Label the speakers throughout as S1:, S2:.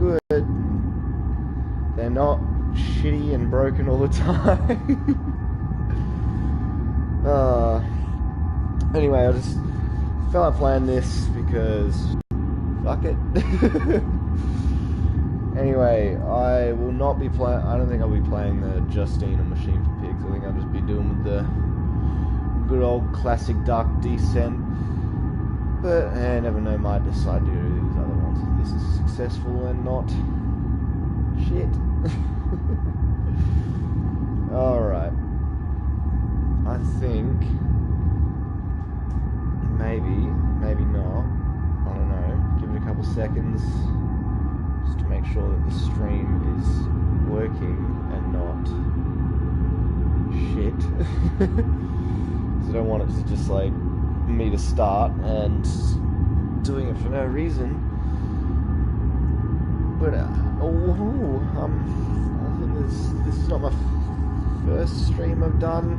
S1: good. They're not shitty and broken all the time. Anyway, I just felt like playing this because fuck it. Anyway, I will not be playing. I don't think I'll be playing the Justine or Machine for Pigs. I think I'll just be doing with the good old classic Dark Descent. But never know, might decide to do these other ones if this is successful and not shit. Alright. I think maybe not. I don't know. Give it a couple seconds just to make sure that the stream is working and not shit. Because I don't want it to just like me to start and doing it for no reason. But I think this is not my first stream I've done.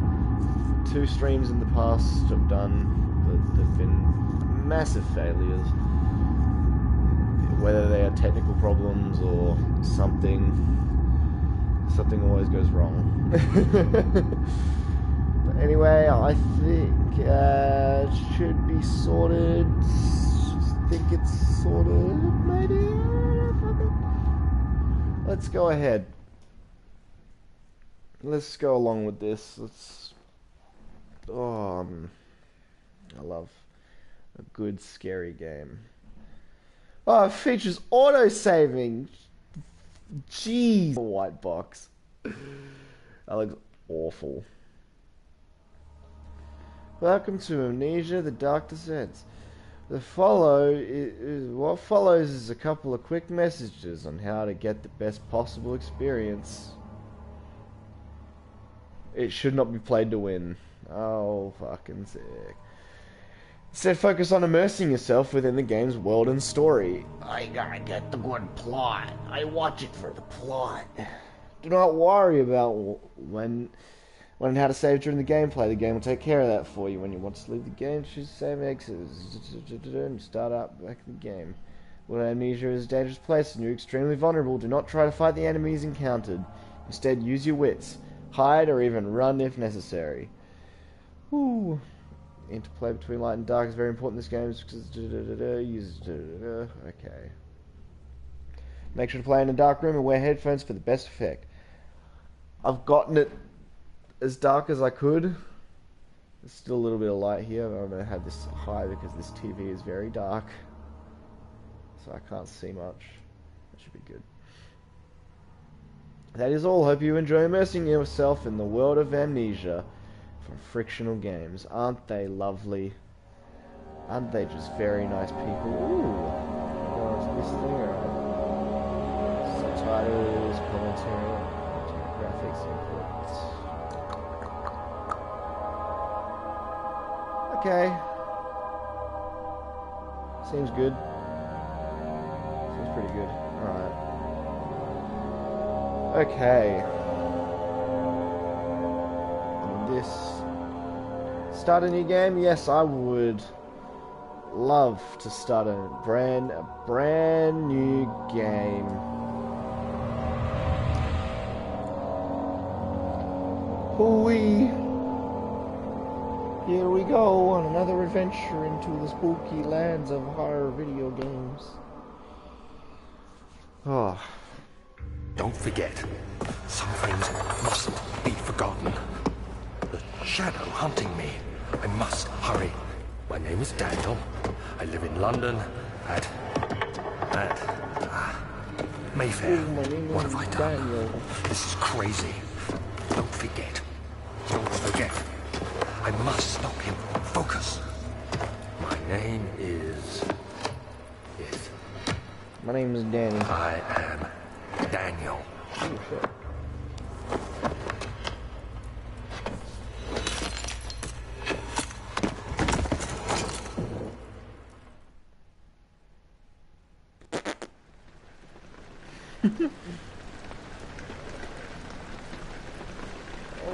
S1: 2 streams in the past I've done, but they've been massive failures. Whether they are technical problems or something always goes wrong. But anyway, I think it should be sorted. I think it's sorted, maybe. Let's go ahead. Let's go along with this. I love a good scary game. Oh, it features auto-saving. Jeez. White box. That looks awful. Welcome to Amnesia, the Dark Descents. What follows is a couple of quick messages on how to get the best possible experience. It should not be played to win. Oh, fucking sick. Instead, focus on immersing yourself within the game's world and story. I gotta get the good plot. I watch it for the plot. Do not worry about when and how to save during the gameplay. The game will take care of that for you. When you want to leave the game, choose save exit and start up back in the game. Well, Amnesia is a dangerous place and you're extremely vulnerable. Do not try to fight the enemies encountered. Instead, use your wits. Hide or even run if necessary. Ooh. Interplay between light and dark is very important in this game because okay. Make sure to play in a dark room and wear headphones for the best effect. I've gotten it as dark as I could. There's still a little bit of light here. I'm going to have this high because this TV is very dark. So I can't see much. That should be good. That is all. Hope you enjoy immersing yourself in the world of Amnesia from Frictional Games. Aren't they lovely? Aren't they just very nice people? Ooh. This thing, alright. Subtitles, commentary, graphics, inputs. Okay. Seems good. Seems pretty good. Alright. Okay. This. Start a new game? Yes, I would love to start a brand new game. Hooey! Here we go on another adventure into the spooky lands of horror video games. Oh.
S2: Don't forget, some things mustn't be forgotten. The shadow hunting me. I must hurry. My name is Daniel. I live in London at Mayfair. What have I done?
S1: Daniel.
S2: This is crazy. Don't forget. Don't forget. I must stop him. Focus. My name is...
S1: My name is Danny.
S2: I am Daniel.
S1: Oh, shit.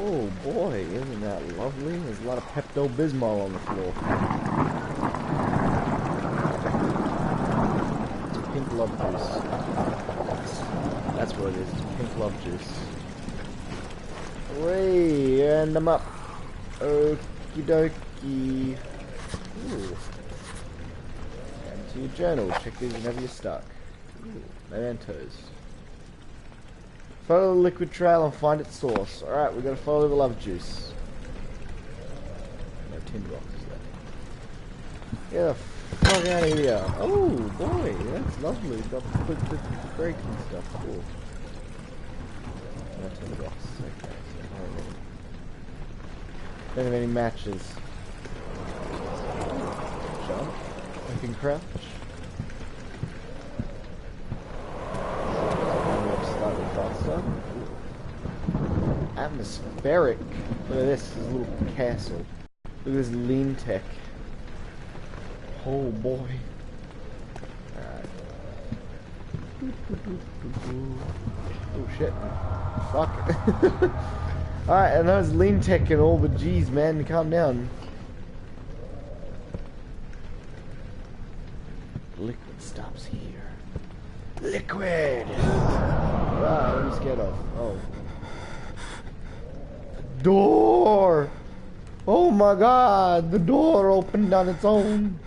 S1: Oh boy, isn't that lovely? There's a lot of Pepto-Bismol on the floor. It's a pink love juice. what it is. It's pink love juice. Whee! And I'm up. Okie dokie. Ooh. Add to your journal. Check these whenever you're stuck. Ooh. Mementos. Follow the liquid trail and find its source. Alright, we've got to follow the love juice. No tinder boxes left. Get the fuck out of here. Oh boy, that's lovely. Got to put the break and stuff. Cool. No tinder box. Okay, so don't have any matches. Jump. I can crouch. Slightly faster. Atmospheric. Look at this, this little castle. Look at this lean tech. Oh boy. Alright. Oh shit. Fuck. Alright, and those lean tech and all, but geez man, calm down. Liquid stops here. Liquid! Wow, what are you scared of? Oh. Door! Oh my god, the door opened on its own.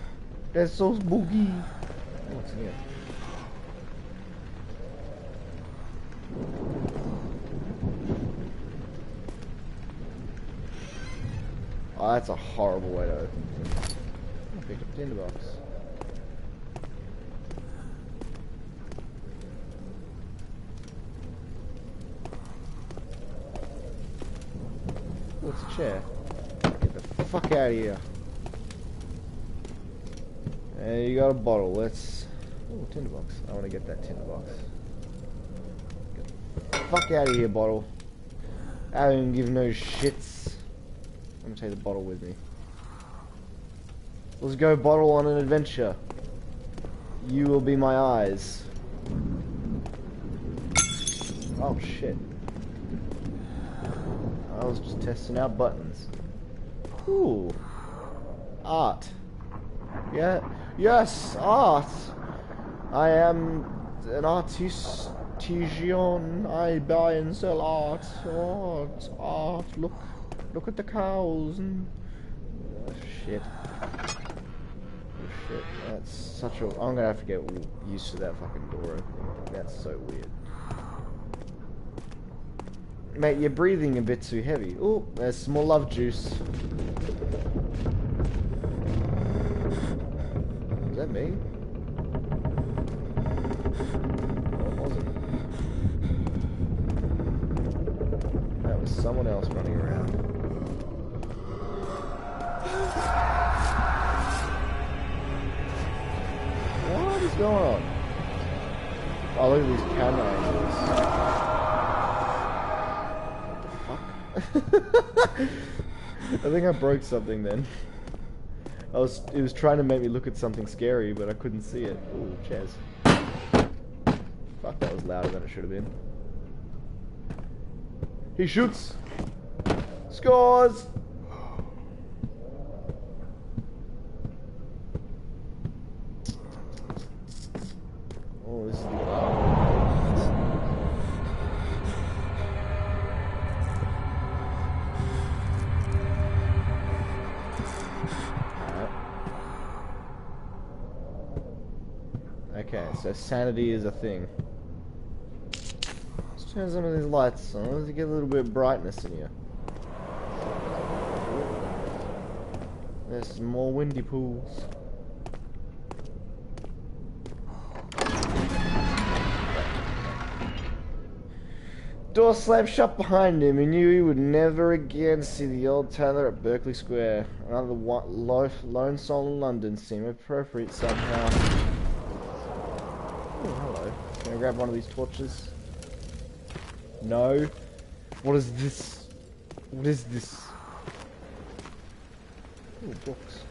S1: That's so spooky. Oh, what's in here? Oh, that's a horrible way to open things. I picked up a tinder box. What's a chair? Get the fuck out of here. And you got a bottle. Let's. Oh, tinder box. I want to get that tinder box. Get the fuck out of here, bottle. I don't give no shits. I'm gonna take the bottle with me. Let's go, bottle, on an adventure. You will be my eyes. Oh shit. I was just testing out buttons. Ooh. Art. Yeah. Yes, art. I am an artisan. I buy and sell art. Art. Art. Look at the cows and... Oh, shit. Oh, shit. That's such a... I'm gonna have to get used to that fucking door opening. That's so weird. Mate, you're breathing a bit too heavy. Oh, there's some more love juice. Is that me? No, it wasn't. That was someone else running around. What is going on? Oh, look at these camera angles. I think I broke something then. It was trying to make me look at something scary, but I couldn't see it. Ooh, chairs. Fuck, that was louder than it should have been. He shoots! Scores! Oh, this is the Okay, so sanity is a thing. Let's turn some of these lights on. Let's get a little bit of brightness in here. There's some more windy pools. Door slammed shut behind him. He knew he would never again see the old tailor at Berkeley Square. Another lone soul in London seemed appropriate somehow. Oh, hello. Can I grab one of these torches? No. What is this? What is this? Oh, books.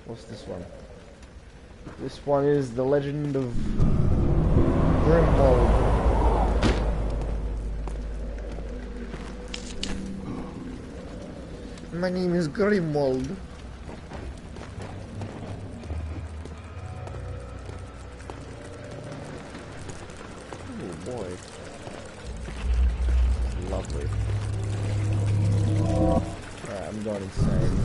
S1: What's this one? This one is The Legend of Grimwald. My name is Grimwald. boy. Lovely. Alright, I'm going insane.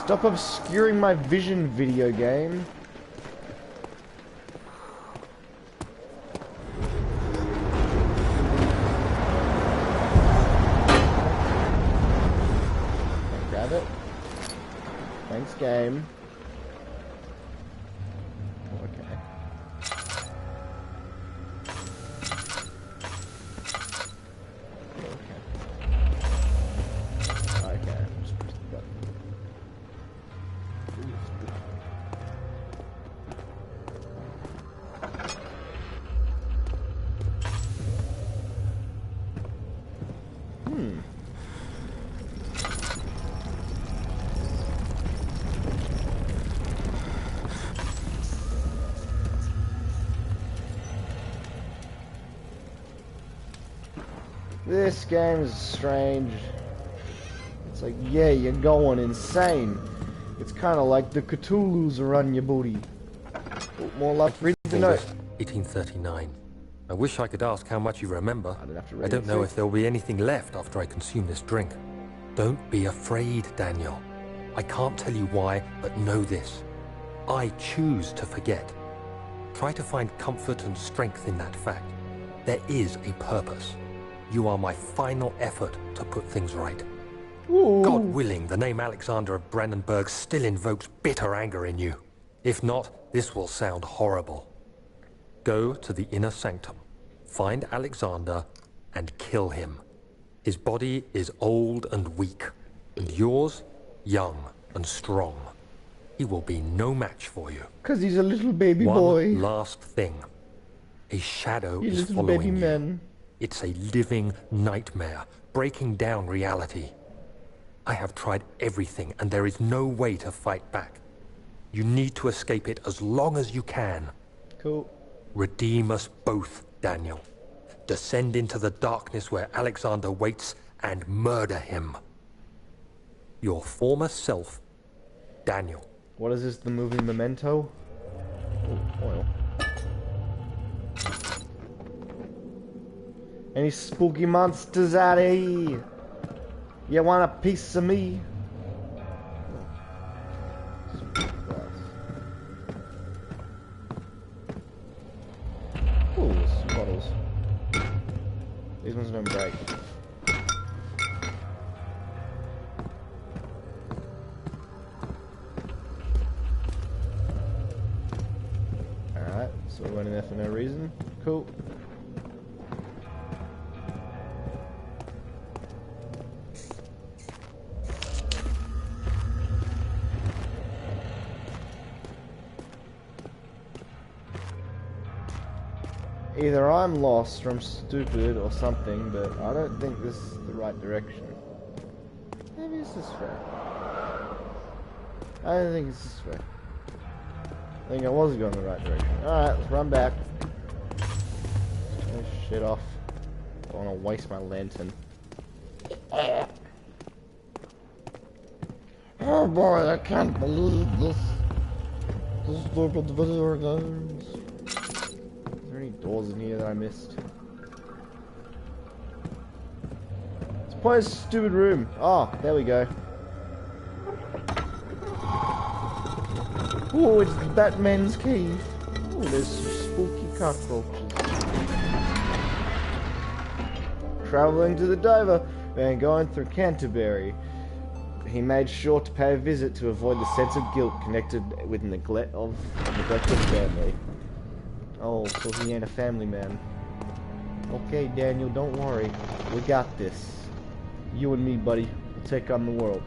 S1: Stop obscuring my vision, video game. Grab it. Thanks, game. Okay. Okay. Just press the button. This game is strange. It's like, yeah, you're going insane. It's kind of like the Cthulhu's are on your booty. More like read the note.
S2: 1839. I wish I could ask how much you remember.
S1: I don't have to read
S2: I don't
S1: it.
S2: know if there will be anything left after I consume this drink. Don't be afraid, Daniel. I can't tell you why, but know this. I choose to forget. Try to find comfort and strength in that fact. There is a purpose. You are my final effort to put things right.
S1: Ooh.
S2: God willing, the name Alexander of Brandenburg still invokes bitter anger in you. If not, this will sound horrible. Go to the inner sanctum, find Alexander, and kill him. His body is old and weak, and yours, young and strong. He will be no match for you.
S1: 'Cause he's a little baby boy.
S2: One last thing. A shadow
S1: You
S2: is
S1: little
S2: following
S1: baby
S2: you.
S1: man.
S2: It's a living nightmare, breaking down reality. I have tried everything, and there is no way to fight back. You need to escape it as long as you can.
S1: Cool.
S2: Redeem us both, Daniel. Descend into the darkness where Alexander waits and murder him. Your former self, Daniel.
S1: What is this, the movie Memento? Ooh, oil. Any spooky monsters out here? You want a piece of me? Ooh, some bottles. These ones don't break. Alright, so we went in there for no reason. Cool. Either I'm lost or I'm stupid or something, but I don't think this is the right direction. Maybe it's this way. I don't think it's this way. I think I was going the right direction. Alright, let's run back. Turn this shit off. I don't want to waste my lantern. Oh boy, I can't believe this. This stupid video games. Is there any doors in here that I missed? Let's play a stupid room. Oh, there we go. Oh, it's Batman's cave. Oh, there's some spooky cockroaches. Traveling to the diver and going through Canterbury. He made sure to pay a visit to avoid the sense of guilt connected with neglected family. Oh, so he ain't a family man. Okay, Daniel, don't worry. We got this. You and me, buddy. We'll take on the world.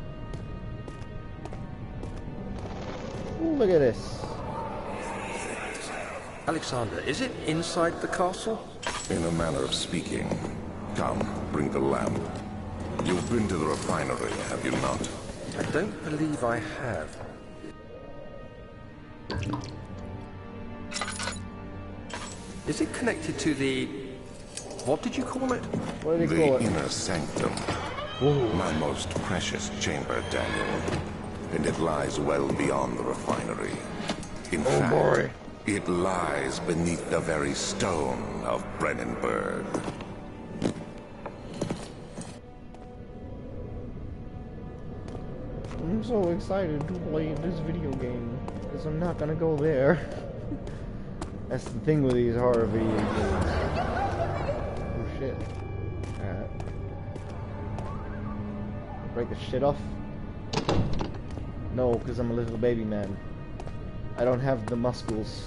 S1: Ooh, look at this.
S2: Alexander, is it inside the castle?
S3: In a manner of speaking. Come, bring the lamp. You've been to the refinery, have you not?
S2: I don't believe I have. Is it connected to the... what did you call it?
S1: What do they
S3: The
S1: call it?
S3: inner sanctum. My most precious chamber, Daniel. And it lies well beyond the refinery. In fact,
S1: boy.
S3: it lies beneath the very stone of Brennenburg.
S1: I'm so excited to play this video game, because I'm not gonna go there. That's the thing with these horror video games. Oh shit. Alright. Break the shit off? No, because I'm a little baby man. I don't have the muscles.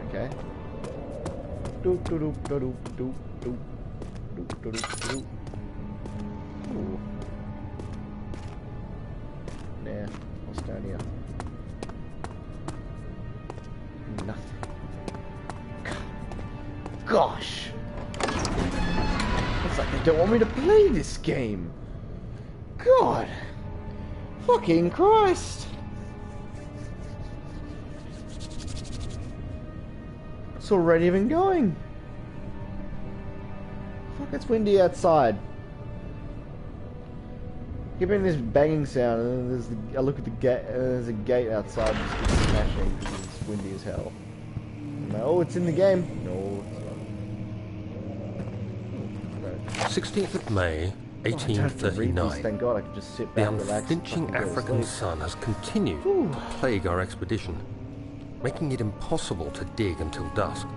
S1: Okay. Doop doop doop doop doop doop doop doop doop doop. Ooh. Nah, what's down here? Nothing. Gosh! It's like they don't want me to play this game. God! Fucking Christ! It's already even going. Fuck, it's windy outside. Keep hearing this banging sound, and then I look at the gate, and there's a gate outside that's just smashing because it's windy as hell. I'm like, oh, it's in the game. No, it's not.
S2: 16th of May,
S1: Oh, I don't have to read
S2: 1839.
S1: these, thank God, I can just sit
S2: The
S1: back, relax, and
S2: unflinching
S1: fucking go to
S2: African
S1: sleep.
S2: sun has continued to plague our expedition, making it impossible to dig until dusk.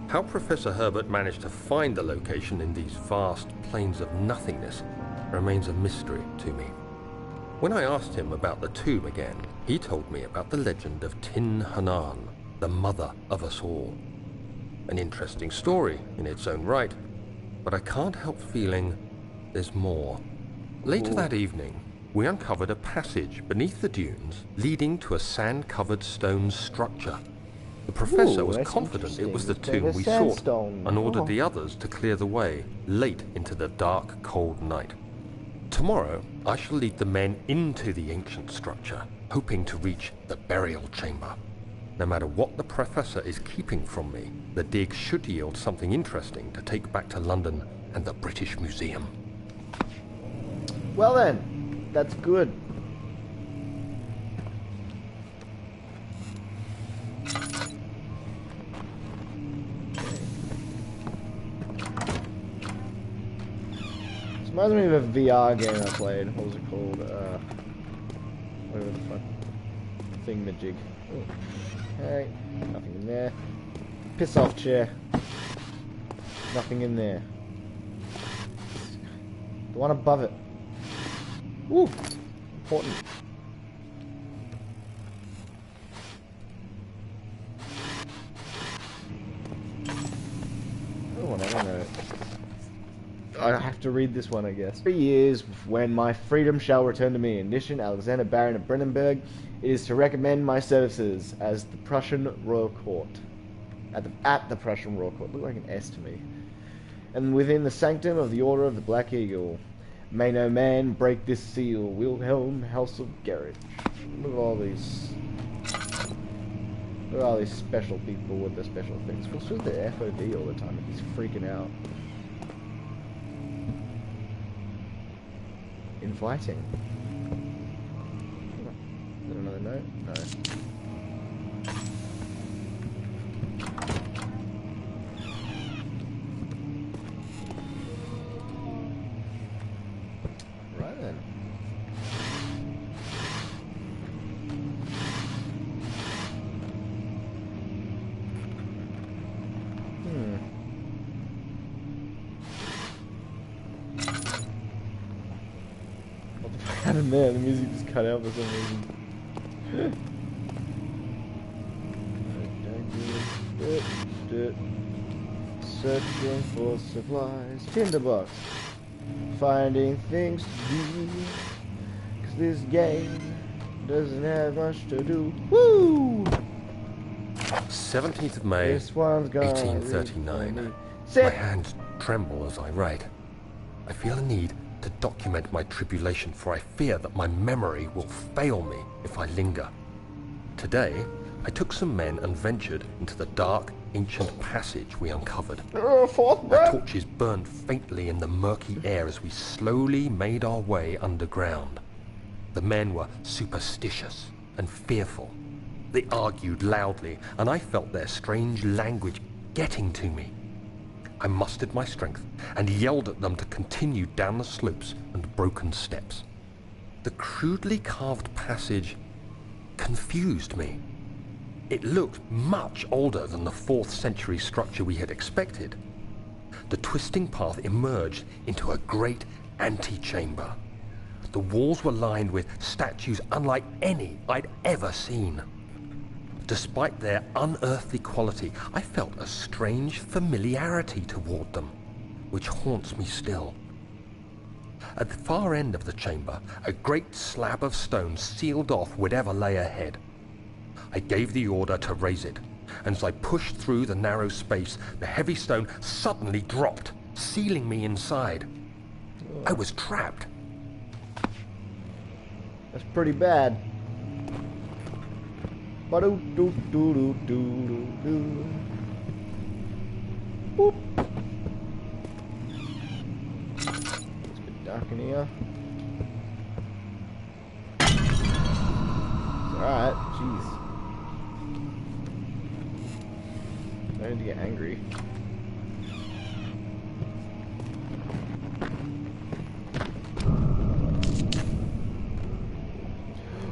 S2: How Professor Herbert managed to find the location in these vast plains of nothingness remains a mystery to me. When I asked him about the tomb again, he told me about the legend of Tin Hanan, the mother of us all. An interesting story in its own right, but I can't help feeling there's more. Later that evening, we uncovered a passage beneath the dunes leading to a sand-covered stone structure. The professor was
S1: that's
S2: confident it was the
S1: interesting.
S2: tomb
S1: It's
S2: we
S1: made of
S2: sought
S1: sandstone.
S2: and ordered
S1: Oh.
S2: the others to clear the way late into the dark, cold night. Tomorrow, I shall lead the men into the ancient structure, hoping to reach the burial chamber. No matter what the professor is keeping from me, the dig should yield something interesting to take back to London and the British Museum.
S1: Well then, that's good. This reminds me of a VR game I played. What was it called? Whatever the fuck. Thingamajig. Hey, nothing in there. Piss off, chair. Nothing in there. The one above it. Ooh, important. Oh, I don't know. I have to read this one, I guess. 3 years when my freedom shall return to me. In addition, Alexander Baron of Brennenburg, it is to recommend my services as the Prussian Royal Court. At the Prussian Royal Court. Look like an S to me. And within the sanctum of the Order of the Black Eagle. May no man break this seal. Wilhelm, House of Garage. Look at all these. Look at all these special people with their special things. What's with the FOD all the time? He's freaking out. Inviting. Is there another note? No. Right then. What the fuck happened there? The music just cut out for some reason. Searching for supplies. Tinderbox. Finding things to do. 'Cause this game doesn't have much to do. Woo!
S2: 17th of May,
S1: This one's gonna
S2: 1839.
S1: read for me.
S2: My
S1: Sit!
S2: hands tremble as I write. I feel a need to document my tribulation, for I fear that my memory will fail me if I linger. Today, I took some men and ventured into the dark, ancient passage we uncovered.
S1: Fourth
S2: Our
S1: breath.
S2: torches burned faintly in the murky air as we slowly made our way underground. The men were superstitious and fearful. They argued loudly, and I felt their strange language getting to me. I mustered my strength and yelled at them to continue down the slopes and broken steps. The crudely carved passage confused me. It looked much older than the 4th century structure we had expected. The twisting path emerged into a great antechamber. The walls were lined with statues unlike any I'd ever seen. Despite their unearthly quality, I felt a strange familiarity toward them, which haunts me still. At the far end of the chamber, a great slab of stone sealed off whatever lay ahead. I gave the order to raise it, and as I pushed through the narrow space, the heavy stone suddenly dropped, sealing me inside. I was trapped.
S1: That's pretty bad. Ba-do-do-do-do-do-do-do. Boop. It's a bit dark in here. It's alright, jeez. I need to get angry.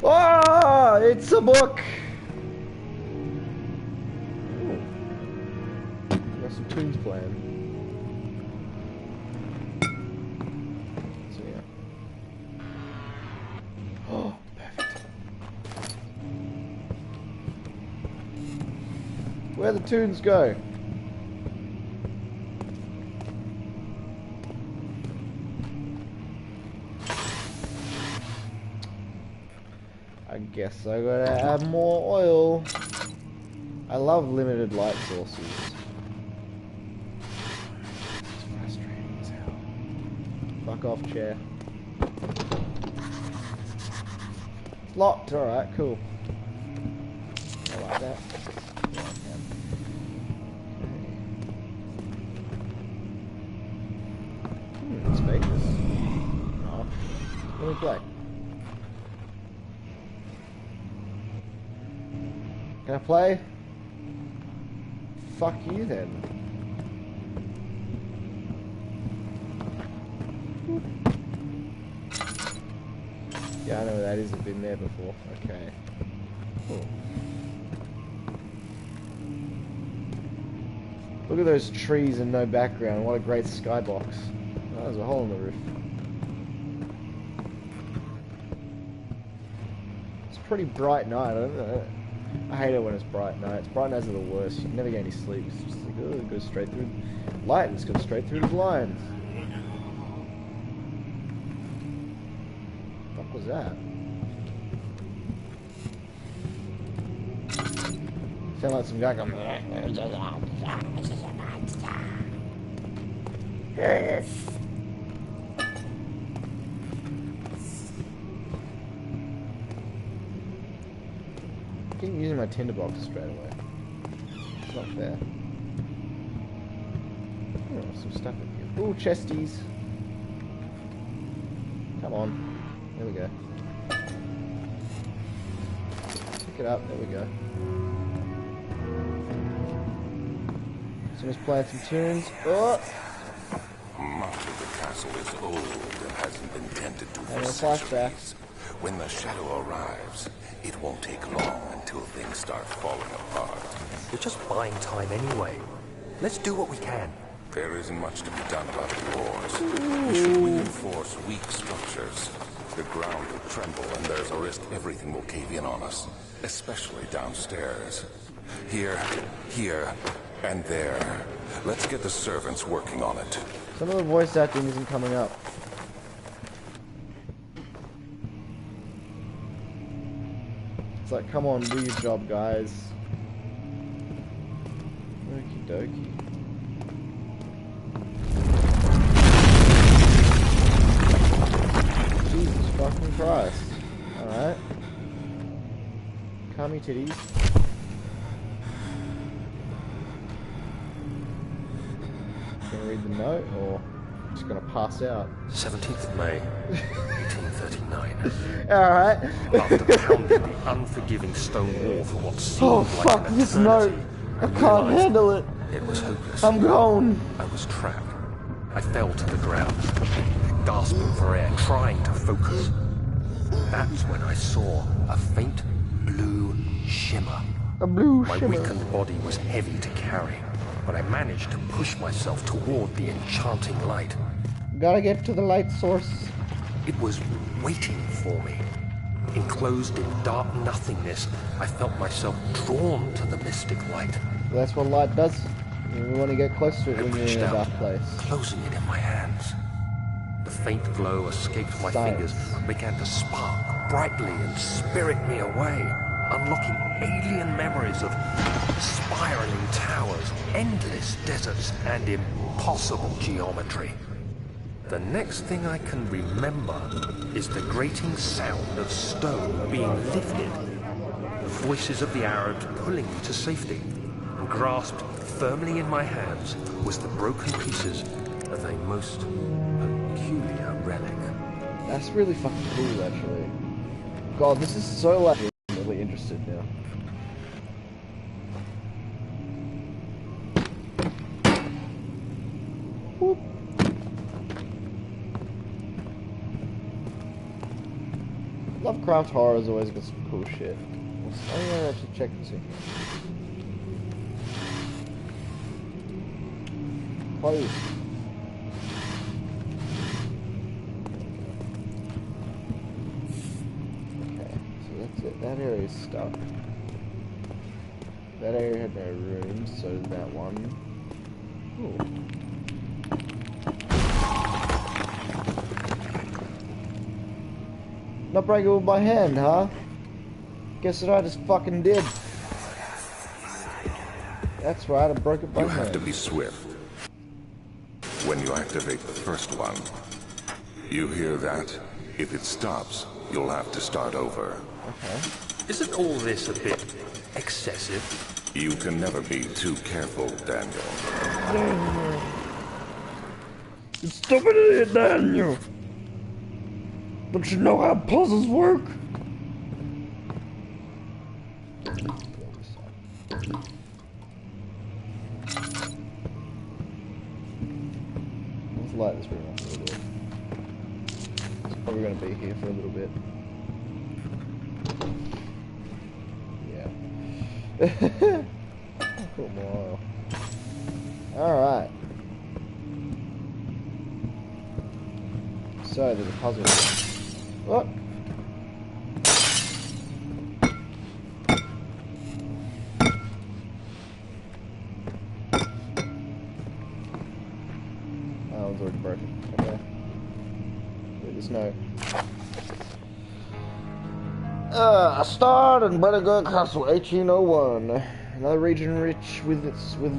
S1: Oh, it's a book. Ooh. Got some tunes playing. So yeah. Oh, perfect. Where the tunes go? I guess I gotta add more oil. I love limited light sources. It's frustrating as hell. Fuck off, chair. It's locked, alright, cool. I like that. Yeah, I can. Okay. It's spacious. Oh. Let me play. Can I play? Fuck you then. Yeah, I know where that is. I've been there before. Okay. Cool. Look at those trees and no background. What a great skybox. Oh, there's a hole in the roof. It's a pretty bright night. I don't know. I hate it when it's bright nights. Bright nights are the worst. You never get any sleep. It's just like, oh, it goes straight through. Light, it's goes straight through the blinds. What the fuck was that? Sound like some guy going. I keep using my tinderbox straight away. It's not fair. Oh, some stuff in here. Ooh, chesties. Come on. There we go. Pick it up. There we go. So let's play some tunes. Oh!
S3: Much of the castle is old and hasn't been tended to for
S1: And a flashback.
S3: centuries. When the shadow arrives, it won't take long until things start falling apart.
S2: We're just buying time anyway. Let's do what we can.
S3: There isn't much to be done about the walls. We should reinforce weak structures. The ground will tremble and there's a risk everything will cave in on us, especially downstairs. Here, and there. Let's get the servants working on it.
S1: Some of the voice acting isn't coming up. It's like, come on, do your job, guys. Okie dokie. Jesus fucking Christ. Alright. Calm your titties. Gonna read the note, or just gonna pass out?
S2: 17th of May, 1839.
S1: Alright.
S2: After pounding the unforgiving stone wall for what seemed
S1: Oh
S2: like
S1: fuck,
S2: an
S1: this note!
S2: eternity,
S1: I can't
S2: realized
S1: handle it!
S2: it was hopeless.
S1: I'm gone!
S2: I was trapped. I fell to the ground, gasping for air, trying to focus. That's when I saw a faint blue shimmer.
S1: A blue
S2: My
S1: shimmer.
S2: weakened body was heavy to carry, but I managed to push myself toward the enchanting light.
S1: Gotta get to the light source.
S2: It was waiting for me. Enclosed in dark nothingness, I felt myself drawn to the mystic light.
S1: That's what light does. You want to get close to it
S2: I
S1: when you're
S2: reached
S1: in a
S2: out,
S1: dark place.
S2: closing it in my hands. The faint glow escaped my
S1: Science.
S2: fingers and began to spark brightly and spirit me away, unlocking alien memories of spiraling towers, endless deserts, and impossible geometry. The next thing I can remember is the grating sound of stone being lifted, the voices of the Arabs pulling me to safety, and grasped firmly in my hands was the broken pieces of a most peculiar relic.
S1: That's really fucking cool, actually. God, this is so like really interested now. Whoop. Lovecraft horror's always got some cool shit. I'm gonna actually check this in. Close. Okay, so that's it. That area's stuck. That area had no rooms, so did that one. Ooh. Not breakable by hand, huh? Guess what I just fucking did. That's right, I broke it by
S3: You
S1: hand.
S3: have to be swift. When you activate the first one, you hear that? If it stops, you'll have to start over.
S1: Okay.
S2: Isn't all this a bit excessive?
S3: You can never be too careful, Daniel.
S1: Stop it, Daniel! Don't you know how puzzles work? Let's light this room up a little bit. It's probably going to be here for a little bit. Yeah. Come on. Alright. So, there's a puzzle. What? Oh, it's already broken. Okay. Wait, there's no... Starred in Buttergut Castle, 1801. Another region rich with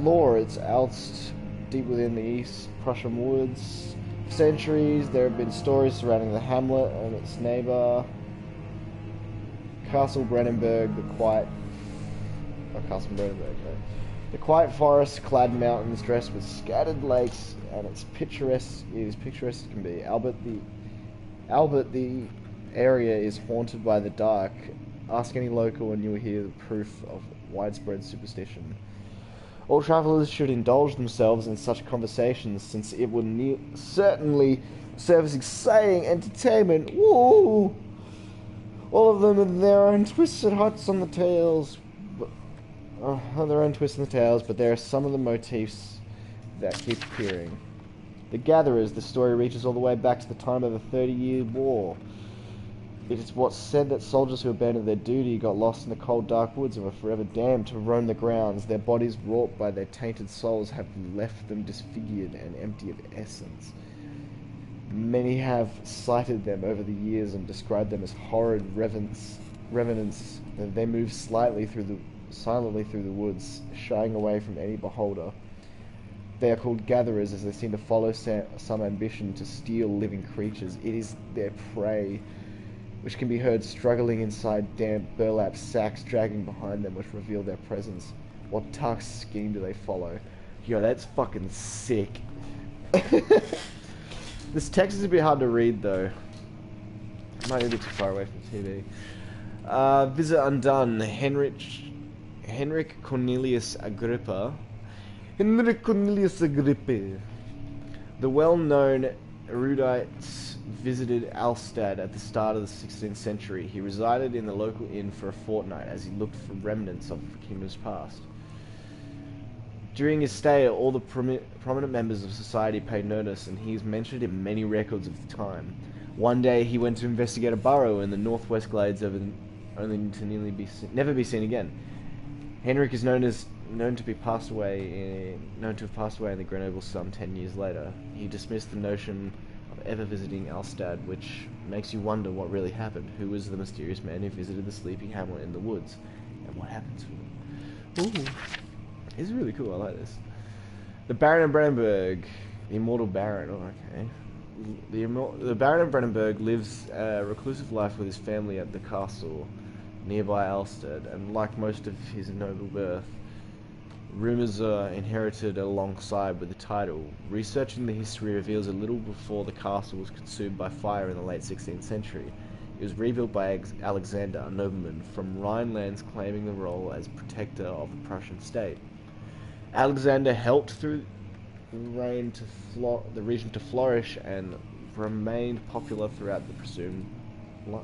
S1: lore. It's oust deep within the East Prussian woods. For centuries, there have been stories surrounding the hamlet and its neighbour, Castle Brennenburg, the quiet... Oh, Castle Brennenburg, right. The quiet forest-clad mountains dressed with scattered lakes, and it's picturesque. It is picturesque as can be. Albert, the area is haunted by the dark. Ask any local and you will hear the proof of widespread superstition. All travellers should indulge themselves in such conversations, since it will certainly serve as exciting entertainment. Woo! All of them in their own twisted huts on the tales. On their own twists in the tales, but there are some of the motifs that keep appearing. The Gatherers, the story reaches all the way back to the time of the 30-Year War. It is what's said that soldiers who abandoned their duty got lost in the cold, dark woods and were forever damned to roam the grounds. Their bodies, wrought by their tainted souls, have left them disfigured and empty of essence. Many have cited them over the years and described them as horrid revenants. They move silently through the woods, shying away from any beholder. They are called gatherers as they seem to follow some ambition to steal living creatures. It is their prey, which can be heard struggling inside damp burlap sacks dragging behind them, which reveal their presence. What dark scheme do they follow? Yo, that's fucking sick. This text is a bit hard to read though. Might be a bit too far away from the TV. Visit undone. Henrik Cornelius Agrippa. Henrik Cornelius Agrippa. The well-known erudites visited Alstad at the start of the 16th century. He resided in the local inn for a fortnight as he looked for remnants of kingdoms past. During his stay, all the prominent members of society paid notice, and he is mentioned in many records of the time. One day, he went to investigate a burrow in the northwest glades, only to never be seen again. Henrik is known to have passed away in the Grenoble some 10 years later. He dismissed the notion of ever visiting Alstad, which makes you wonder what really happened. Who was the mysterious man who visited the sleeping hamlet in the woods, and what happened to him? Ooh. It's really cool, I like this. The Baron of Brandenburg, the immortal Baron, okay. The Baron of Brandenburg lives a reclusive life with his family at the castle nearby Alstad, and like most of his noble birth, rumours are inherited alongside with the title. Researching the history reveals a little before the castle was consumed by fire in the late 16th century. It was rebuilt by Alexander, a nobleman from Rhinelands, claiming the role as protector of the Prussian state. Alexander helped through the region to flourish and remained popular throughout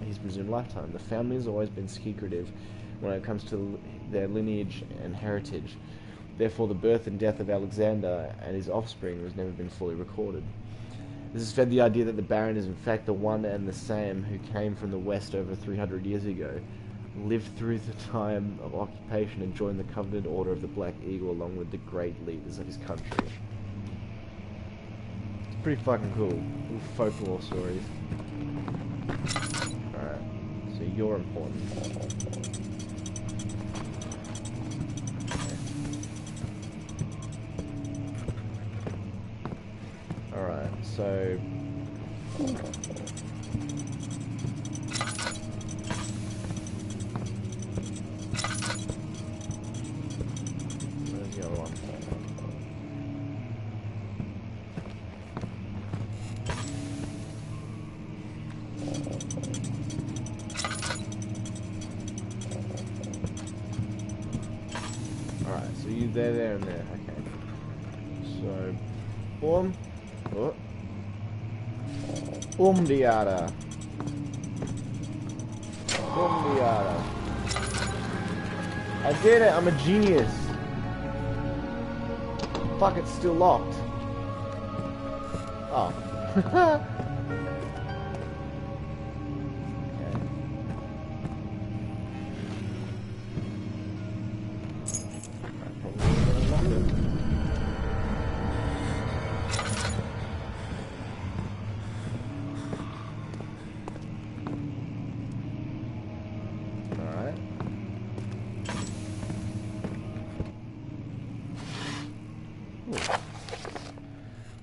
S1: his presumed lifetime. The family has always been secretive when it comes to their lineage and heritage. Therefore, the birth and death of Alexander and his offspring has never been fully recorded. This has fed the idea that the Baron is in fact the one and the same who came from the west over 300 years ago, lived through the time of occupation, and joined the coveted Order of the Black Eagle along with the great leaders of his country. It's pretty fucking cool. Little folklore stories. Alright, so you're important. Alright, so... where's the other one? Alright, so you there, and there. Okay. So, boom. Oh. Diada. Diada. I did it, I'm a genius. Fuck, it's still locked. Oh.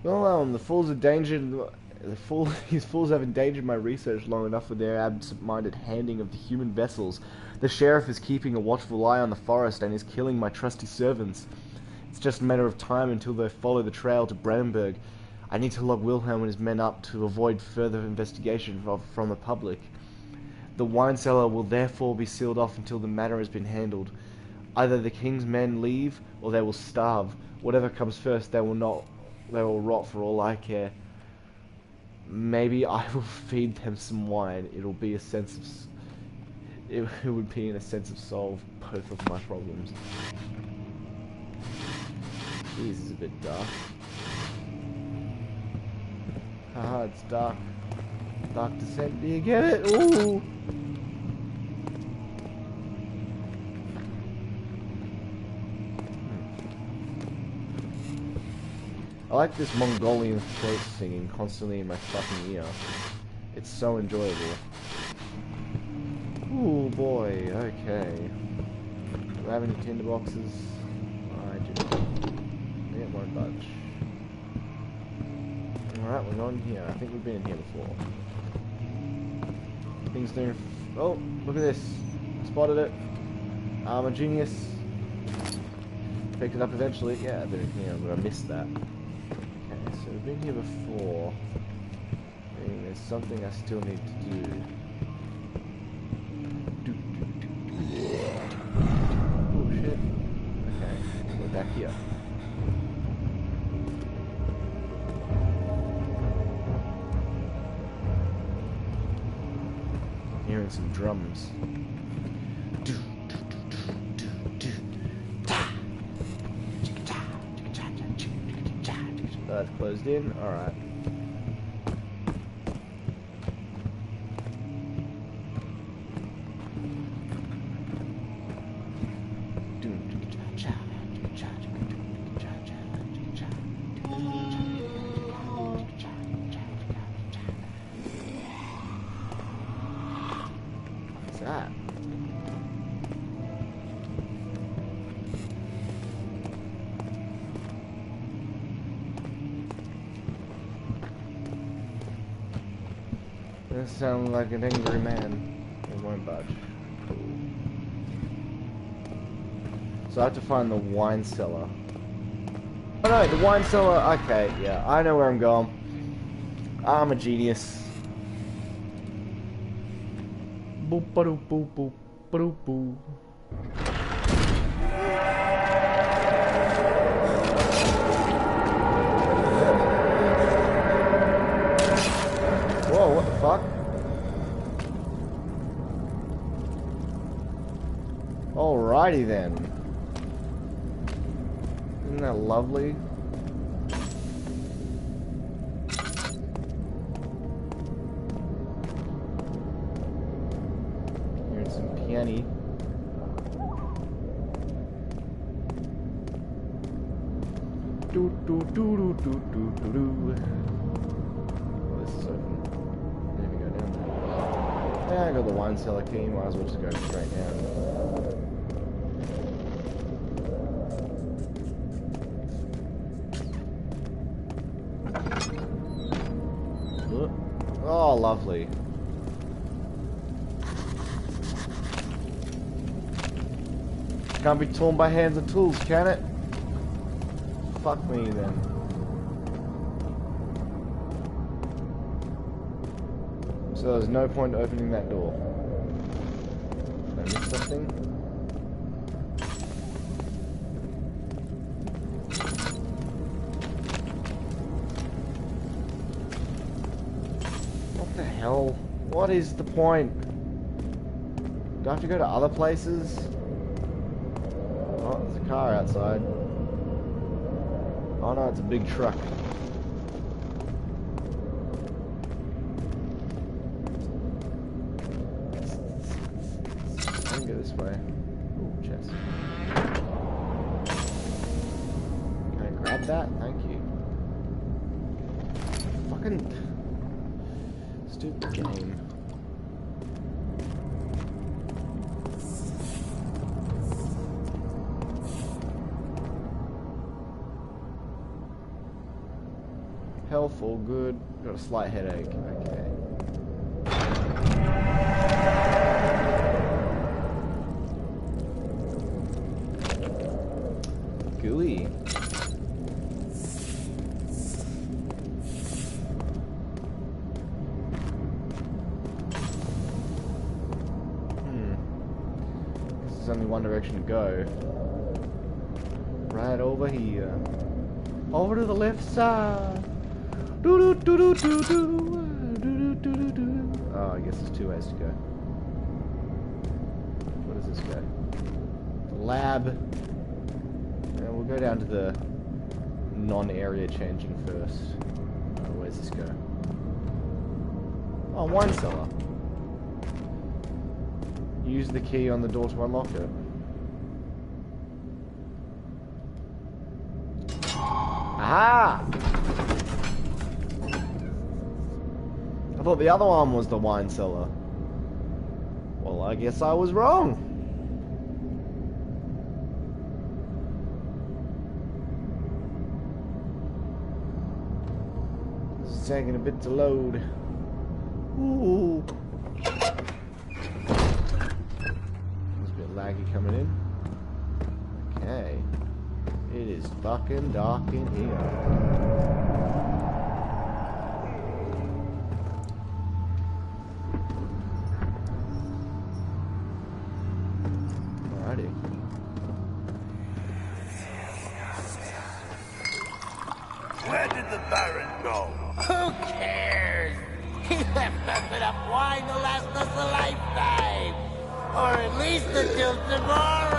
S1: Well, the fools have endangered my research long enough with their absent-minded handing of the human vessels. The sheriff is keeping a watchful eye on the forest and is killing my trusty servants. It's just a matter of time until they follow the trail to Brandenburg. I need to lock Wilhelm and his men up to avoid further investigation from the public. The wine cellar will therefore be sealed off until the matter has been handled. Either the king's men leave, or they will starve. Whatever comes first, they will rot for all I care. Maybe I will feed them some wine. It would be in a sense of solve both of my problems. Jeez, this is a bit dark. Haha, it's dark. Dark Descent, do you get it? Ooh! I like this Mongolian throat singing constantly in my fucking ear. It's so enjoyable. Ooh boy, okay. Do I have any tinderboxes? I do. I get one bunch. Alright, we're going here. I think we've been in here before. Things doing... oh, look at this. Spotted it. I'm a genius. Picked it up eventually. Yeah, I've been here, but I missed that. Okay, so we've been here before. Meaning there's something I still need to do. Oh shit. Okay, we're back here. Hearing some drums. That's closed in. Alright. What's that? That sounds like an angry man. It won't budge. Cool. So I have to find the wine cellar. Oh no, the wine cellar. Okay, yeah, I know where I'm going. I'm a genius. Boop ba-doop boop boop ba-doop boo. Whoa, what the fuck? Alrighty then. Isn't that lovely? Here's some piano. Do do do do do do do do. Oh, this is open. Maybe go down there. Yeah, I got the wine cellar key. Might as well just go straight down. Oh, lovely. Can't be torn by hands and tools, can it? Fuck me then. So there's no point opening that door. Did I miss something? What the hell? What is the point? Do I have to go to other places? Oh, there's a car outside. Oh no, it's a big truck. I can go this way. Ooh, chest. Can I grab that? Thank you. Fucking stupid game. Health all good. Got a slight headache. Okay. Gooey. There's only one direction to go. Right over here. Over to the left side. Do do do do do do do do do do. Oh, I guess there's two ways to go. Where does this go? The lab. And we'll go down to the non-area changing first. Oh, where's this go? Oh, wine cellar. Use the key on the door to unlock it. Aha! I thought the other one was the wine cellar. Well, I guess I was wrong. It's taking a bit to load. Ooh. There's a bit laggy coming in. Okay. It is fucking dark in here. Alrighty.
S4: Where did the Baron go?
S5: Who cares? He left us enough wine to last us a lifetime. Or at least until tomorrow.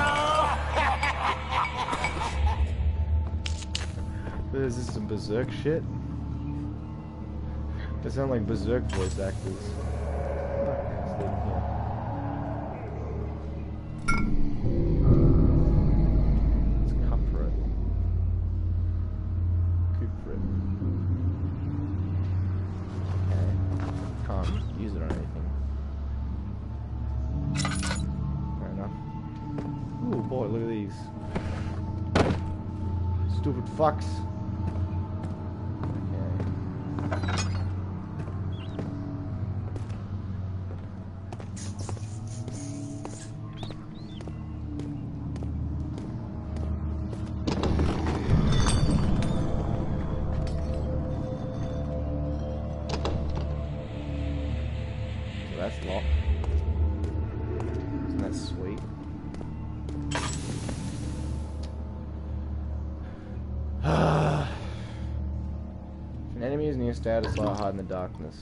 S1: Is this some Berserk shit? They sound like Berserk voice actors. Let's cut for it. Coop for it. Okay. Can't use it on anything. Fair enough. Ooh boy, look at these. Stupid fucks. That's locked. Isn't that sweet? If an enemy is near status, start hide in the darkness.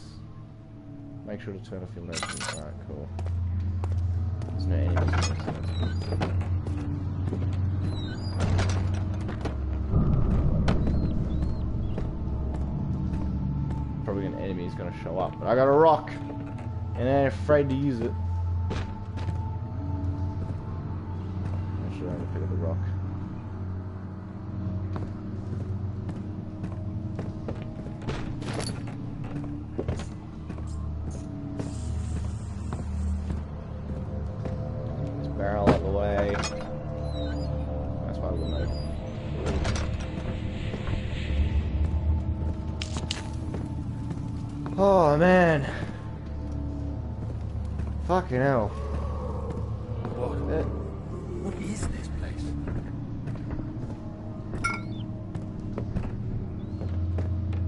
S1: Make sure to turn off your motions. Alright, cool. There's no enemies near status. Probably an enemy is gonna show up, but I got a rock! And I'm afraid to use it. Actually, I'm gonna pick up the rock. This barrel out of the way. That's why we'll know. Oh man. Fucking hell.
S2: What is this place?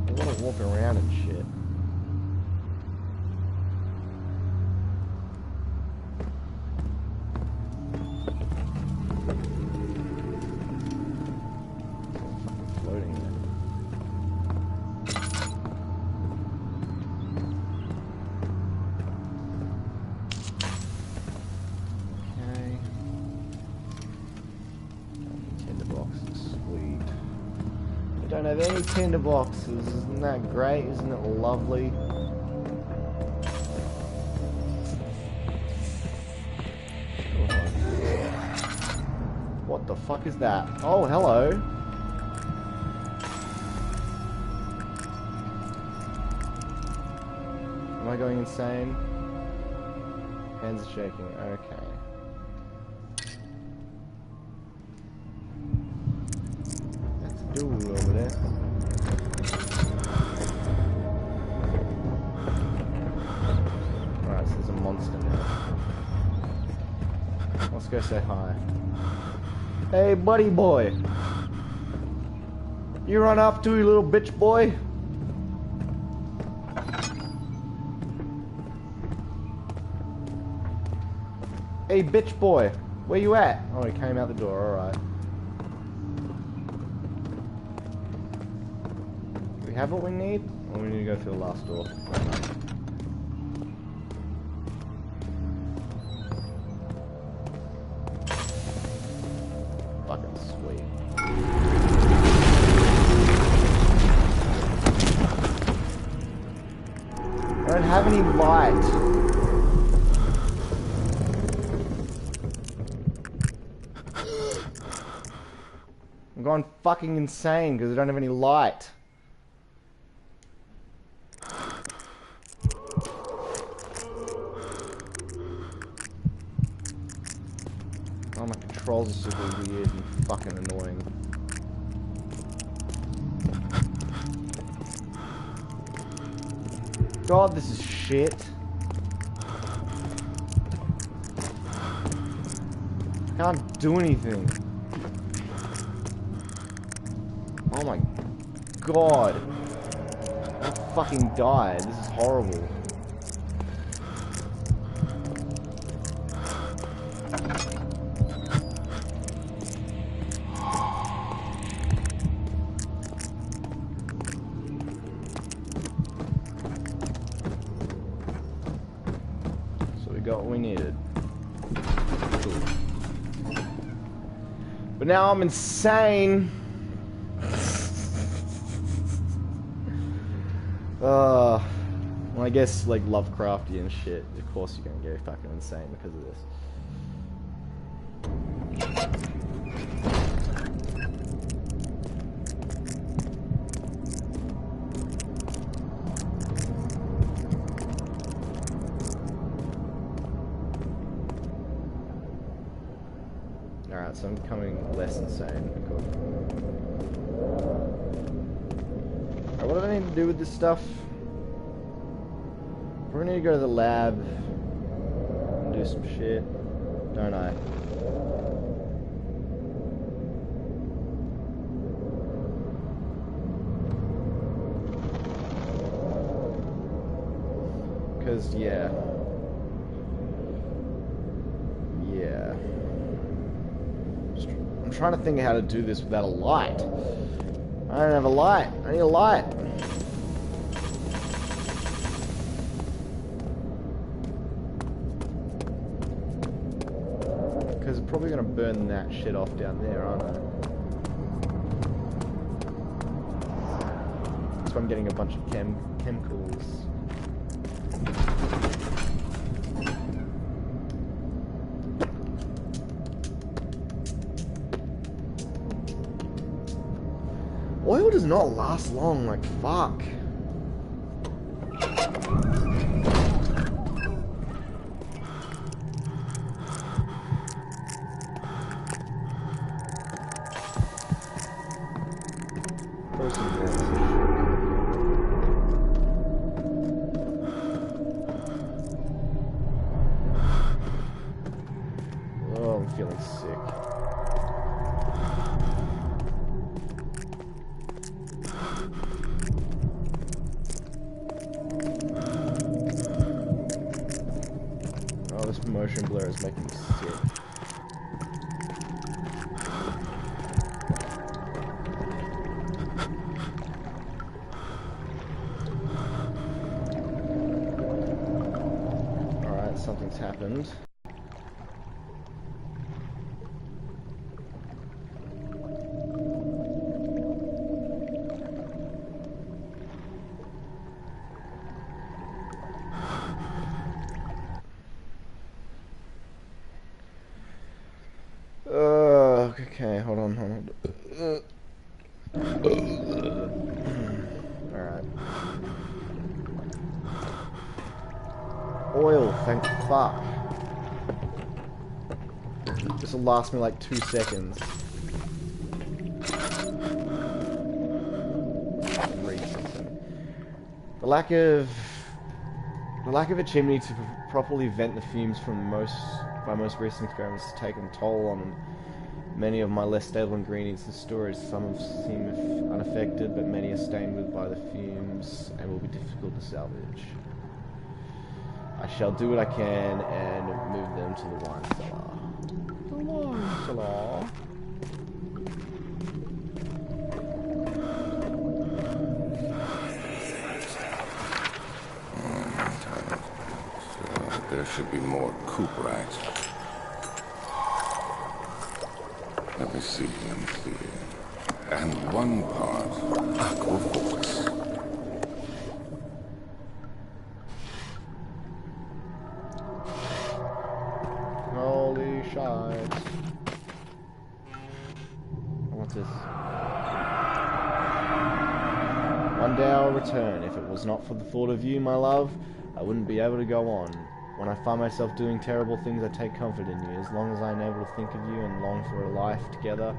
S1: I want to walk around and shit. Floating there. Don't have any tinder boxes. Isn't that great? Isn't it lovely? What the fuck is that? Oh, hello. Am I going insane? Hands are shaking. Okay. Dude over there. Alright, so there's a monster now. Let's go say hi. Hey, buddy boy. You run up to you little bitch boy. Hey, bitch boy. Where you at? Oh, he came out the door. Alright. Have what we need, or we need to go through the last door? Fucking sweet. I don't have any light. I'm going fucking insane because I don't have any light. Oh, my controls are super weird and fucking annoying. God, this is shit. I can't do anything. Oh my god. I fucking died. This is horrible. So we got what we needed. Cool. But now I'm insane. Well, I guess like Lovecrafty and shit. Of course, you're gonna go fucking insane because of this. Alright, so I'm becoming less insane. Cool. Alright, what do I need to do with this stuff? Probably need to go to the lab and do some shit, don't I? Because, yeah. I'm trying to think of how to do this without a light. I don't have a light. I need a light. Because I'm probably going to burn that shit off down there, aren't I? That's why I'm getting a bunch of chemicals. Oil does not last long, like fuck. Oh, I'm feeling sick. Motion blur is making me sick. Alright, something's happened. Okay, hold on. Alright. Oil, thank fuck. This will last me like 2 seconds. The lack of a chimney to properly vent the fumes from most recent experiments has taken a toll on many of my less stable ingredients in storage. Some have seem unaffected, but many are stained with by the fumes and will be difficult to salvage. I shall do what I can and move them to the wine cellar. The wine cellar.
S3: There should be more cuprites. Let me see. And 1 part aquaforce.
S1: Holy shit. What's this? One day I'll return. If it was not for the thought of you, my love, I wouldn't be able to go on. When I find myself doing terrible things, I take comfort in you. As long as I'm able to think of you and long for a life together,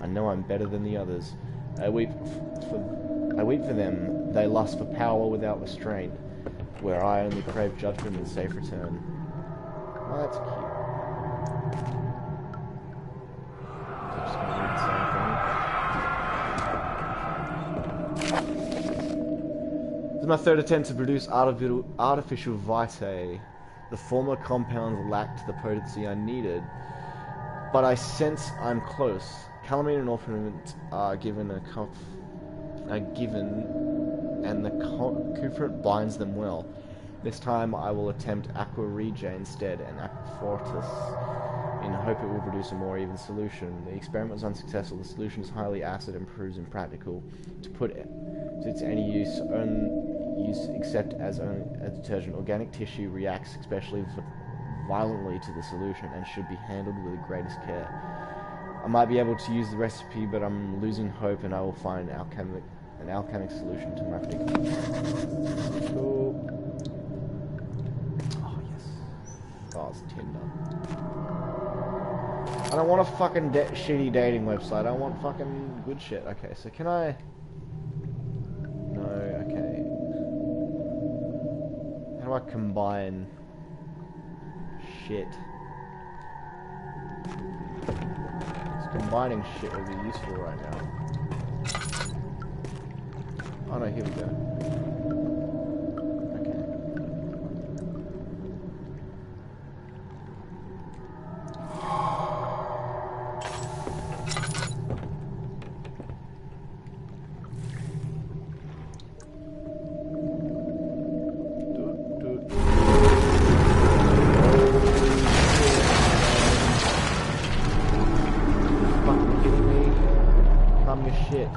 S1: I know I'm better than the others. I weep for them. They lust for power without restraint, where I only crave judgment and safe return. Oh, that's cute. Just gonna read the same thing. This is my third attempt to produce artificial vitae. The former compounds lacked the potency I needed, but I sense I'm close. Calamine and orpiment are given, and the cufferent binds them well. This time I will attempt Aqua Regia instead, and Aqua Fortis, in hope it will produce a more even solution. The experiment was unsuccessful. The solution is highly acid and proves impractical to put to its any use except as a detergent. Organic tissue reacts especially violently to the solution and should be handled with the greatest care. I might be able to use the recipe, but I'm losing hope, and I will find an alchemic solution to my big. Cool. Oh yes. Oh, it's Tinder. I don't want a fucking shitty dating website. I want fucking good shit. Okay, so can I? No. Okay. How do I combine shit? Combining shit would be useful right now. Oh no, here we go. Okay. Shit.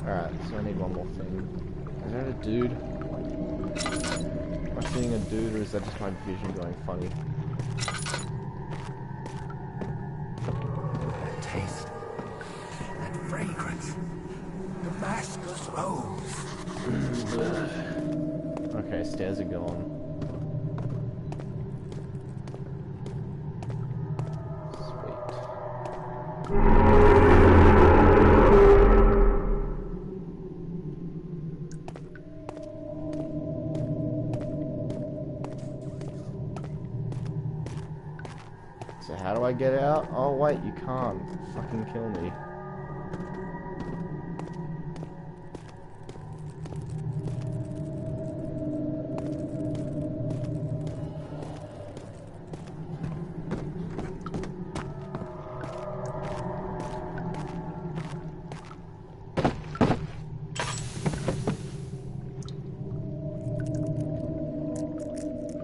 S1: Alright, so I need one more thing. Is that a dude? Am I seeing a dude, or is that just my vision going funny?
S2: That taste, that fragrance, Damascus rose.
S1: Okay, stairs are gone. So how do I get out? Oh wait, you can't. Fucking kill me.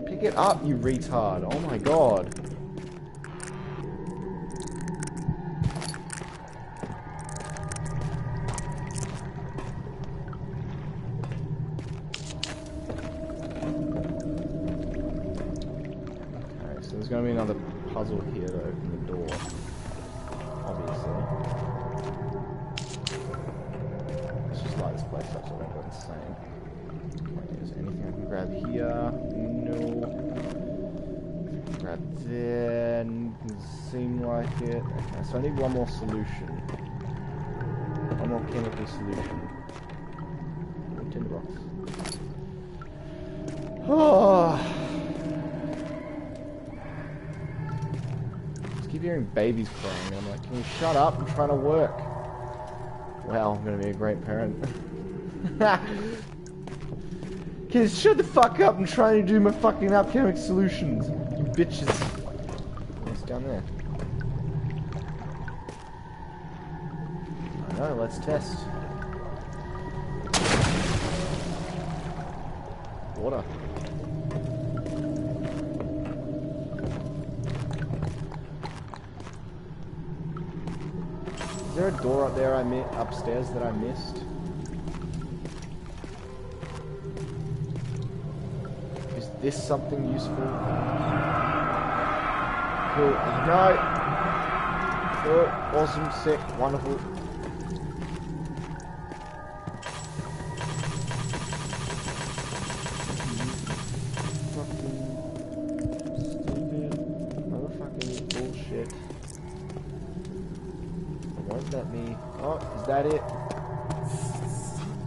S1: Pick it up, you retard. Oh my god. There's going to be another puzzle here to open the door, obviously. Let's just light this place up so I don't go insane. Okay, is there anything I can grab here? No. Grab there, doesn't seem like it. Okay, so I need one more solution. One more chemical solution. Tinderbox. Oh. Keep hearing babies crying. I'm like, can you shut up? I'm trying to work. Wow, I'm gonna be a great parent. Kids, shut the fuck up! I'm trying to do my fucking alchemic solutions. You bitches. What's down there? I know, let's test. Water. Is there a door up there upstairs that I missed? Is this something useful? Cool. No! Oh, awesome, sick, wonderful. Let me... Oh, is that it? Is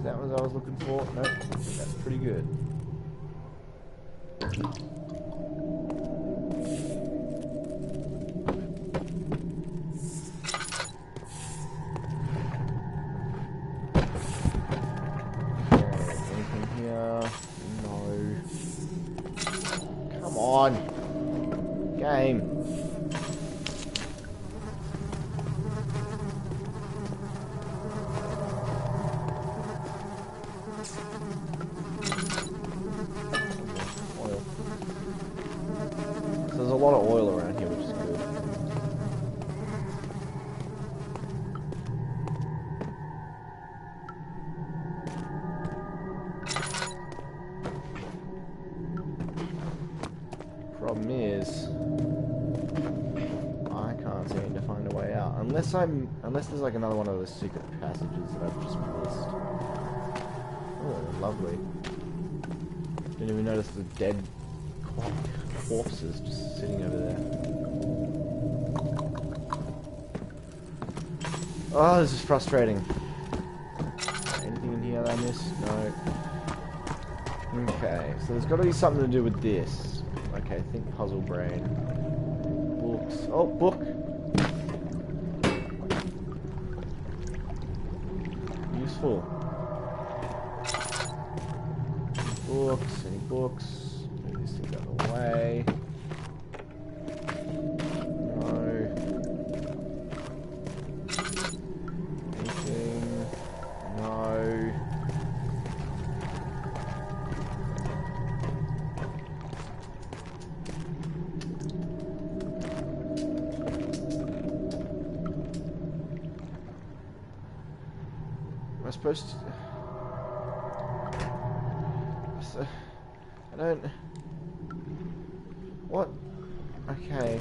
S1: that what I was looking for? Nope. That's pretty good. Anything here? No. Come on. Game. Oil. So there's a lot of oil around here, which is good. Problem is, I can't seem to find a way out. Unless there's like another one of those secret passages that I've just missed. Oh, lovely. Didn't even notice the dead corpses just sitting over there. Oh, this is frustrating. Anything in here that I missed? No. Okay, so there's got to be something to do with this. Okay, think puzzle brain. Books. Oh, book! Useful. Books, any books? Move these things out of the way. No. Anything? No. Am I supposed to... I don't... What? Okay.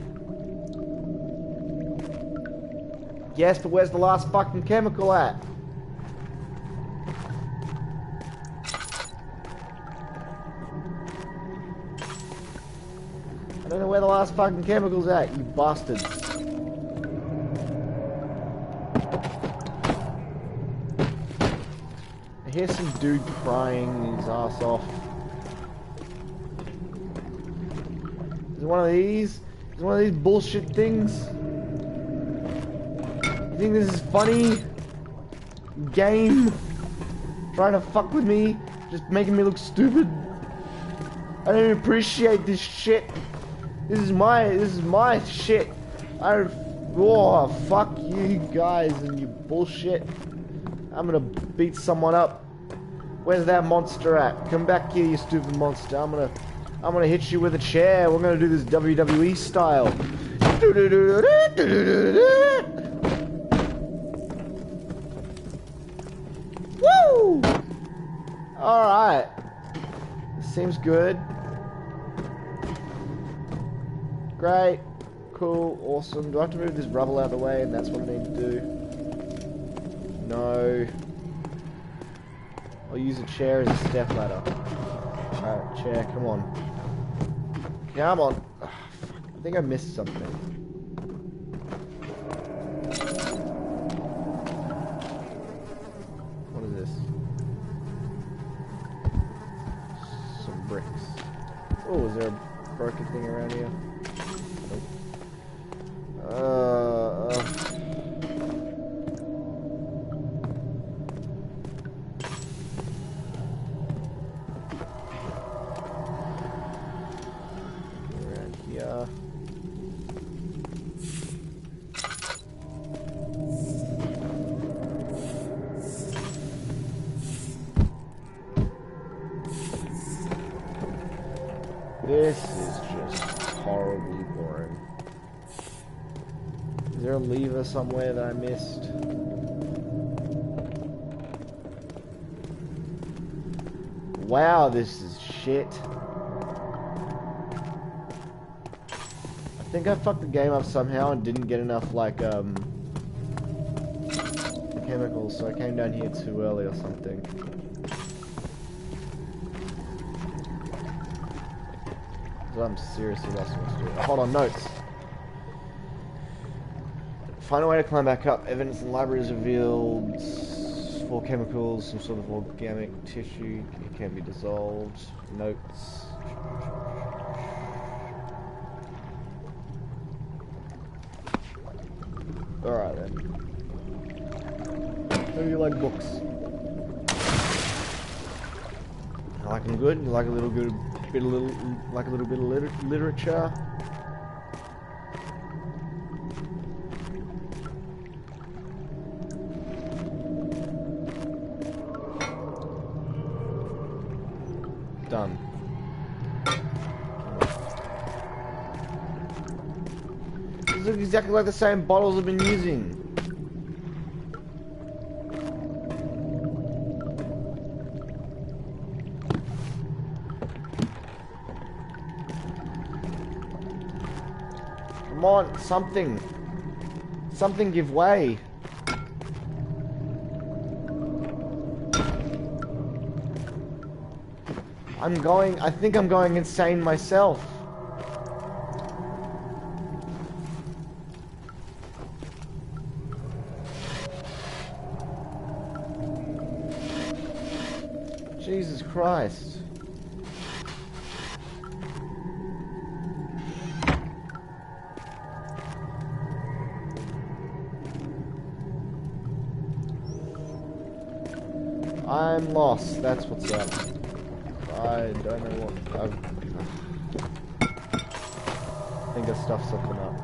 S1: Yes, but where's the last fucking chemical at? I don't know where the last fucking chemical's at, you bastards. I hear some dude crying his ass off. Is it one of these? Is it one of these bullshit things? You think this is funny? Game? Trying to fuck with me? Just making me look stupid? I don't even appreciate this shit. This is my shit. Oh, fuck you guys and your bullshit. I'm gonna beat someone up. Where's that monster at? Come back here, you stupid monster. I'm gonna hit you with a chair. We're gonna do this WWE style. Woo! Alright. Seems good. Great. Cool. Awesome. Do I have to move this rubble out of the way and that's what I need to do? No. I'll use a chair as a step ladder. Alright, chair, come on. Come on. Oh, fuck. I think I missed something. What is this? Some bricks. Oh, is there a broken thing around here? Around here. This is just horribly boring. Is there a lever somewhere that I missed? Wow, this is shit. I think I fucked the game up somehow and didn't get enough, like, chemicals, so I came down here too early or something. So I'm seriously lost what to do. Hold on, notes. find a way to climb back up. Evidence in the library has revealed 4 chemicals, some sort of organic tissue. It can be dissolved. Notes. Alright then. How do you like books? I like them good. You like a little bit of literature. Done. These look exactly like the same bottles I've been using. Come on, something. Something give way. I think I'm going insane myself. Jesus Christ. I'm lost, that's what's up. I don't know what I think I stuffed something up.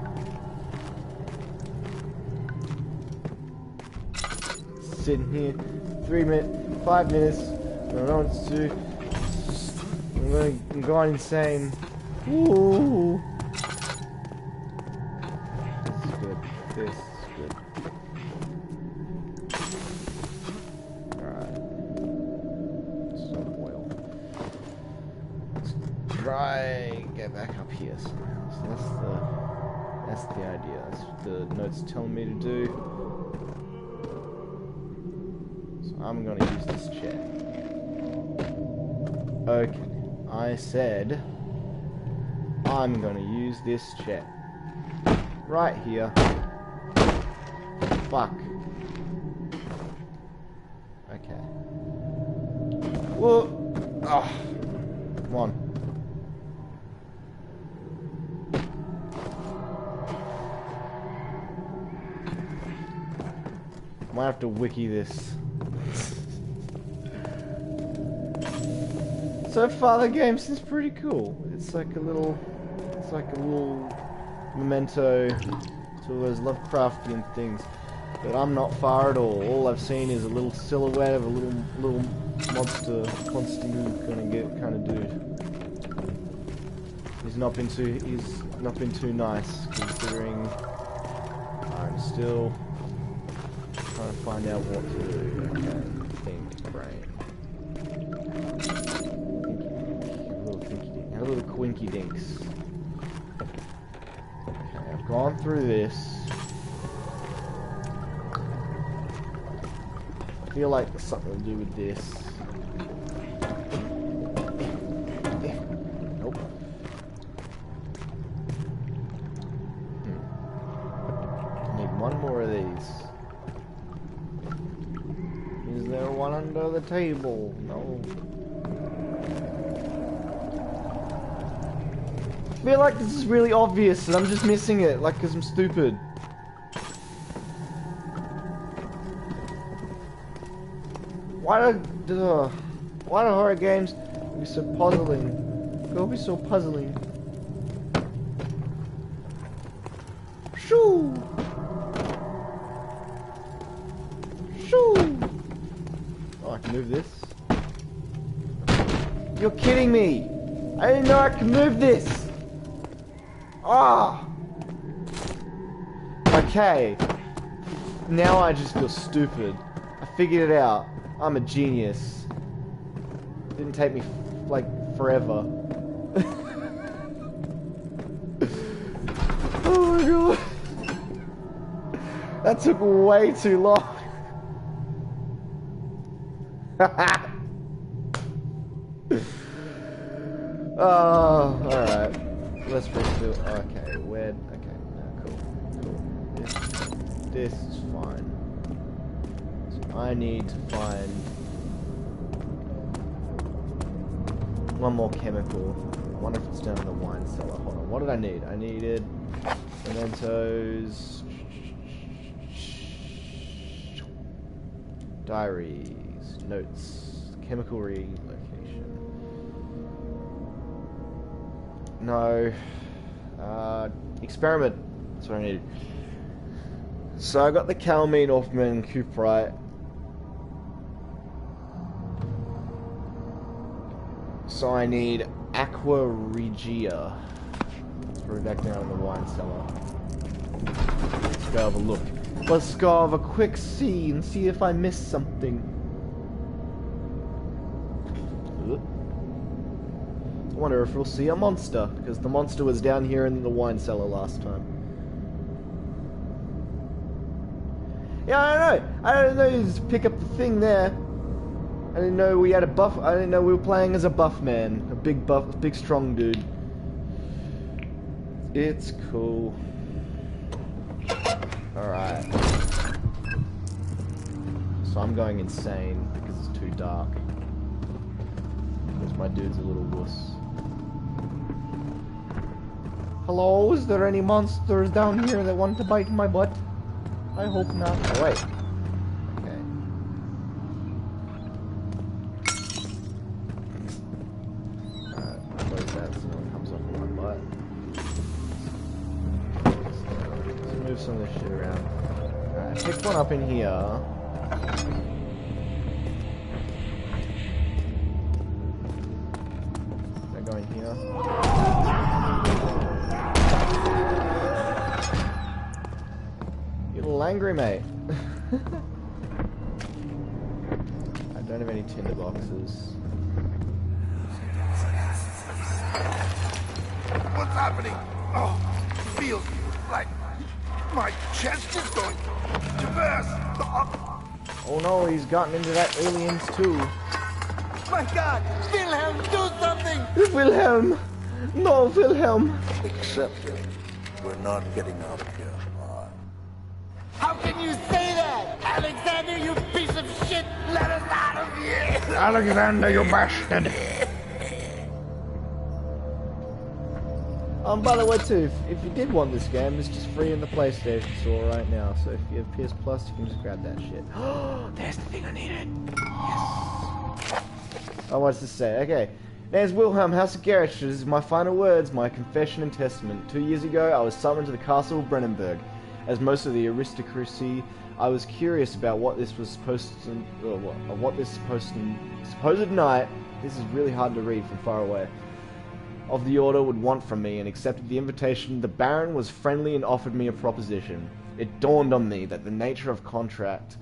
S1: Sitting here, 5 minutes, I don't know what to do. I'm going insane. Ooh. This is good. This is good. Try get back up here somehow. So that's the idea. That's what the note's telling me to do. So I'm gonna use this chair. Okay. I said I'm gonna use this chair. Right here. Fuck. Okay. Whoa. Oh. Come on. Might have to wiki this. So far the game seems pretty cool. It's like a little memento to all those Lovecraftian things. But I'm not far at all. All I've seen is a little silhouette of a little monster Constantine kind of dude. He's not been too nice, considering I'm still trying to find out what to do. Okay, think, brain. A little quinky dinks. Okay, I've gone through this. I feel like there's something to do with this. Nope. I need one more of these. Is there one under the table? No. I feel like this is really obvious and I'm just missing it, like, because I'm stupid. Why do horror games be so puzzling? Go be so puzzling. Shoo! Shoo! Oh, I can move this. You're kidding me! I didn't know I could move this! Ah! Okay. Now I just feel stupid. I figured it out. I'm a genius. It didn't take me, like, forever. Oh my god. That took way too long. Oh, alright. Let's bring to... Okay, where... Okay, no, cool. This is fine. So I need to find one more chemical. I wonder if it's down in the wine cellar. Hold on. What did I need? I needed mementos, diaries, notes, chemical relocation. No. Experiment. That's what I needed. So I got the calamine, orpiment, and cuprite. So I need aqua regia. Let's put it back down in the wine cellar. Let's go have a look. Let's go have a quick see and see if I missed something. I wonder if we'll see a monster, because the monster was down here in the wine cellar last time. Yeah, I don't know. I didn't know you just pick up the thing there. I didn't know we had a buff. I didn't know we were playing as a buff man, a big strong dude. It's cool. All right. So I'm going insane because it's too dark. Because my dude's a little wuss. Hello, is there any monsters down here that want to bite my butt? I hope not. Oh, wait. Okay. Alright, close that so no one comes off of my butt. Let's move some of this shit around. Alright, pick one up in here. Did I go in here? Angry mate. I don't have any tinder boxes.
S4: What's happening? Oh, feels like my chest is going to burst.
S1: Oh no, he's gotten into that aliens too.
S5: My God! Wilhelm, do something!
S1: Wilhelm! No, Wilhelm!
S4: Except we're not getting out of here.
S5: How can you say that? Alexander, you piece of shit! Let us out of here!
S4: Alexander, you bastard!
S1: By the way too, if you did want this game, it's just free in the PlayStation Store right now, so if you have PS Plus, you can just grab that shit. Oh, there's the thing I needed! Yes! Oh, what's this say? Okay. Name's Wilhelm, House of Gerich. This is my final words, my confession and testament. 2 years ago, I was summoned to the castle of Brennenburg. As most of the aristocracy, I was curious about what this was supposed supposed knight, this is really hard to read from far away, of the order would want from me, and accepted the invitation. The Baron was friendly and offered me a proposition. It dawned on me that the nature of the contract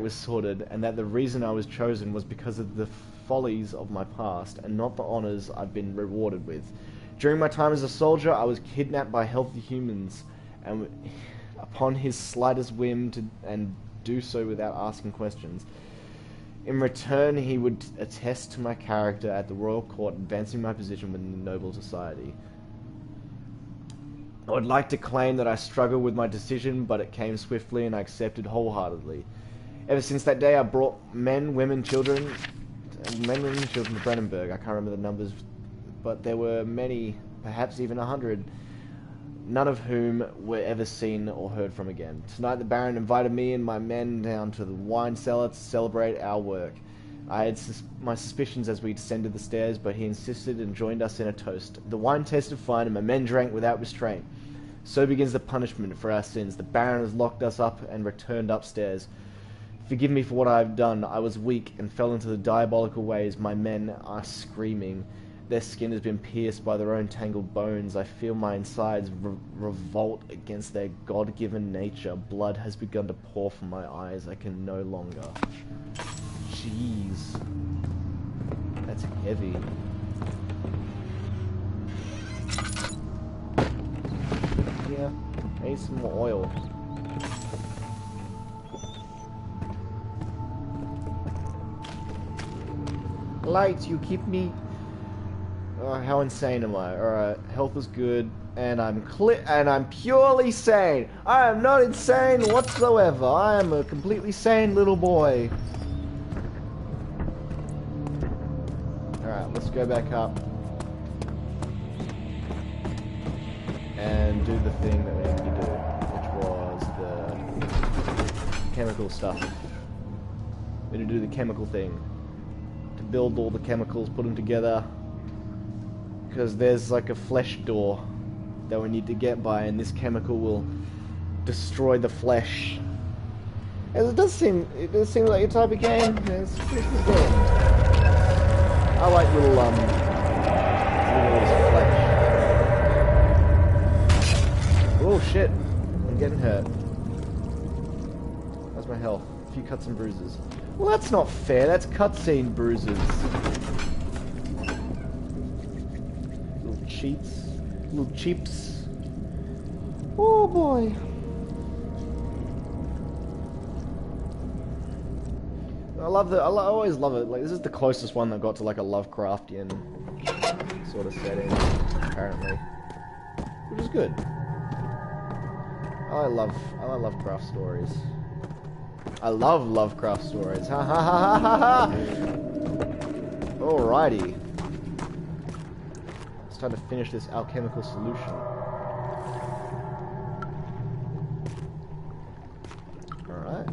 S1: was sordid, and that the reason I was chosen was because of the follies of my past, and not the honors I've been rewarded with. During my time as a soldier, I was kidnapped by healthy humans, and upon his slightest whim and do so without asking questions. In return, he would attest to my character at the royal court, advancing my position within the noble society. I would like to claim that I struggled with my decision, but it came swiftly and I accepted wholeheartedly. Ever since that day, I brought men, women, children to Brennenburg. I can't remember the numbers, but there were many, perhaps even 100. None of whom were ever seen or heard from again. Tonight the Baron invited me and my men down to the wine cellar to celebrate our work. I had my suspicions as we descended the stairs, but he insisted and joined us in a toast. The wine tasted fine and my men drank without restraint. So begins the punishment for our sins. The Baron has locked us up and returned upstairs. Forgive me for what I have done. I was weak and fell into the diabolical ways. My men are screaming. Their skin has been pierced by their own tangled bones. I feel my insides revolt against their God-given nature. Blood has begun to pour from my eyes. I can no longer. Jeez. That's heavy. Yeah, I need some more oil. Lights, you keep me... how insane am I? Alright, health is good, and I'm purely sane. I am not insane whatsoever. I am a completely sane little boy. Alright, let's go back up. And do the thing that we needed to do, which was the chemical stuff. We need to do the chemical thing. To build all the chemicals, put them together. Because there's like a flesh door that we need to get by, and this chemical will destroy the flesh. As it does seem like your type of game. It's a pretty good game. I like little flesh. Oh shit! I'm getting hurt. How's my health? A few cuts and bruises. Well, that's not fair. That's cutscene bruises. Little cheats. Little cheaps. Oh boy. I always love it. Like, this is the closest one that got to like a Lovecraftian sort of setting, apparently, which is good. I love Lovecraft stories. I love Lovecraft stories. Ha ha ha ha ha! Alrighty. It's time to finish this alchemical solution. Alright.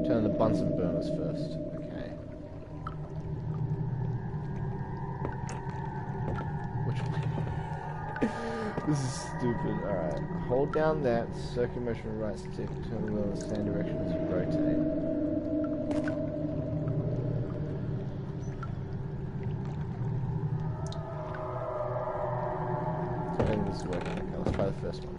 S1: Turn the Bunsen burners first. Okay. Which one? This is stupid. Alright. Hold down that circuit motion right stick. Turn the wheel in the same direction as you rotate. So I think this is working. Okay, let's try the first one.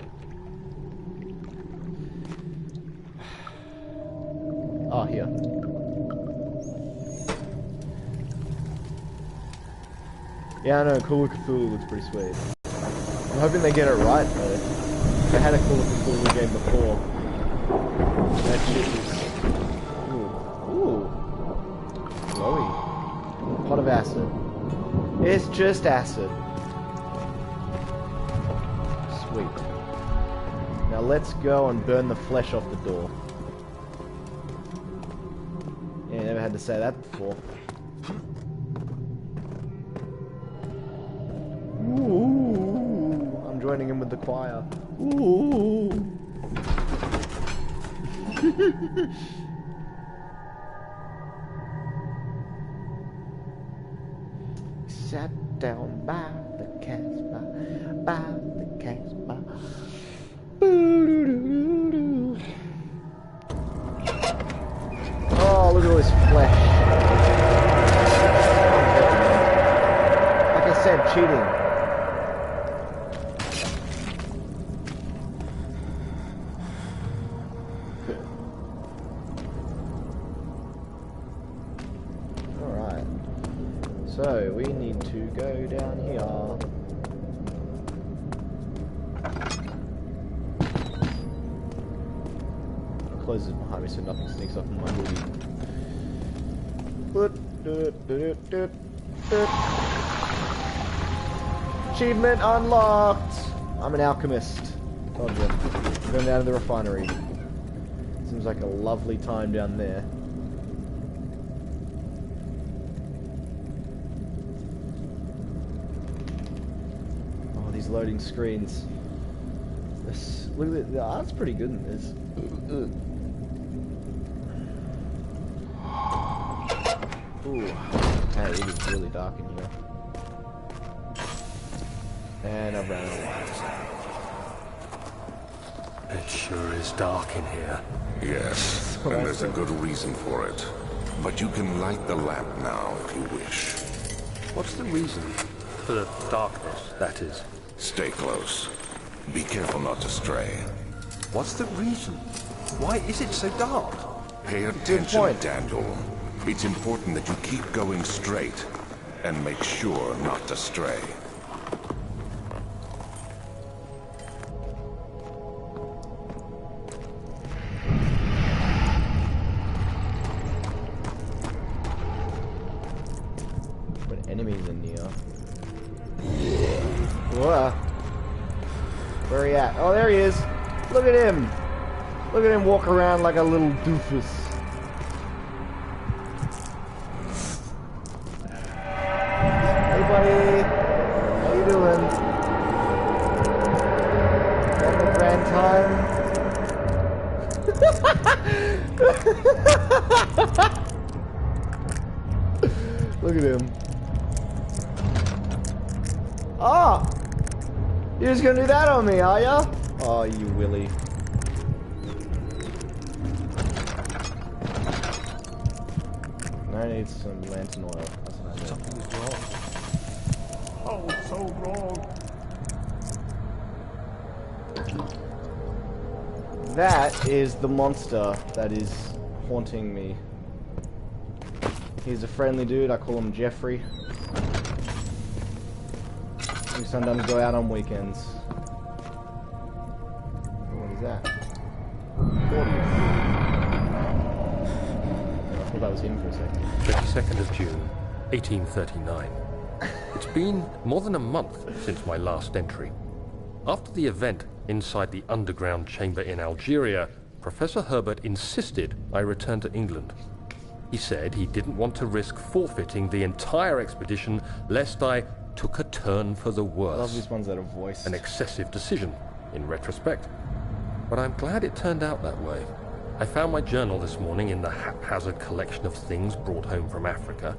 S1: Oh, here. Yeah, I know. Call of Cthulhu looks pretty sweet. I'm hoping they get it right, though. They had a Call of Cthulhu game before. That shit is... Ooh. Glowy. Pot of acid. It's just acid. Sweet. Now let's go and burn the flesh off the door. Yeah, never had to say that before. Ooh, I'm joining in with the choir. Ooh. Sat down by the Casbah, by the Casbah. Boo-doo-doo-doo-doo. Oh, look at all this flesh. Like I said, cheating. Alright. So, we need to go down here. Close it behind me so nothing sneaks up in my hoodie. Achievement unlocked! I'm an alchemist. Told you. I'm going down to the refinery. Seems like a lovely time down there. Oh, these loading screens. Look at the art's pretty good in this. Ooh, hey, it is really dark in here. And I've ran out of light.
S2: It sure is dark in here.
S3: Yes, and there's a good reason for it. But you can light the lamp now if you wish.
S2: What's the reason? For the darkness, that is.
S3: Stay close. Be careful not to stray.
S2: What's the reason? Why is it so dark?
S3: Pay attention, Daniel. It's important that you keep going straight and make sure not to stray.
S1: enemies in here. Whoa. Where he at? Oh, there he is. Look at him. Look at him walk around like a little doofus. Hey, buddy. How you doing? Having a grand time? Look at him. Oh! You're just gonna do that on me, are ya? Oh, you willy. I need some lantern oil. That's what I need.
S2: Something is wrong. Oh, so wrong.
S1: That is the monster that is haunting me. He's a friendly dude. I call him Jeffrey. We sometimes go out on weekends. What is that? 40. I thought that was him for a second.
S2: 22nd of June, 1839. It's been more than a month since my last entry. After the event inside the underground chamber in Algeria, Professor Herbert insisted I return to England. He said he didn't want to risk forfeiting the entire expedition lest I took a turn for the worse.
S1: I love these ones that are voiced.
S2: An excessive decision, in retrospect. But I'm glad it turned out that way. I found my journal this morning in the haphazard collection of things brought home from Africa.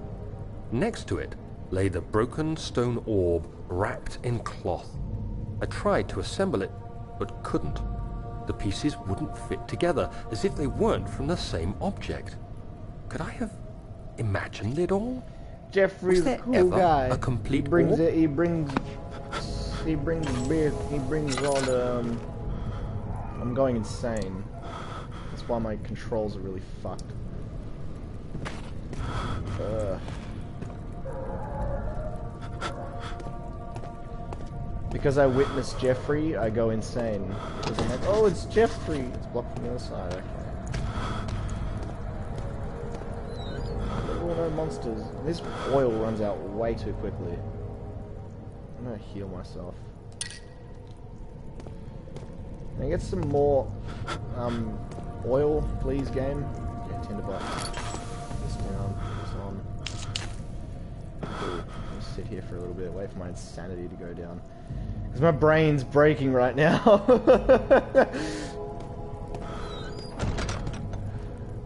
S2: Next to it lay the broken stone orb wrapped in cloth. I tried to assemble it, but couldn't. The pieces wouldn't fit together, as if they weren't from the same object. Could I have imagined it all?
S1: Jeffrey's a cool guy.
S2: A complete
S1: He brings
S2: orb?
S1: it. He brings beer. He brings all the. I'm going insane. That's why my controls are really fucked. Because I witnessed Jeffrey, I go insane. Because I'm like, oh, it's Jeffrey. It's blocked from the other side. Okay. Oh, no monsters. This oil runs out way too quickly. I'm gonna heal myself. Can I get some more oil, please, game? Yeah, tinderbox. This down, this on. Cool. Just sit here for a little bit, wait for my insanity to go down. Because my brain's breaking right now.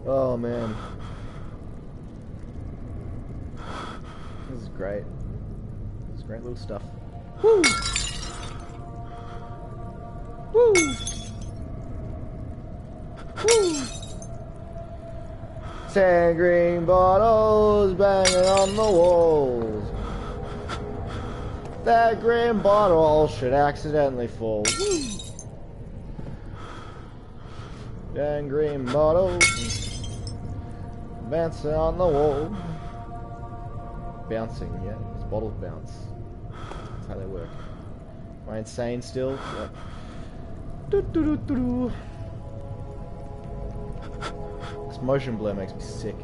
S1: Oh, man. This is great. This is great little stuff. Woo! Woo! Woo! 10 green bottles banging on the walls. That green bottle should accidentally fall. Woo! 10 green bottles bouncing on the wall. Bouncing, yeah. These bottles bounce. That's how they work. Am I insane still? Yep. Do. This motion blur makes me sick.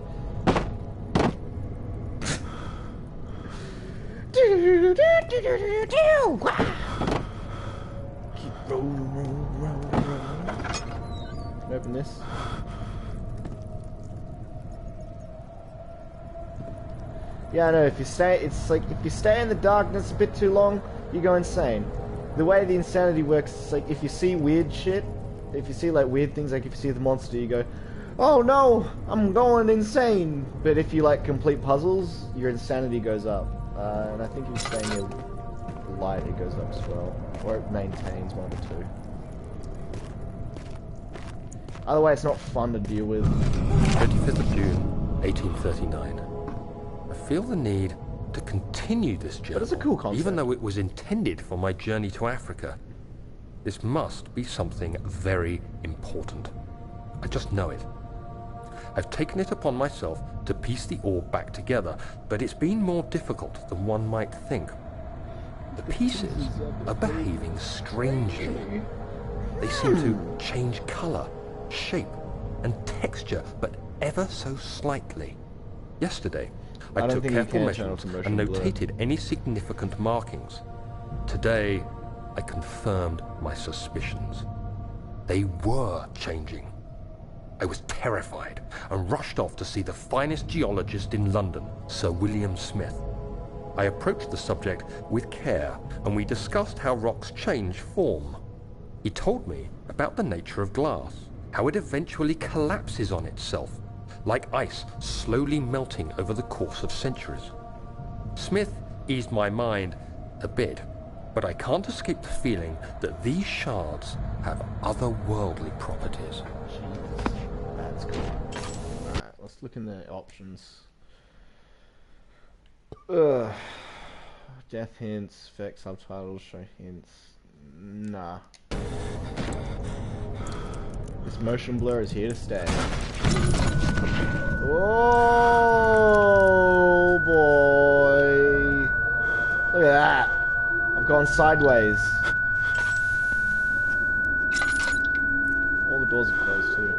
S1: Keep rolling. Can I open this? Yeah, I know, if you stay, it's like, if you stay in the darkness a bit too long, you go insane. The way the insanity works, it's like, if you see weird shit, if you see, like, weird things, like, if you see the monster, you go, oh no, I'm going insane. But if you, like, complete puzzles, your insanity goes up. And I think if you stay near the light, it goes up as well. Or it maintains, one of the two. Either way, it's not fun to deal with.
S2: 25th of June, 1839. I feel the need to continue this journey,
S1: But it's a cool concept.
S2: even though it was intended for my journey to Africa. This must be something very important. I just know it. I've taken it upon myself to piece the orb back together, but it's been more difficult than one might think. The pieces are behaving strangely. They seem to change colour, shape, and texture, but ever so slightly. Yesterday,
S1: I don't
S2: took
S1: think you
S2: careful
S1: can turn off
S2: measurements
S1: the
S2: and
S1: motion blur.
S2: notated any significant markings. Today, I confirmed my suspicions. They were changing. I was terrified and rushed off to see the finest geologist in London, Sir William Smith. I approached the subject with care, and we discussed how rocks change form. He told me about the nature of glass, how it eventually collapses on itself, like ice slowly melting over the course of centuries. Smith eased my mind a bit, but I can't escape the feeling that these shards have otherworldly properties.
S1: Jesus, that's cool. Alright, let's look in the options. Ugh. Death hints, effect subtitles, show hints. Nah. This motion blur is here to stay. Oh boy. Look at that. I've gone sideways. All the doors are closed too.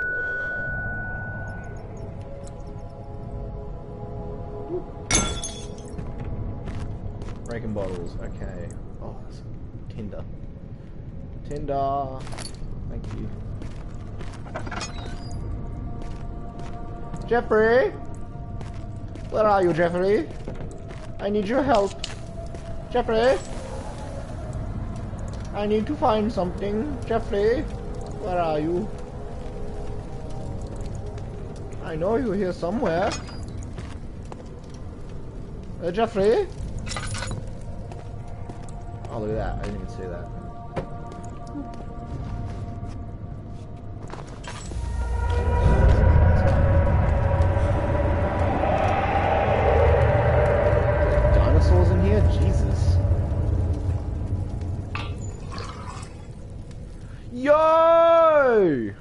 S1: Breaking bottles, okay. Oh, Tinder. Tinder. Thank you. Jeffrey? Where are you, Jeffrey? I need your help. Jeffrey? I need to find something. Jeffrey? Where are you? I know you're here somewhere. Jeffrey? Oh, look at that. I didn't even see that. Dinosaurs in here? Jesus. Yo!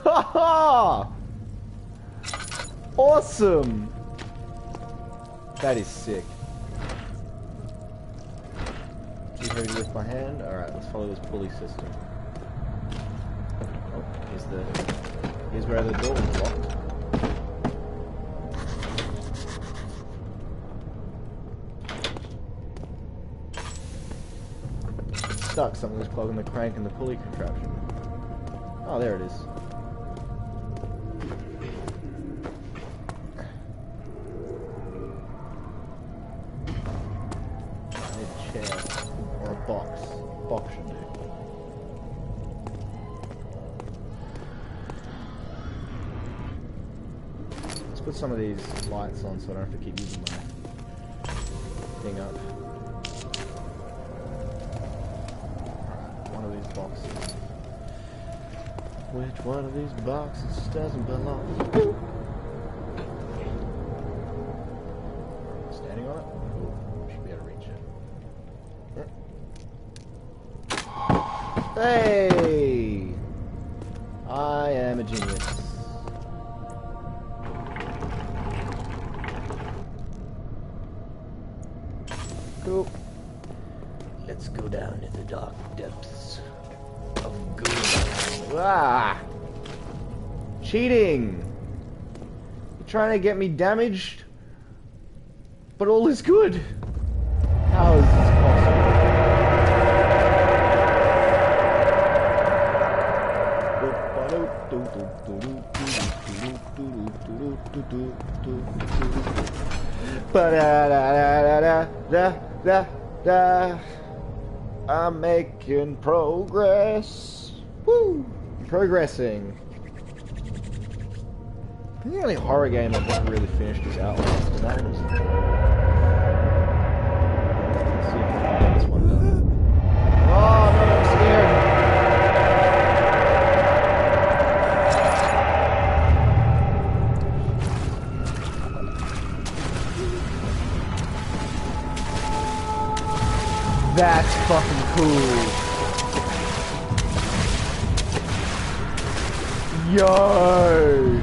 S1: Haha! Awesome! That is sick. Too heavy to lift my hand? Alright, let's follow this pulley system. Oh, here's where the door was locked. It's stuck, something was clogging the crank and the pulley contraption. Oh, there it is. Or a box. Box should do. Let's put some of these lights on so I don't have to keep using my thing up. Alright, one of these boxes. Which one of these boxes doesn't belong? Standing on it? Ooh, should be able to reach it. Hey! I am a genius. Cool. Let's go down to the dark depths of good. Ah! Cheating! You're trying to get me damaged, but all is good. How is this possible? I'm making progress. Woo! Progressing. I think the only horror game I've never really finished is Outlast, and that one was enjoyable. Let's see if I can get this one done. Oh no, I'm scared. That's fucking cool. Yo!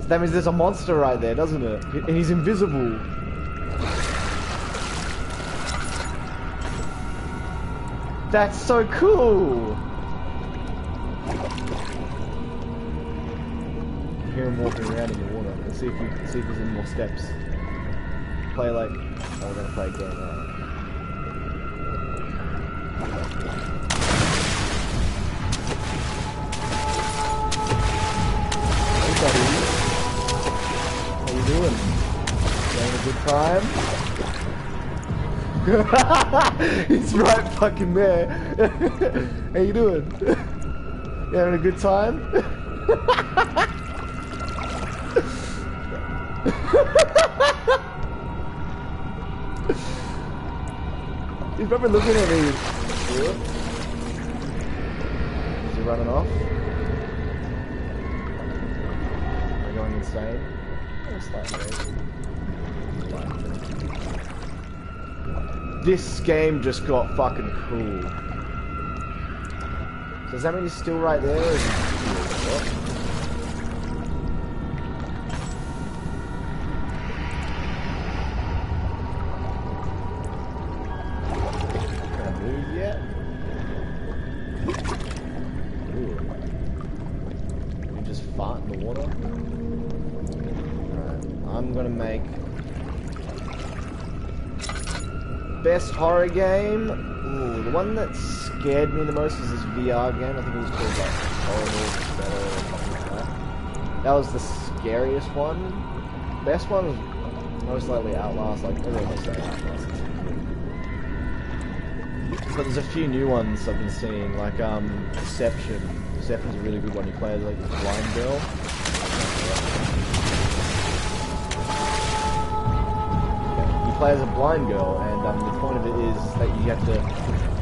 S1: That means there's a monster right there, doesn't it? And he's invisible. That's so cool! hear him walking around in the water. Let's see if there's any more steps. Play like... Oh, we're gonna play a game, right? Hey buddy. How you doing? Having a good time? He's right fucking there. How you doing? You having a good time? He's probably looking at me. Is he running off? Am I going insane? This game just got fucking cool. So does that mean he's still right there? Or is he what? Can I move yet? Ooh. Can we just fart in the water? Alright, I'm gonna make best horror game. Ooh, the one that scared me the most was this VR game. I think it was called like Horrible Better or something like that. That was the scariest one. Best one was most likely Outlast. Like everyone must say Outlast. But there's a few new ones I've been seeing, like Deception. Deception's a really good one. You play as like this blind girl. You play as a blind girl, and the point of it is that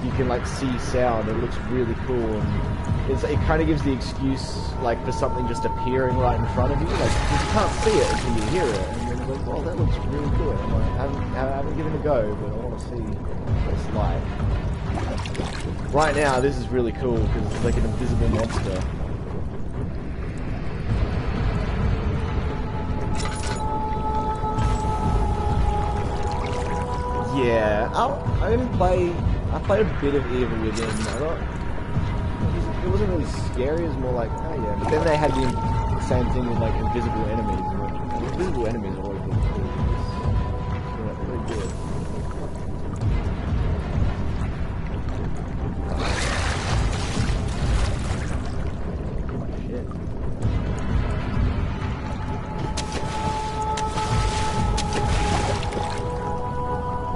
S1: you can like see sound. It looks really cool, and it kind of gives the excuse like for something just appearing right in front of you. Like you can't see it until you hear it, and then it's like, oh, that looks really good. I'm like, I haven't given it a go, but I want to see what it's like. Right now, this is really cool because it's like an invisible monster. Yeah, I played a bit of Evil Within. It wasn't really scary, it was more like, oh yeah. But then they had the same thing with like invisible enemies. Invisible enemies are always really cool. Yeah, pretty good. Shit.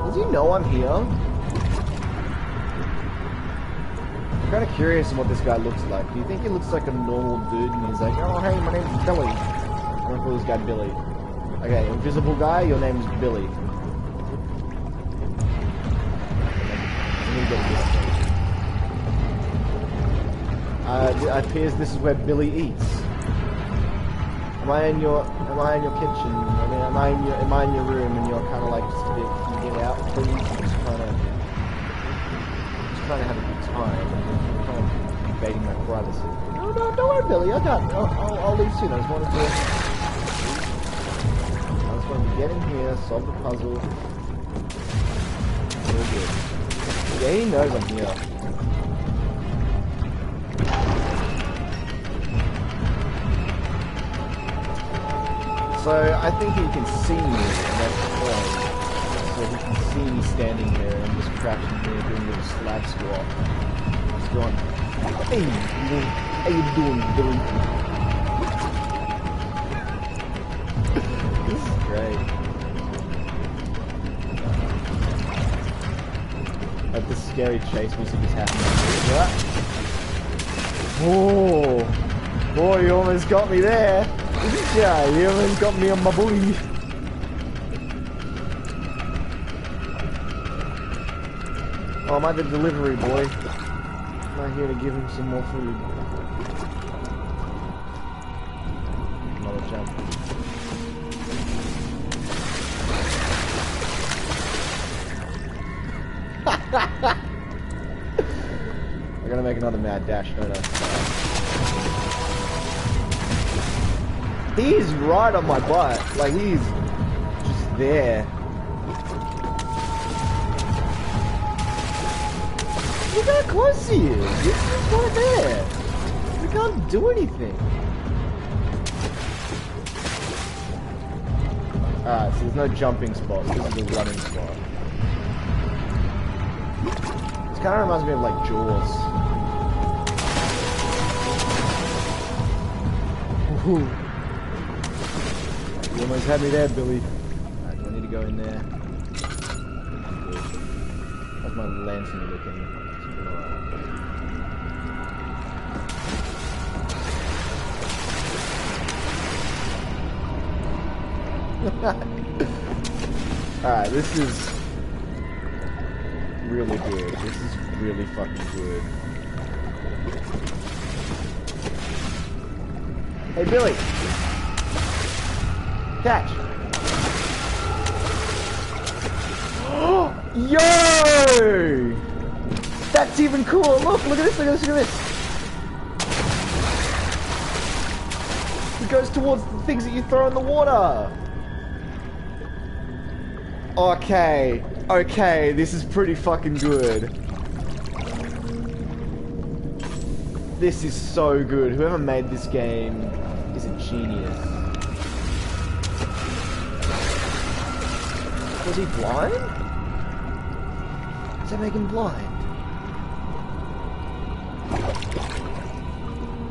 S1: Does he know I'm here? I'm kind of curious on what this guy looks like. Do you think he looks like a normal dude and he's like, oh hey, my name's Billy. I'm gonna call this guy Billy. Okay, invisible guy, your name's Billy. It appears this is where Billy eats. Am I in your kitchen? I mean, am I in your room and you're kind of like just a bit, can you get out please? Just trying to have a good time. I'm kind of invading my privacy. No, don't worry, Billy. I got. I'll leave soon. I just wanted to get in here, solve the puzzle. All good. Yeah, he knows I'm here. So I think he can see me, and that's the point. So he can see me standing here and just crouching here doing a little slab squat. Just going, hey, how you doing, Billy? This is great. Like the scary chase music is happening. Oh, boy, you almost got me there. Yeah, you almost got me on my booty. Oh, I'm at the delivery boy. I'm not here to give him some more food. Another jump. I gotta make another mad dash, don't I? He's right on my butt. Like, he's just there. Look how close he is. He's just right there. We can't do anything. Alright, so there's no jumping spot. This is a running spot. This kind of reminds me of like Jaws. Woohoo! You almost had me there, Billy. Alright, do I need to go in there? How's my lantern looking? Alright, this is really good. This is really fucking good. Hey, Billy! Catch! Yo! That's even cooler! Look at this, look at this, look at this! It goes towards the things that you throw in the water! Okay, okay, this is pretty fucking good. This is so good. Whoever made this game is a genius. Was he blind? Does that make him blind?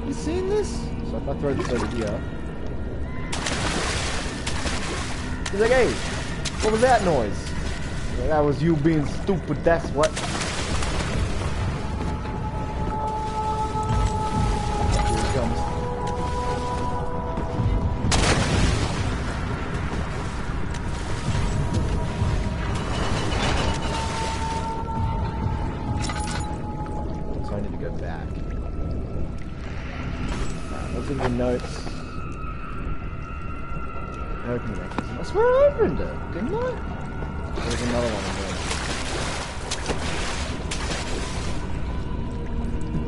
S1: You seen this? So if I throw this over here... He's like, hey! What was that noise? That was you being stupid, that's what. Here he comes. So I need to go back. Those are the notes. Open the mechanism. I swear I opened it, didn't I? There's another one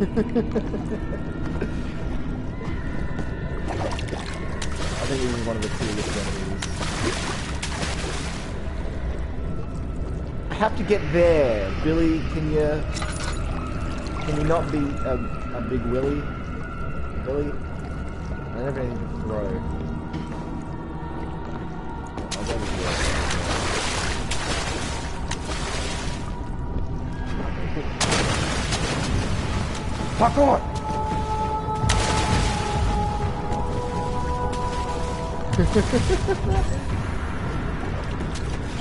S1: I think this is one of the coolest enemies. I have to get there. Billy, can you not be a big willy? Billy? I don't have anything to throw. Fuck on!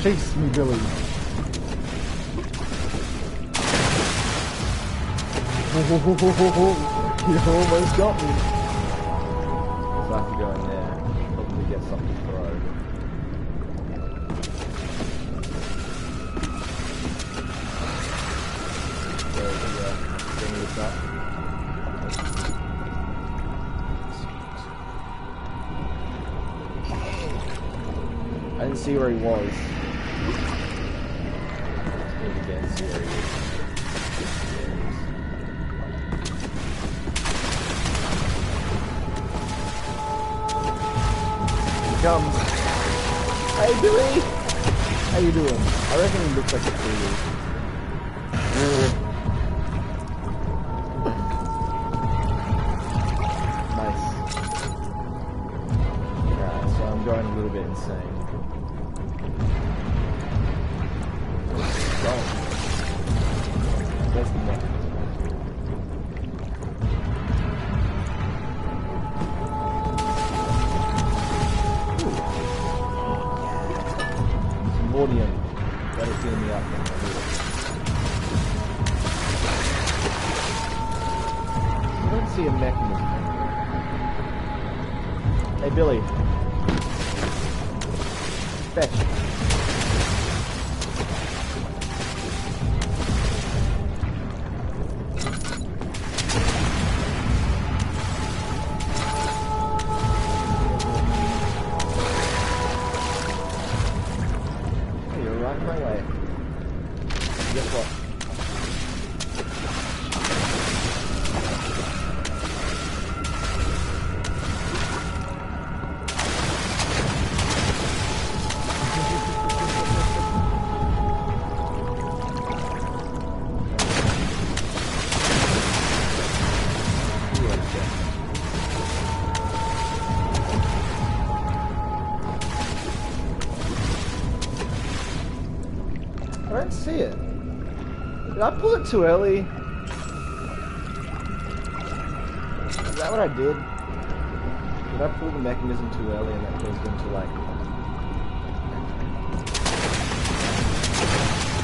S1: Chase me, Billy. You almost got me. So I have to go in there. Hopefully get something to throw. Bring this up. I didn't see where he was. Again, see where he is. Here he comes. Hey, Billy! How you doing? I reckon he looks like a fool. Nice. Alright, so I'm going a little bit insane. Where's the mechanism? Some Mordium. That'll heal me up. I don't see a mechanism. Hey, Billy. Fetch. don't see it. Did I pull it too early? Is that what I did? Did I pull the mechanism too early and that caused them to like...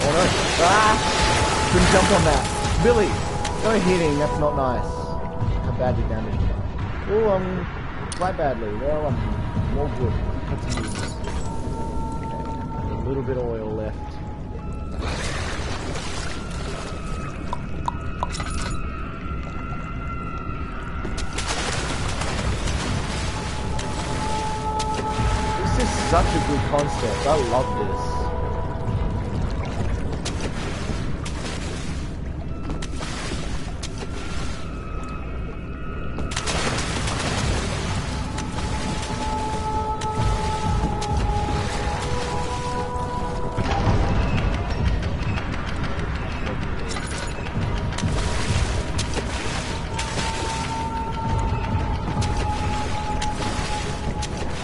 S1: Oh no! Ah! Couldn't jump on that. Billy! No hitting, that's not nice. How badly damaged am I? Oh, quite badly. Well, I'm more good. That's a use. Okay. A little bit of oil left. This is such a good concept. I love this.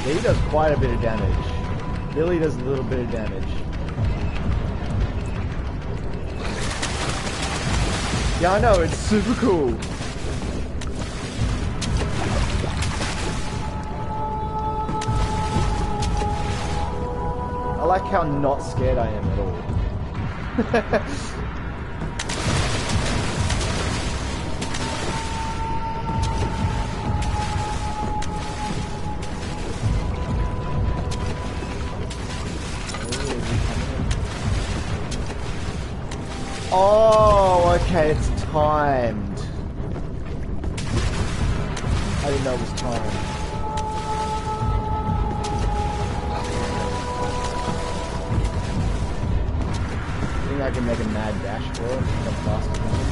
S1: He does quite a bit of damage. Billy does a little bit of damage. Yeah, I know, it's super cool. I like how not scared I am at all. Oh, okay, it's timed. I didn't know it was timed. I think I can make a mad dash for it, jump faster than it.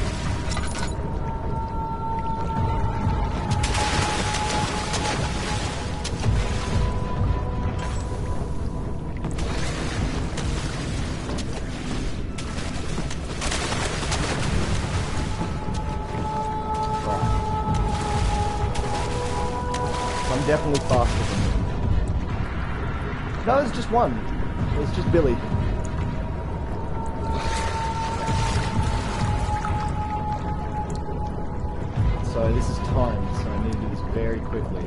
S1: Definitely faster than me. No, it's just one. It's just Billy. So this is timed, so I need to do this very quickly.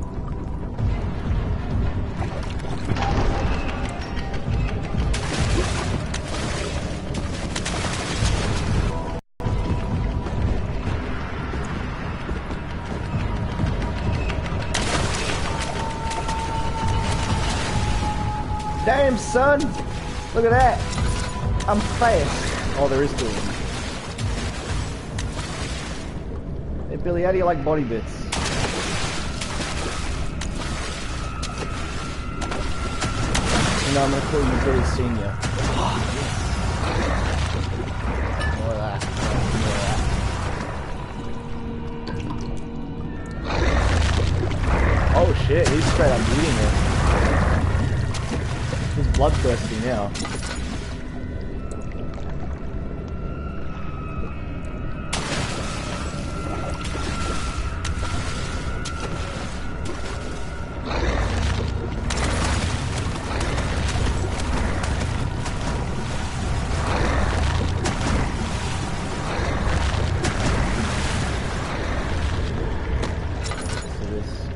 S1: Damn, son! Look at that! I'm fast. Oh, there is two of them. Hey, Billy, how do you like body bits? You know, I'm gonna call you Billy Senior. Oh, yes. More of that. More of that. Oh shit, he's straight up eating it. He's bloodthirsty now.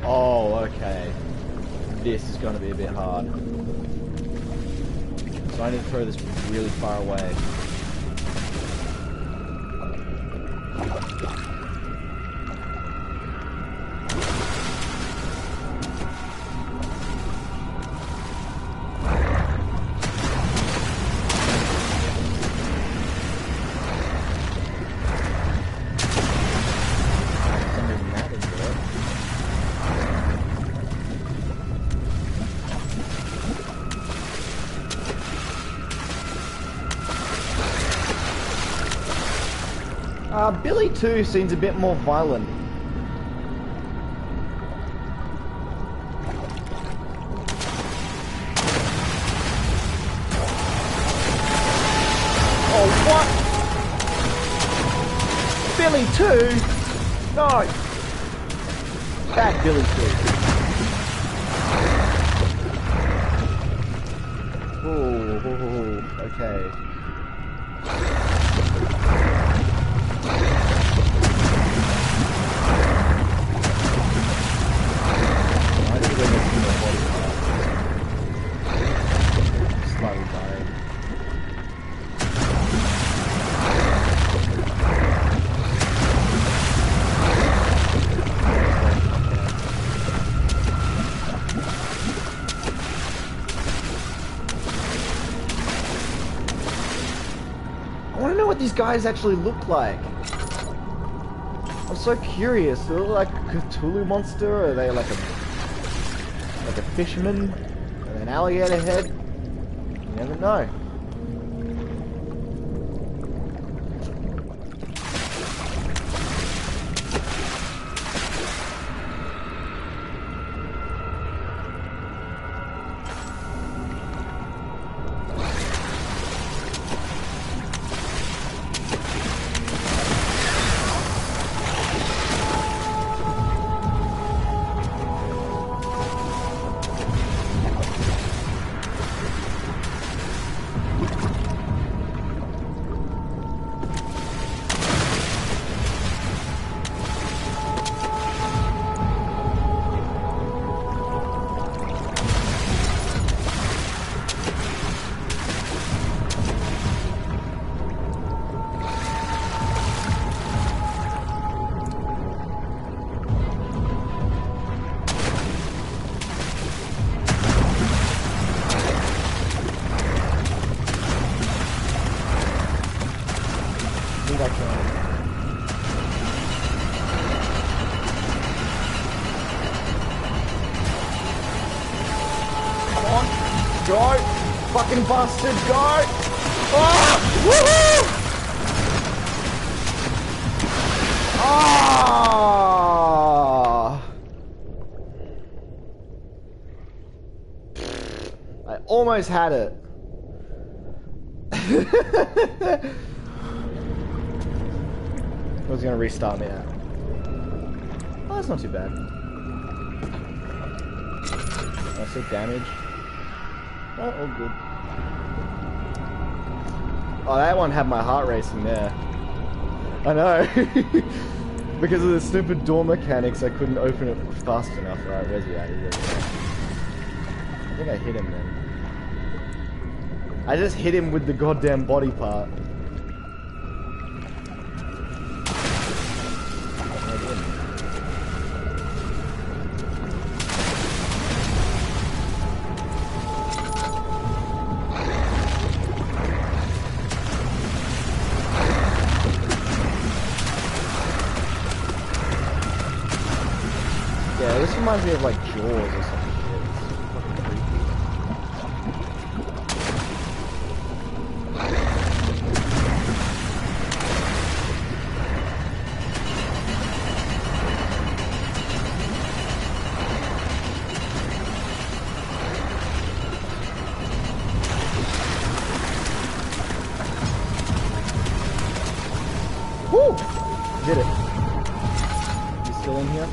S1: Oh, okay. This is going to be a bit hard. So I need to throw this really far away. Billy too seems a bit more violent. Oh, what? Billy too? No. Bad Billy too. Ooh, okay. what these guys actually look like. I'm so curious. Do they look like a Cthulhu monster? Or are they like a fisherman? Or an alligator head? You never know. Go! Fucking bastard, go! Oh! Woohoo! Ah! I almost had it. I was gonna restart me out. Oh, that's not too bad. I see damage. Oh, all good. Oh, that one had my heart racing there. I know. Because of the stupid door mechanics, I couldn't open it fast enough. Alright, where's he at? I think I hit him then. I just hit him with the goddamn body part. Yeah, this reminds me of like Jaws or something. Woo! Did it. You still in here?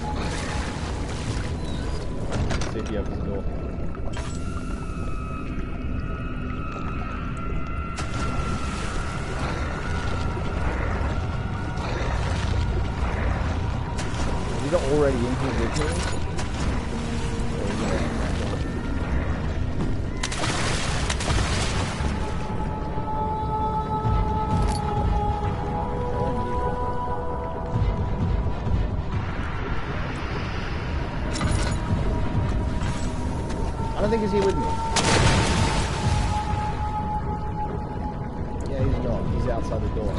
S1: See if he opens the door. Is he already in here with me? Or is he I don't think he's here with me. Yeah, he's not. He's outside the door.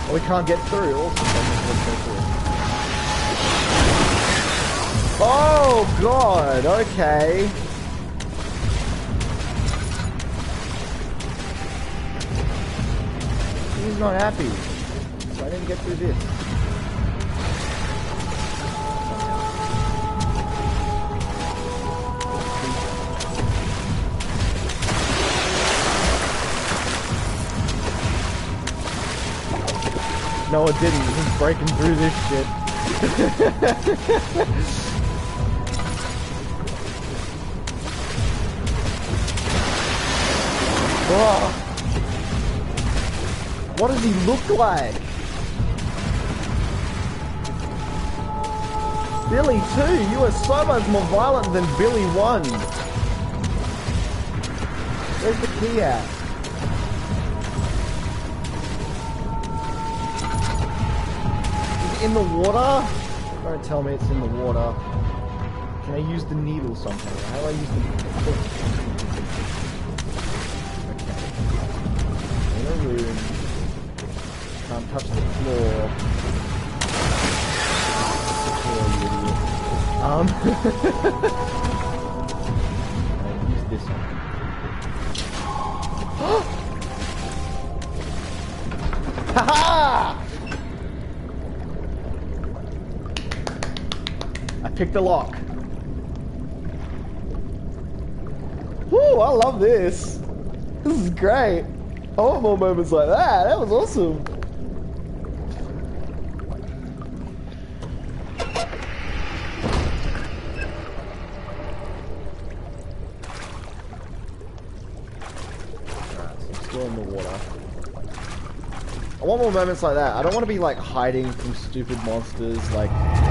S1: Oh, we can't get through. Also, oh god, okay. He's not happy. So I didn't get through this. No, it didn't. He's breaking through this shit. Oh. What does he look like? Billy 2, you are so much more violent than Billy 1. Where's the key at? it in the water? Don't tell me it's in the water. Can I use the needle somehow? How do I use the needle? Okay. In a room. Can't touch the floor. Oh, you idiot. I'll use this one. Haha! I picked the lock. Woo, I love this. This is great. I want more moments like that. That was awesome. Alright, so I'm still in the water. I want more moments like that. I don't want to be like hiding from stupid monsters like that.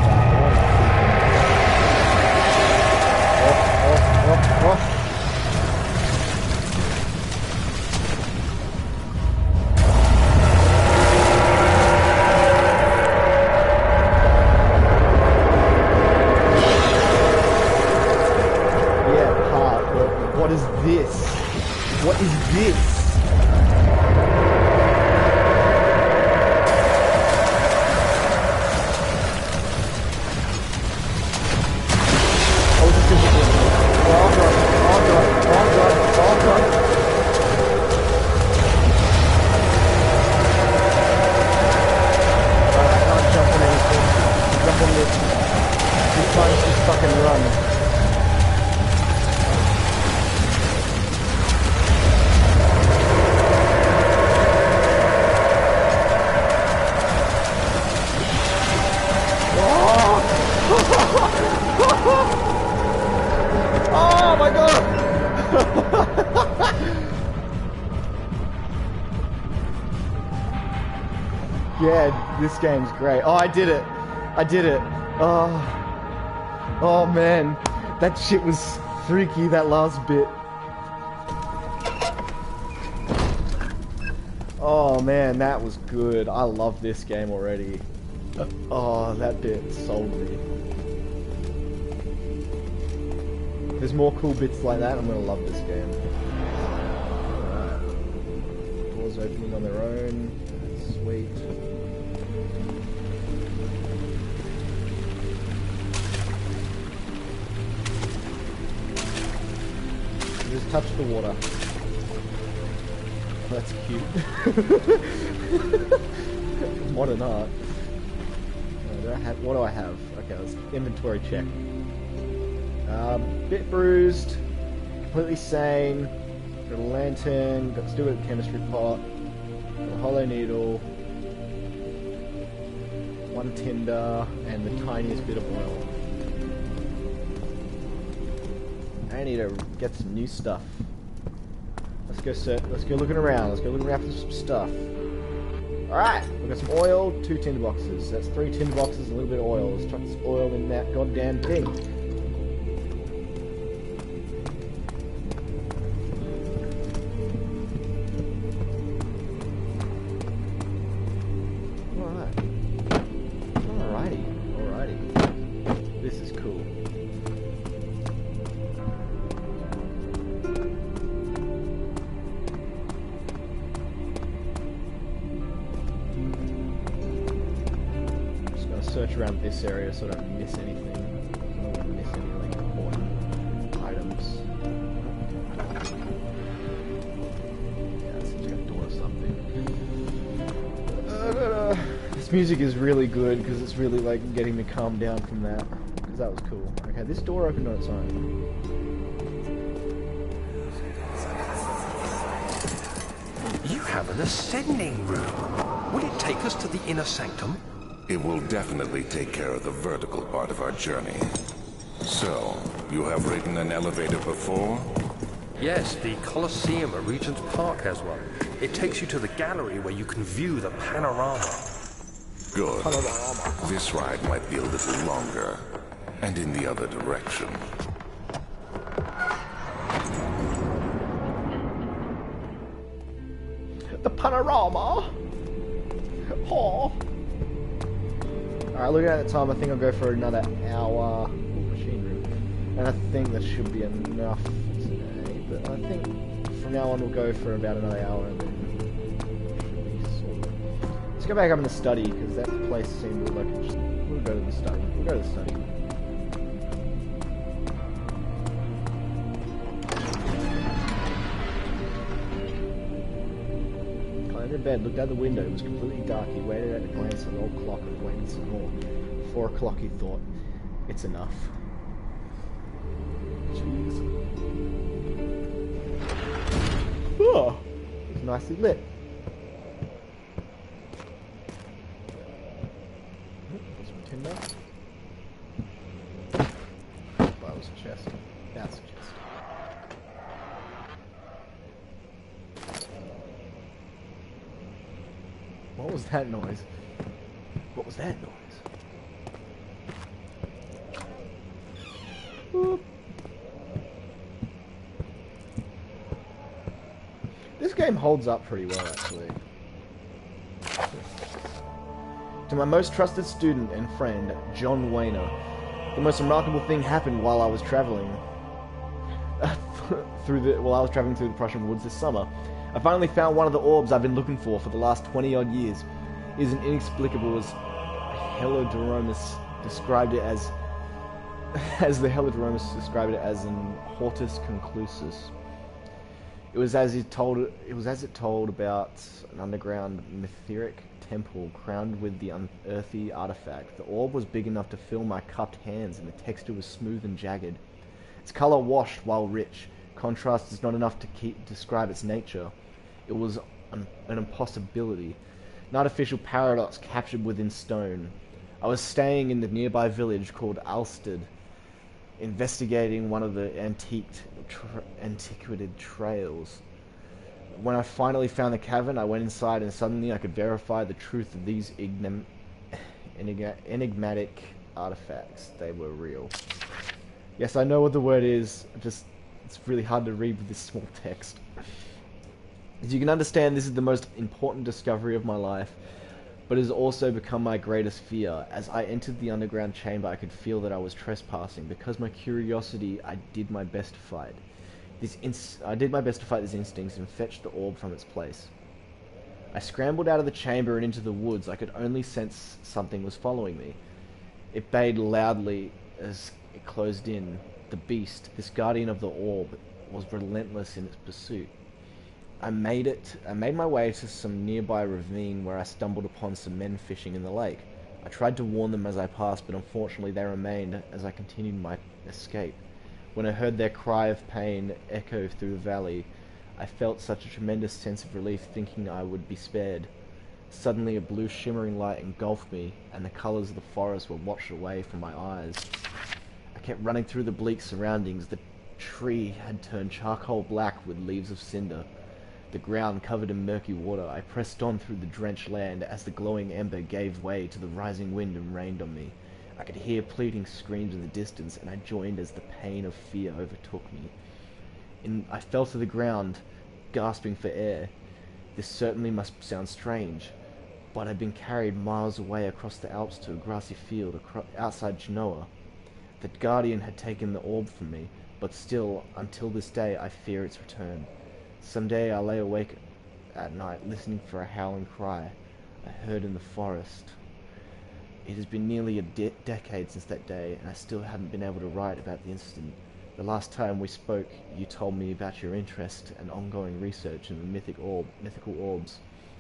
S1: Yeah, part. What is this? What is this? Oh my god! Yeah, this game's great. Oh, I did it. I did it. Oh man. That shit was freaky, that last bit. Oh man, that was good. I love this game already. Oh, that bit sold me. There's more cool bits like that, I'm gonna love this game. Alright. Doors opening on their own. Sweet. Just touch the water. That's cute. Modern art. What do I have? Okay, let's inventory check. Bit bruised, completely sane, got a lantern, got still got a chemistry pot, got a hollow needle, one tinder, and the tiniest bit of oil. I need to get some new stuff. Let's go looking around. Let's go looking around for some stuff. Alright, we've got some oil, 2 tinder boxes. That's 3 tinder boxes and a little bit of oil. Let's chuck this oil in that goddamn thing. Alrighty. This is cool. Search around this area so I don't miss anything. I don't want to miss any like important items. Yeah, this is gonna door or something. This music is really good because it's really like getting me calmed down from that. Because that was cool. Okay, this door opened on its own.
S2: You have an ascending room. Will it take us to the inner sanctum?
S3: It will definitely take care of the vertical part of our journey. So, you have ridden an elevator before?
S2: Yes, the Colosseum at Regent's Park has one. It takes you to the gallery where you can view the panorama.
S3: Good. This ride might be a little longer, and in the other direction.
S1: The panorama! Oh! Alright, looking at the time, I think I'll go for another hour. Ooh, machinery. And I think that should be enough today. But I think from now on we'll go for about another hour and then should be sorted. Let's go back up in the study, because that place seemed to look like it. We'll go to the study. We'll go to the study. Climbed in bed, looked out the window. It was completely dark. He waited at a glance at the old clock and waited some more. 4 o'clock, he thought. It's enough. Jeez. Oh, it's nicely lit. Got some timber. That was a chest. That's a chest. What was that noise? What was that noise? Boop. This game holds up pretty well, actually. To my most trusted student and friend, John Wayner, the most remarkable thing happened while I was traveling through the Prussian woods this summer. I finally found one of the orbs I've been looking for the last 20-odd years. It is as inexplicable as Helodromus described it as the Helodromus described it as an hortus conclusus. It was as it told about an underground Mithric temple crowned with the unearthly artifact. The orb was big enough to fill my cupped hands, and the texture was smooth and jagged. Its color washed while rich. Contrast is not enough to describe its nature. It was an impossibility, an artificial paradox captured within stone. I was staying in the nearby village called Alsted, investigating one of the antiquated trails. When I finally found the cavern, I went inside, and suddenly I could verify the truth of these enigmatic artifacts. They were real. Yes, I know what the word is. It's really hard to read with this small text. As you can understand, this is the most important discovery of my life, but it has also become my greatest fear. As I entered the underground chamber, I could feel that I was trespassing. Because my curiosity, I did my best to fight these instincts and fetched the orb from its place. I scrambled out of the chamber and into the woods. I could only sense something was following me. It bayed loudly as it closed in. The beast, this guardian of the orb, was relentless in its pursuit. I made my way to some nearby ravine where I stumbled upon some men fishing in the lake. I tried to warn them as I passed, but unfortunately they remained as I continued my escape. When I heard their cry of pain echo through the valley, I felt such a tremendous sense of relief, thinking I would be spared. Suddenly a blue shimmering light engulfed me, and the colors of the forest were washed away from my eyes. I kept running through the bleak surroundings. The tree had turned charcoal black with leaves of cinder. The ground covered in murky water. I pressed on through the drenched land as the glowing ember gave way to the rising wind and rained on me. I could hear pleading screams in the distance, and I joined as the pain of fear overtook me. I fell to the ground, gasping for air. This certainly must sound strange, but I'd been carried miles away across the Alps to a grassy field outside Genoa. The guardian had taken the orb from me, but still, until this day, I fear its return. Someday I lay awake at night, listening for a howling cry I heard in the forest. It has been nearly a decade since that day, and I still haven't been able to write about the incident. The last time we spoke, you told me about your interest and ongoing research in the mythical orbs,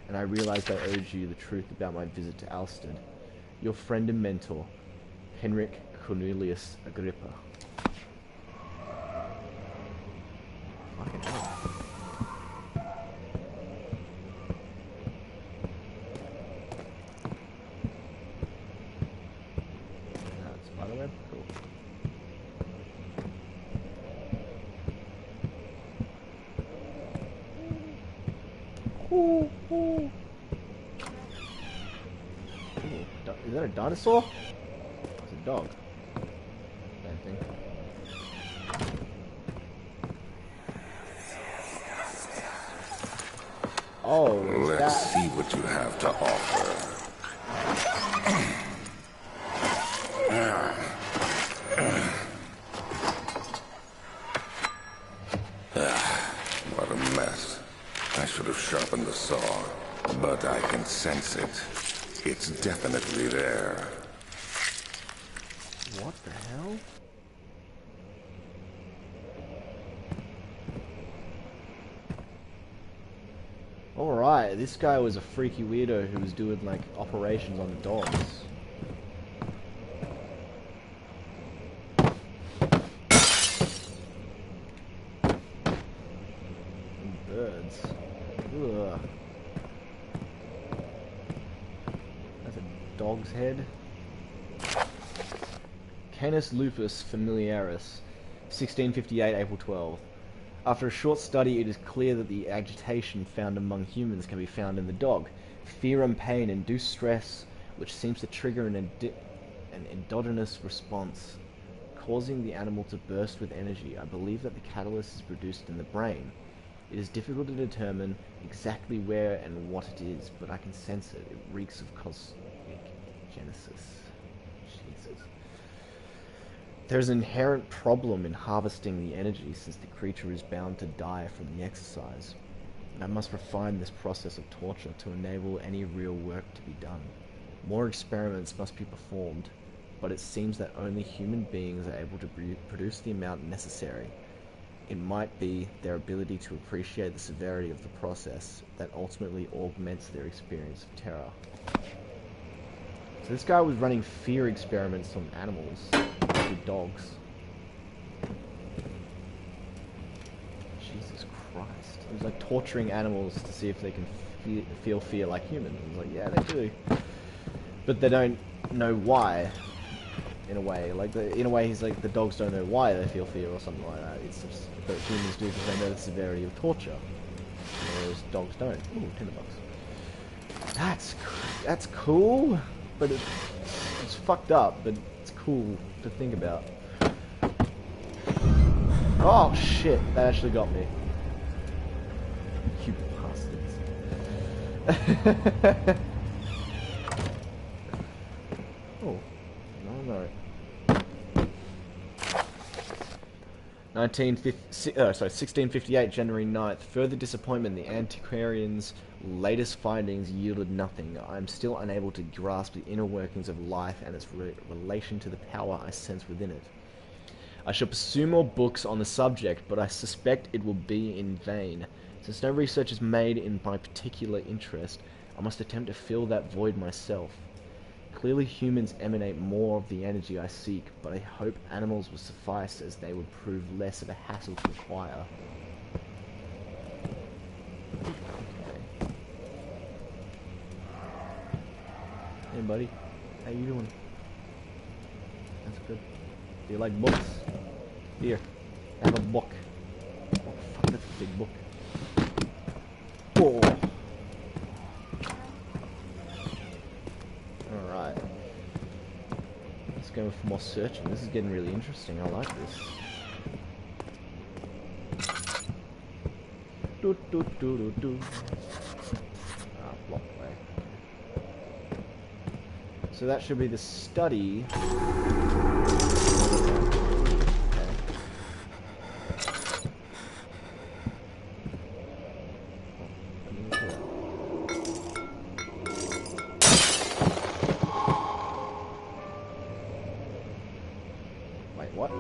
S1: and I realized I owed you the truth about my visit to Alsted. Your friend and mentor, Henrik Cornelius Agrippa. Fucking hell. Spiderweb? Cool. Ooh. Is that a dinosaur? It's a dog. Same thing. Oh,
S3: Let's see what you have to offer. What a mess. I should have sharpened the saw, but I can sense it. It's definitely there.
S1: What the hell? Alright, this guy was a freaky weirdo who was doing like operations on the dogs. And birds. Ugh. That's a dog's head. Canis lupus familiaris, 1658, April 12. After a short study, it is clear that the agitation found among humans can be found in the dog. Fear and pain induce stress, which seems to trigger an endogenous response, causing the animal to burst with energy. I believe that the catalyst is produced in the brain. It is difficult to determine exactly where and what it is, but I can sense it. It reeks of cosmic genesis. Jesus. There is an inherent problem in harvesting the energy since the creature is bound to die from the exercise. I must refine this process of torture to enable any real work to be done. More experiments must be performed, but it seems that only human beings are able to produce the amount necessary. It might be their ability to appreciate the severity of the process that ultimately augments their experience of terror. So this guy was running fear experiments on animals, with dogs. Jesus Christ. It was like torturing animals to see if they can feel fear like humans. I was like, yeah, they do. But they don't know why, in a way. Like, in a way, he's like, the dogs don't know why they feel fear or something like that. It's just, but humans do because they know the severity of torture. Whereas dogs don't. Ooh, $10. That's cool, but it's fucked up, but it's cool to think about. Oh shit, that actually got me. You bastards. Oh, no. 1658, January 9th. Further disappointment, the antiquarian's latest findings yielded nothing. I am still unable to grasp the inner workings of life and its relation to the power I sense within it. I shall pursue more books on the subject, but I suspect it will be in vain. Since no research is made in my particular interest, I must attempt to fill that void myself. Clearly humans emanate more of the energy I seek, but I hope animals will suffice, as they would prove less of a hassle to acquire. Okay. Hey buddy, how you doing? That's good. Do you like books? Here, have a book. Oh fuck, that's a big book. Oh. Alright. Let's go for more searching. This is getting really interesting. I like this. Do do do do do. Ah, block away. So that should be the study. What?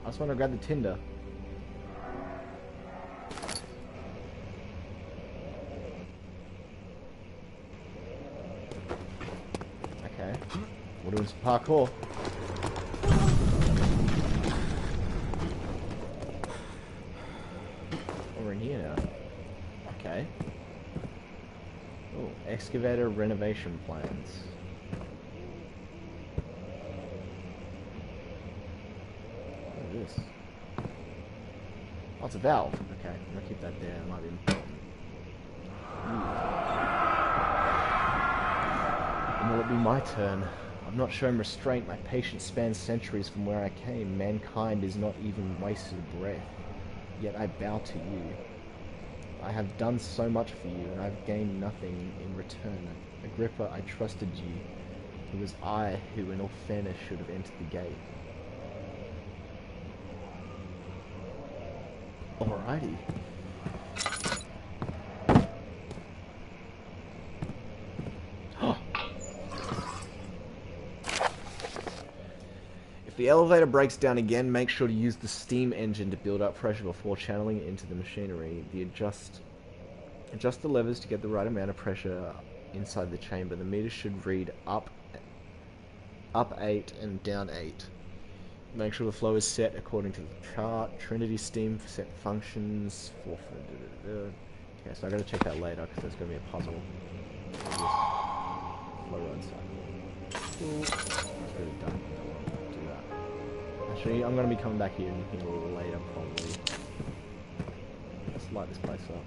S1: I just want to grab the tinder. Okay. We're doing some parkour. We're in here now. Okay. Oh, excavator renovation plans. This. Oh, it's a valve. Okay, I'm gonna keep that there. It might be important. And will it be my turn? I'm not showing restraint. My patience spans centuries from where I came. Mankind is not even wasted breath. Yet I bow to you. I have done so much for you, and I've gained nothing in return. Agrippa, I trusted you. It was I who, in all fairness, should have entered the gate. Alrighty. If the elevator breaks down again, make sure to use the steam engine to build up pressure before channeling it into the machinery. Adjust the levers to get the right amount of pressure inside the chamber. The meter should read up 8 and down 8. Make sure the flow is set according to the chart. Trinity steam set functions. Okay, so I gotta check that later because there's gonna be a puzzle. Flow run cycle. Cool. That's really done. Do that. Actually, I'm gonna be coming back here a little later probably. Let's light this place up.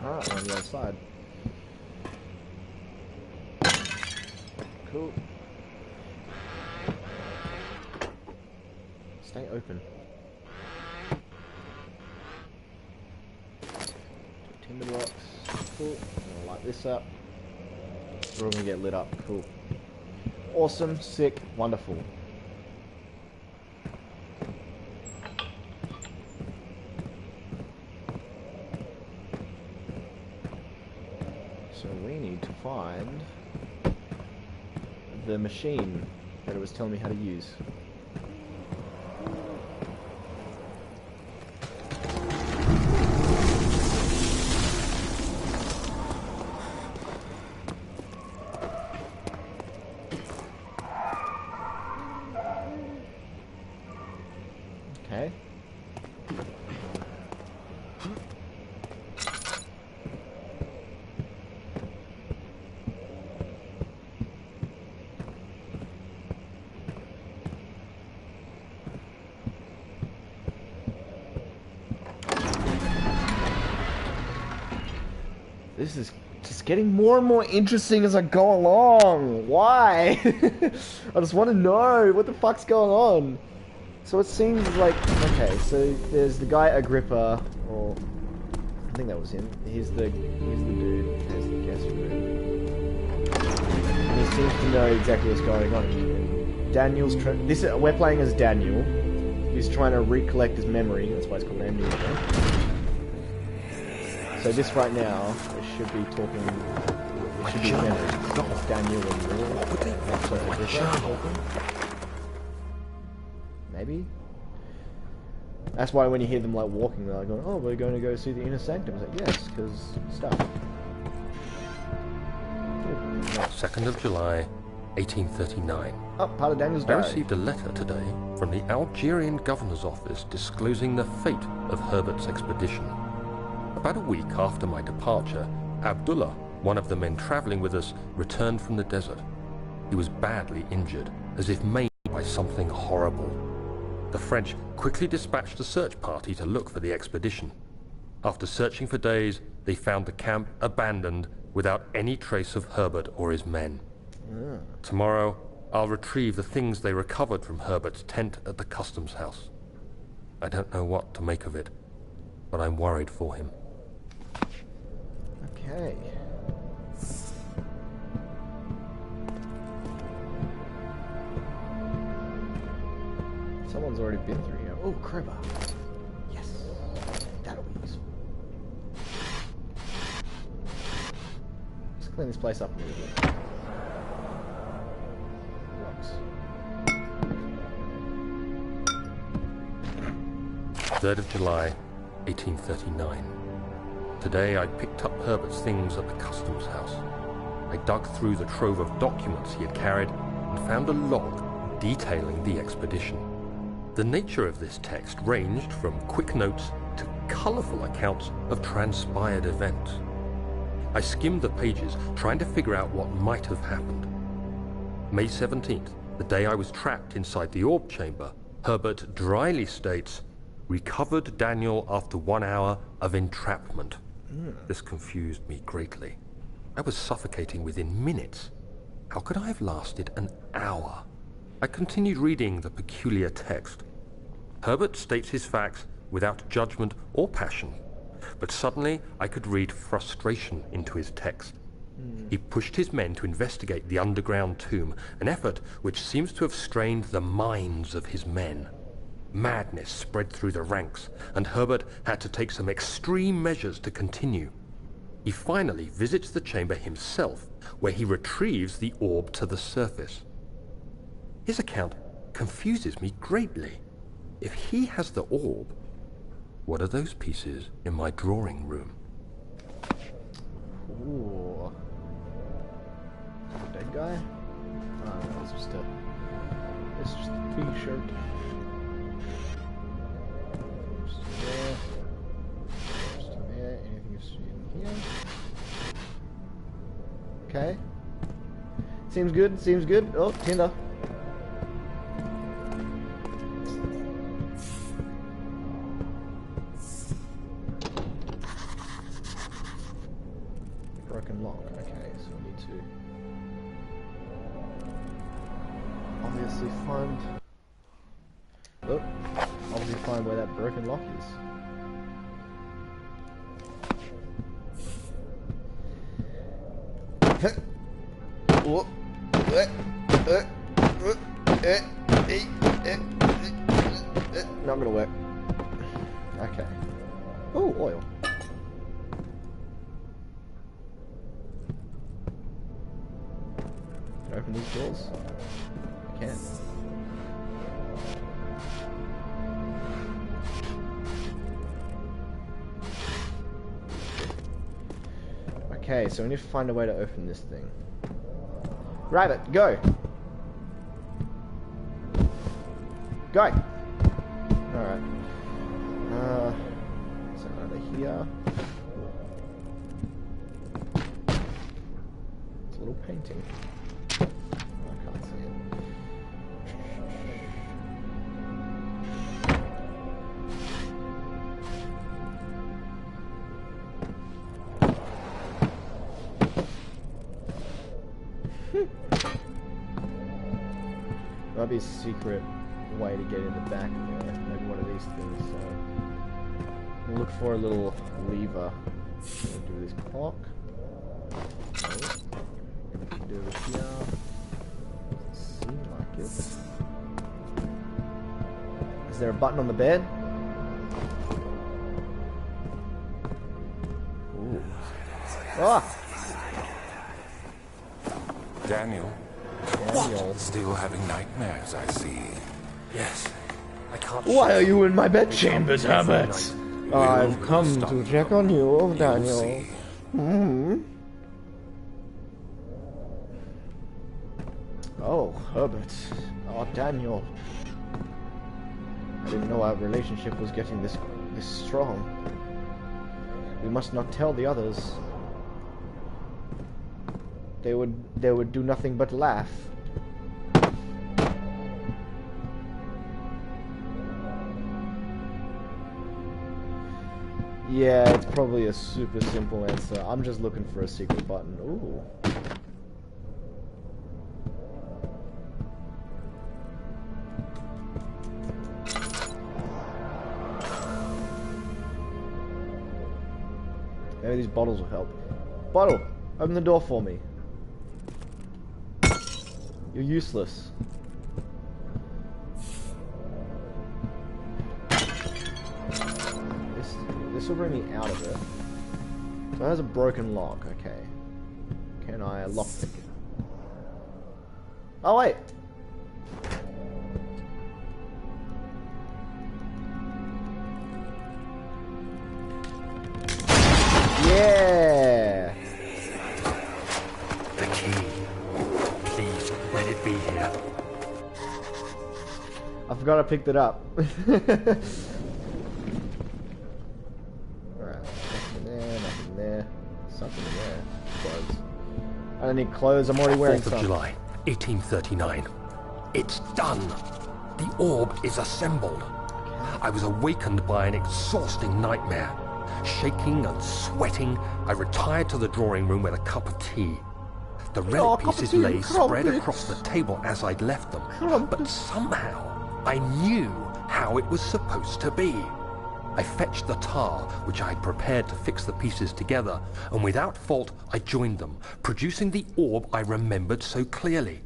S1: Alright, we're on the other side. Cool. Stay open. Tinder box. Cool. I'm gonna light this up. We're all gonna get lit up. Cool. Awesome. Sick. Wonderful. So we need to find the machine that it was telling me how to use. Okay. This is just getting more and more interesting as I go along. Why? I just want to know what the fuck's going on. So it seems like, okay, so there's the guy Agrippa, or I think that was him. Here's the dude. There's the guest room. And he seems to know exactly what's going on. Daniel's we're playing as Daniel. He's trying to recollect his memory. That's why it's called Amnesia. So this right now, it should be talking. It should be memory. It's Daniel and maybe. That's why when you hear them like walking, they're like going, "Oh, we're going to go see the inner sanctum." It's like, yes, because stuff.
S2: 2nd of July, 1839.
S1: Oh, part of Daniel's
S2: I
S1: diary.
S2: received a letter today from the Algerian governor's office disclosing the fate of Herbert's expedition. About a week after my departure, Abdullah, one of the men traveling with us, returned from the desert. He was badly injured, as if maimed by something horrible. The French quickly dispatched a search party to look for the expedition. After searching for days, they found the camp abandoned without any trace of Herbert or his men. Tomorrow, I'll retrieve the things they recovered from Herbert's tent at the customs house. I don't know what to make of it, but I'm worried for him.
S1: Okay. Someone's already been through here. Oh, crowbar. Yes. That'll be useful. Let's clean this place up a little bit. Rocks.
S2: 3rd of July, 1839. Today I picked up Herbert's things at the customs house. I dug through the trove of documents he had carried and found a log detailing the expedition. The nature of this text ranged from quick notes to colourful accounts of transpired events. I skimmed the pages, trying to figure out what might have happened. May 17th, the day I was trapped inside the orb chamber, Herbert dryly states, "Recovered Daniel after 1 hour of entrapment." This confused me greatly. I was suffocating within minutes. How could I have lasted an hour? I continued reading the peculiar text. Herbert states his facts without judgment or passion, but suddenly I could read frustration into his text. He pushed his men to investigate the underground tomb, an effort which seems to have strained the minds of his men. Madness spread through the ranks, and Herbert had to take some extreme measures to continue. He finally visits the chamber himself, where he retrieves the orb to the surface. His account confuses me greatly. If he has the orb, what are those pieces in my drawing room?
S1: Ooh. Dead guy? Oh, no, it's just a t-shirt. Just there. Just there. Anything interesting in here? Okay. Seems good, seems good. Oh, Tinder. Broken lock. Okay, so we need to obviously find where that broken lock is. Not gonna work. Okay. Oh, oil. Can I open these doors? I can. Okay, so we need to find a way to open this thing. Rabbit, go! Go! Alright. So over here. It's a little painting. I can't see it. Might be a secret way to get in the back there. Maybe one of these things. So we'll look for a little lever. We'll do this clock. Nope. Do it here. Doesn't seem like it. Is there a button on the bed? Ooh. Ah!
S3: Daniel. What? Still having nightmares, I see.
S2: Yes, I can't.
S1: Why are you in my bedchambers, Herbert? I've come
S3: stop
S1: to check on you, Daniel.
S3: See.
S1: Oh, Herbert. Oh, Daniel. I didn't know our relationship was getting this strong. We must not tell the others. They would do nothing but laugh. Yeah, it's probably a super simple answer. I'm just looking for a secret button. Ooh. Maybe these bottles will help. Bottle! Open the door for me. You're useless. This will bring me out of it. So it has a broken lock, okay. Can I lockpick it? Oh wait! Yeah!
S2: The key. Please, let it be here.
S1: I forgot I picked it up. Alright, nothing there, nothing there. Something there. Clothes. I don't need clothes, I'm already wearing
S2: 4th of
S1: some.
S2: July, 1839. It's done. The orb is assembled. I was awakened by an exhausting nightmare. Shaking and sweating, I retired to the drawing room with a cup of tea. The relic pieces lay spread across the table as I'd left them, but somehow I knew how it was supposed to be. I fetched the tar, which I had prepared to fix the pieces together, and without fault I joined them, producing the orb I remembered so clearly.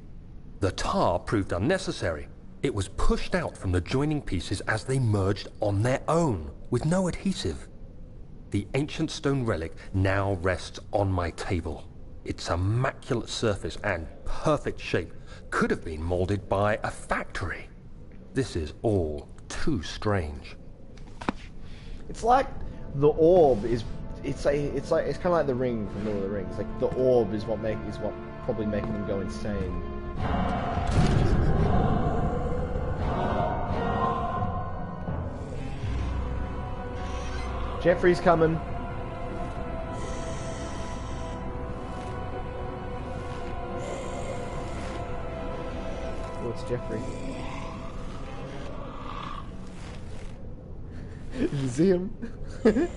S2: The tar proved unnecessary. It was pushed out from the joining pieces as they merged on their own, with no adhesive. The ancient stone relic now rests on my table. Its immaculate surface and perfect shape could have been molded by a factory. This is all too strange.
S1: It's like the orb is. It's kind of like the ring from Lord of the Rings. Like the orb is what probably making them go insane. Jeffrey's coming. Oh, it's Jeffrey. Did you see him? Okay.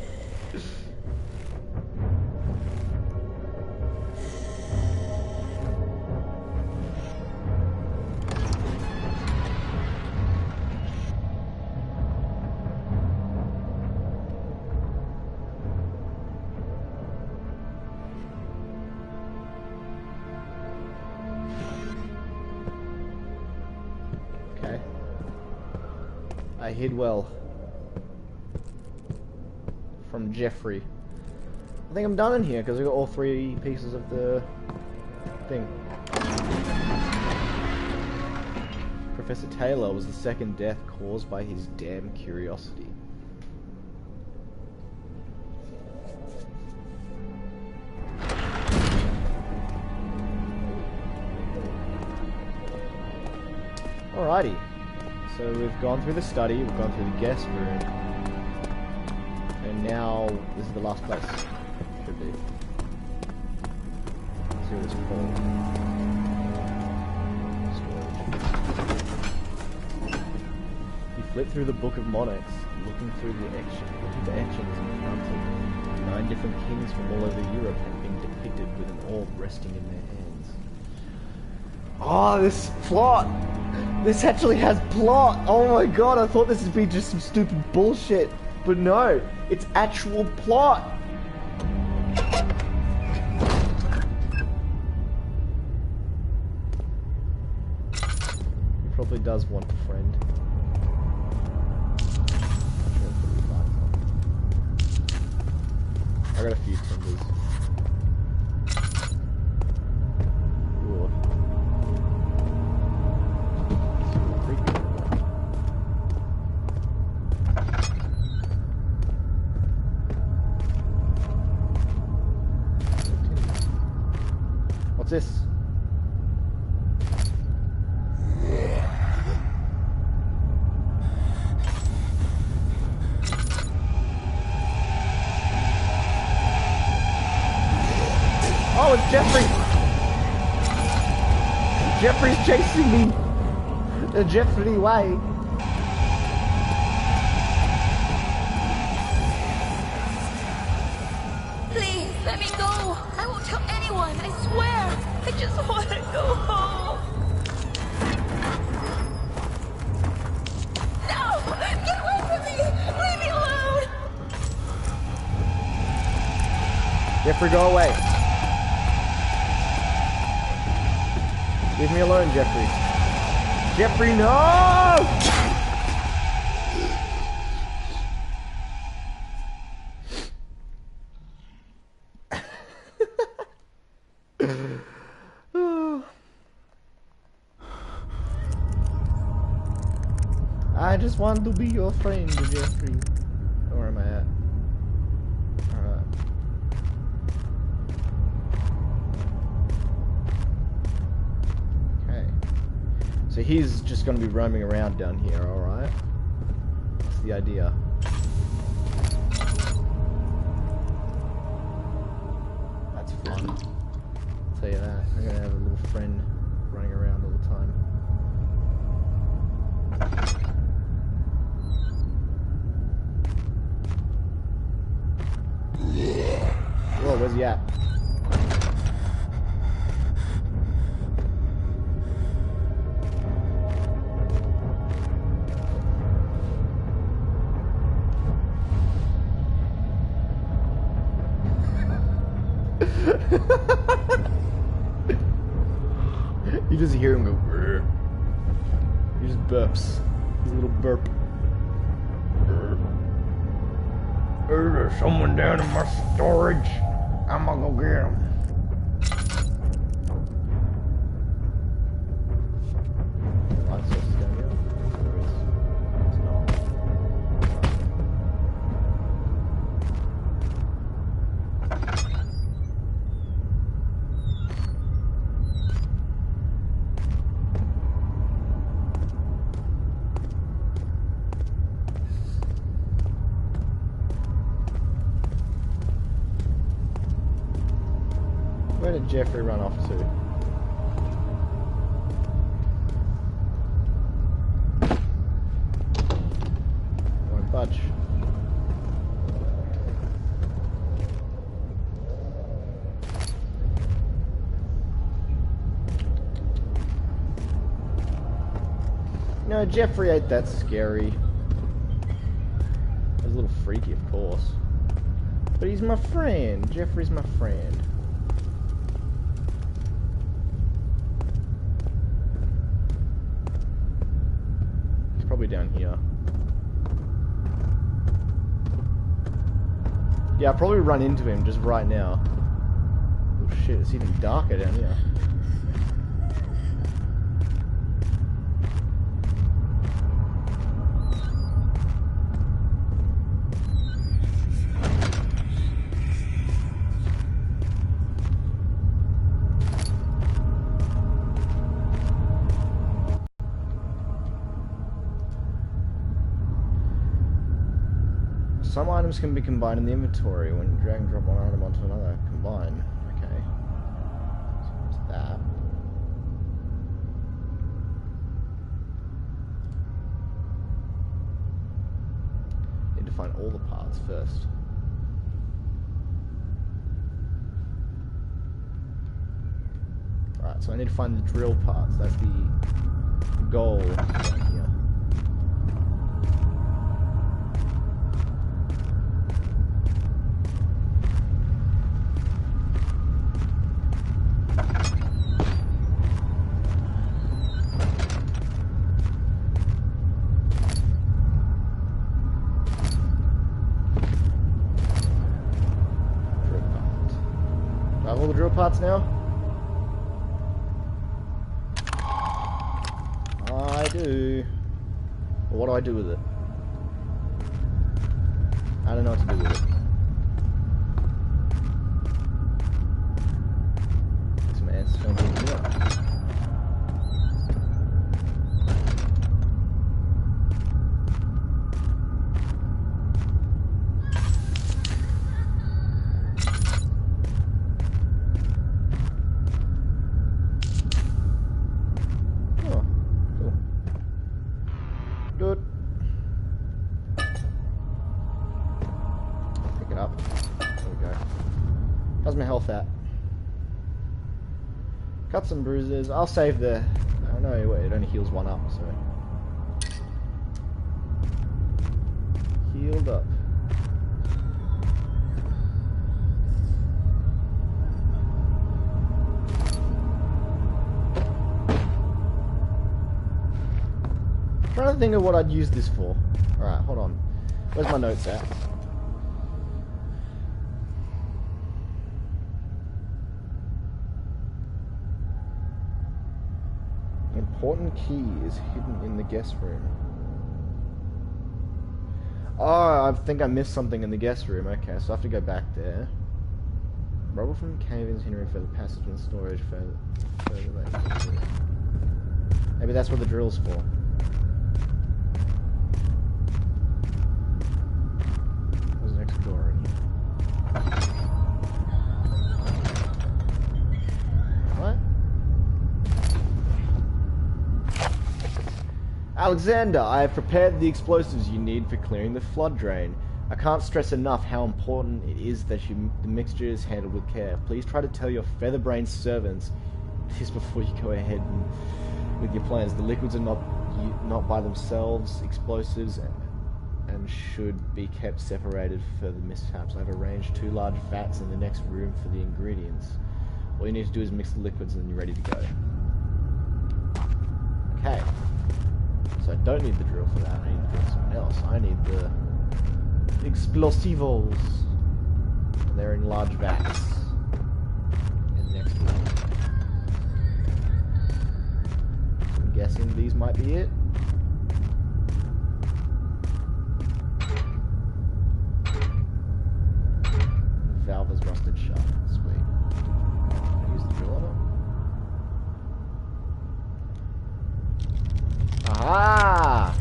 S1: I hid well. From Jeffrey. I think I'm done in here because we got all 3 pieces of the thing. Professor Taylor was the second death caused by his damn curiosity. Alrighty. So we've gone through the study, we've gone through the guest room. And now, this is the last place. Should be. Let's see what it's called. Storage. He flipped through the Book of Monarchs, looking through the etchings and counted. 9 different kings from all over Europe had been depicted with an orb resting in their hands. Oh, this plot! This actually has plot! Oh my god, I thought this would be just some stupid bullshit. But no, it's actual plot. He probably does want a friend. I got a few timbers. Ooh. What's this? Oh, it's Jeffrey! Jeffrey's chasing me! The Jeffrey way.
S6: Please, let me go! I won't tell anyone, I swear! I just want to go home! No! Get away from me! Leave me alone!
S1: Jeffrey, go away. Leave me alone, Jeffrey. Jeffrey, no! I just want to be your friend, Jeffrey. Where am I at? Alright. Okay. So he's just going to be roaming around down here, alright? That's the idea. That's fun. I'll tell you that. I'm going to have a little friend running around all the time. Whoa, where's he at? You just hear him go. Grr. He just burps. His little burp. There's someone down in my storage. I'm gonna go get him. Light source is down here. There is. It's not. Where did Jeffrey run off to? Won't budge. No, Jeffrey ain't that scary. He's a little freaky, of course. But he's my friend. Jeffrey's my friend. Probably down here. Yeah, I'll probably run into him just right now. Oh shit, it's even darker down here. Some items can be combined in the inventory when you drag and drop one item onto another. Combine. Okay. So what's that? Need to find all the parts first. Alright, so I need to find the drill parts. That's the goal right here. All the drill parts now? I do. Well, what do I do with it? I don't know what to do with it. Some answers don't be here. How's my health at? Cuts and bruises. I'll save the... Oh no, wait, it only heals one up, so... Healed up. I'm trying to think of what I'd use this for. Alright, hold on. Where's my notes at? Important key is hidden in the guest room. Oh, I think I missed something in the guest room. Okay, so I have to go back there. Rubble from cave-ins hindering further passage and storage further later. Maybe that's what the drill's for. There's an extra door in here. What? Alexander, I have prepared the explosives you need for clearing the flood drain. I can't stress enough how important it is that the mixture is handled with care. Please try to tell your feather-brained servants this before you go ahead with your plans. The liquids are not by themselves explosives and should be kept separated for further mishaps. I've arranged 2 large vats in the next room for the ingredients. All you need to do is mix the liquids and then you're ready to go. Okay. So I don't need the drill for that. I need to drill something else. I need the explosivos. They're in large vats. And next one. I'm guessing these might be it. Valve is rusted shut. Sweet. Can I use the drill on it? Aha!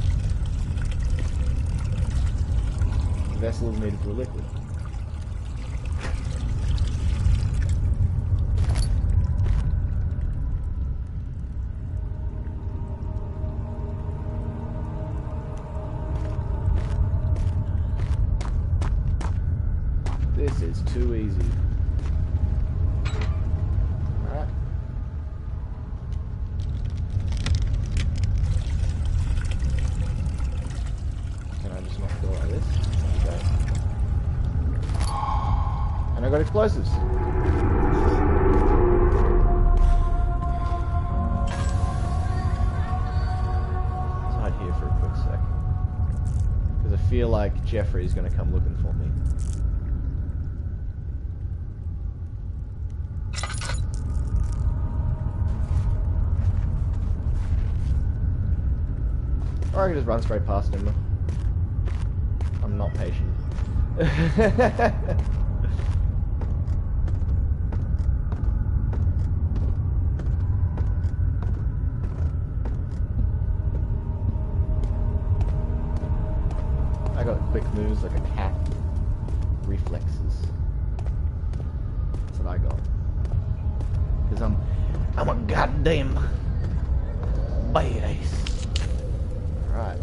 S1: The vessel is needed for liquid. This is too easy. Alright. Can I just not go like this? Okay. And I got explosives. Let's hide here for a quick sec. Because I feel like Jeffrey's going to come looking for me. Or I can just run straight past him. I'm not patient. I got quick moves like a cat. Reflexes. That's what I got. Because I'm a goddamn badass. Right.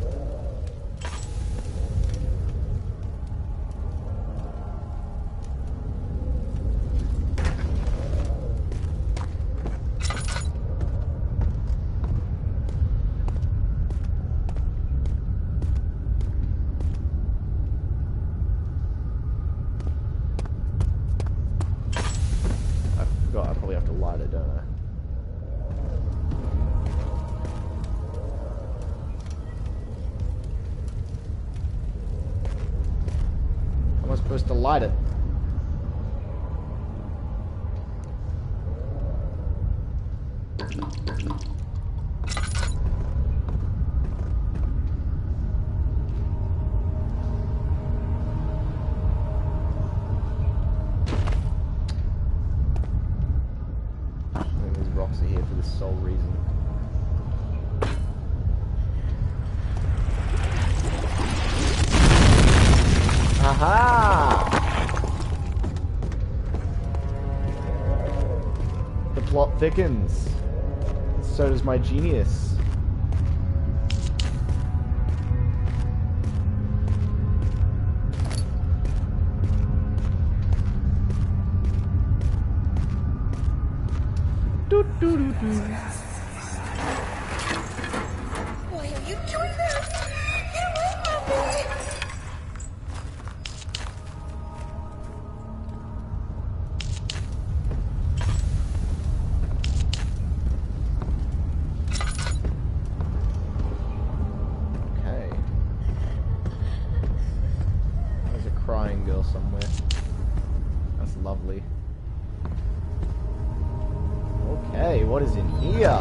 S1: I forgot I probably have to light it, don't I? How am I supposed to light it? I think these rocks are here for this sole reason. Aha! The plot thickens. So does my genius. Doo doo doo doo.
S6: Why are you doing that? Get away from me!
S1: Okay. There's a crying girl somewhere. That's lovely. Okay, what is in here?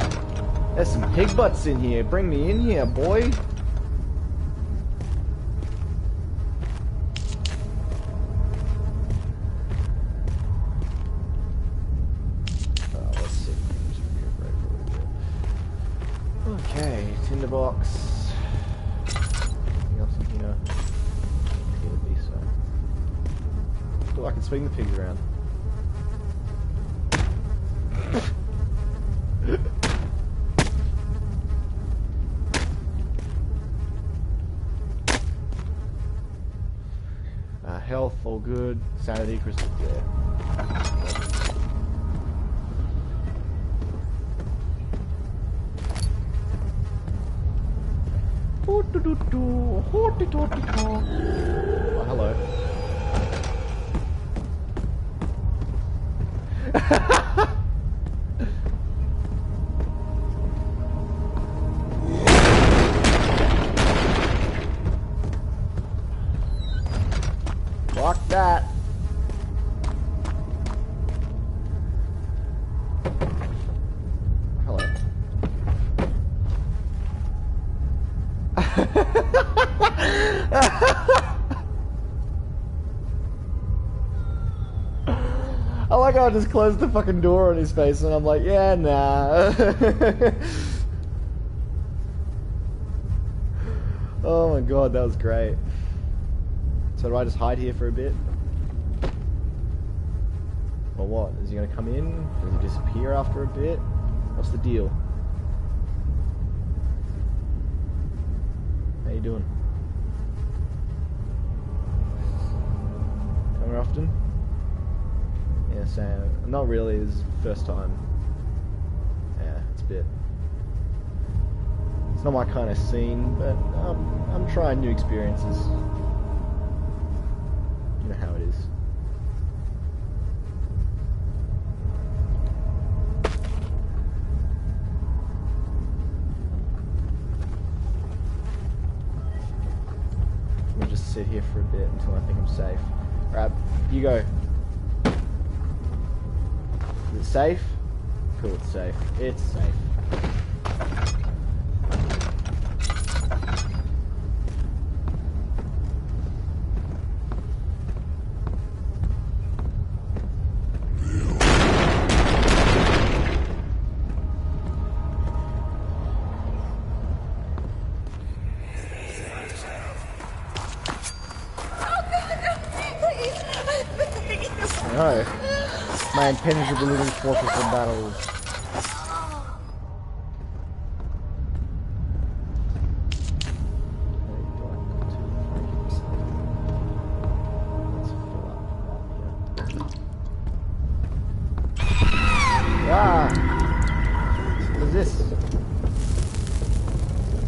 S1: There's some pig butts in here. Bring me in here, boy. Let's see. Just recuperate for a little bit. Okay, tinderbox. Anything else in here? Appear to be so. Oh, I can swing the pigs around. Health, all good. Sanity, crystal clear. Oh, hello. like I just closed the fucking door on his face and I'm like, yeah, nah. Oh my god, that was great. So do I just hide here for a bit? Or what? Is he gonna come in? Does he disappear after a bit? What's the deal? How you doing? Come here often? Yeah, same. Not really, this is the first time. Yeah, it's a bit... It's not my kind of scene, but I'm trying new experiences. You know how it is. We'll just sit here for a bit until I think I'm safe. Alright, you go. Is it safe? Cool, it's safe. It's safe. No. My impenetrable living fortress of battles. Ah! What is this?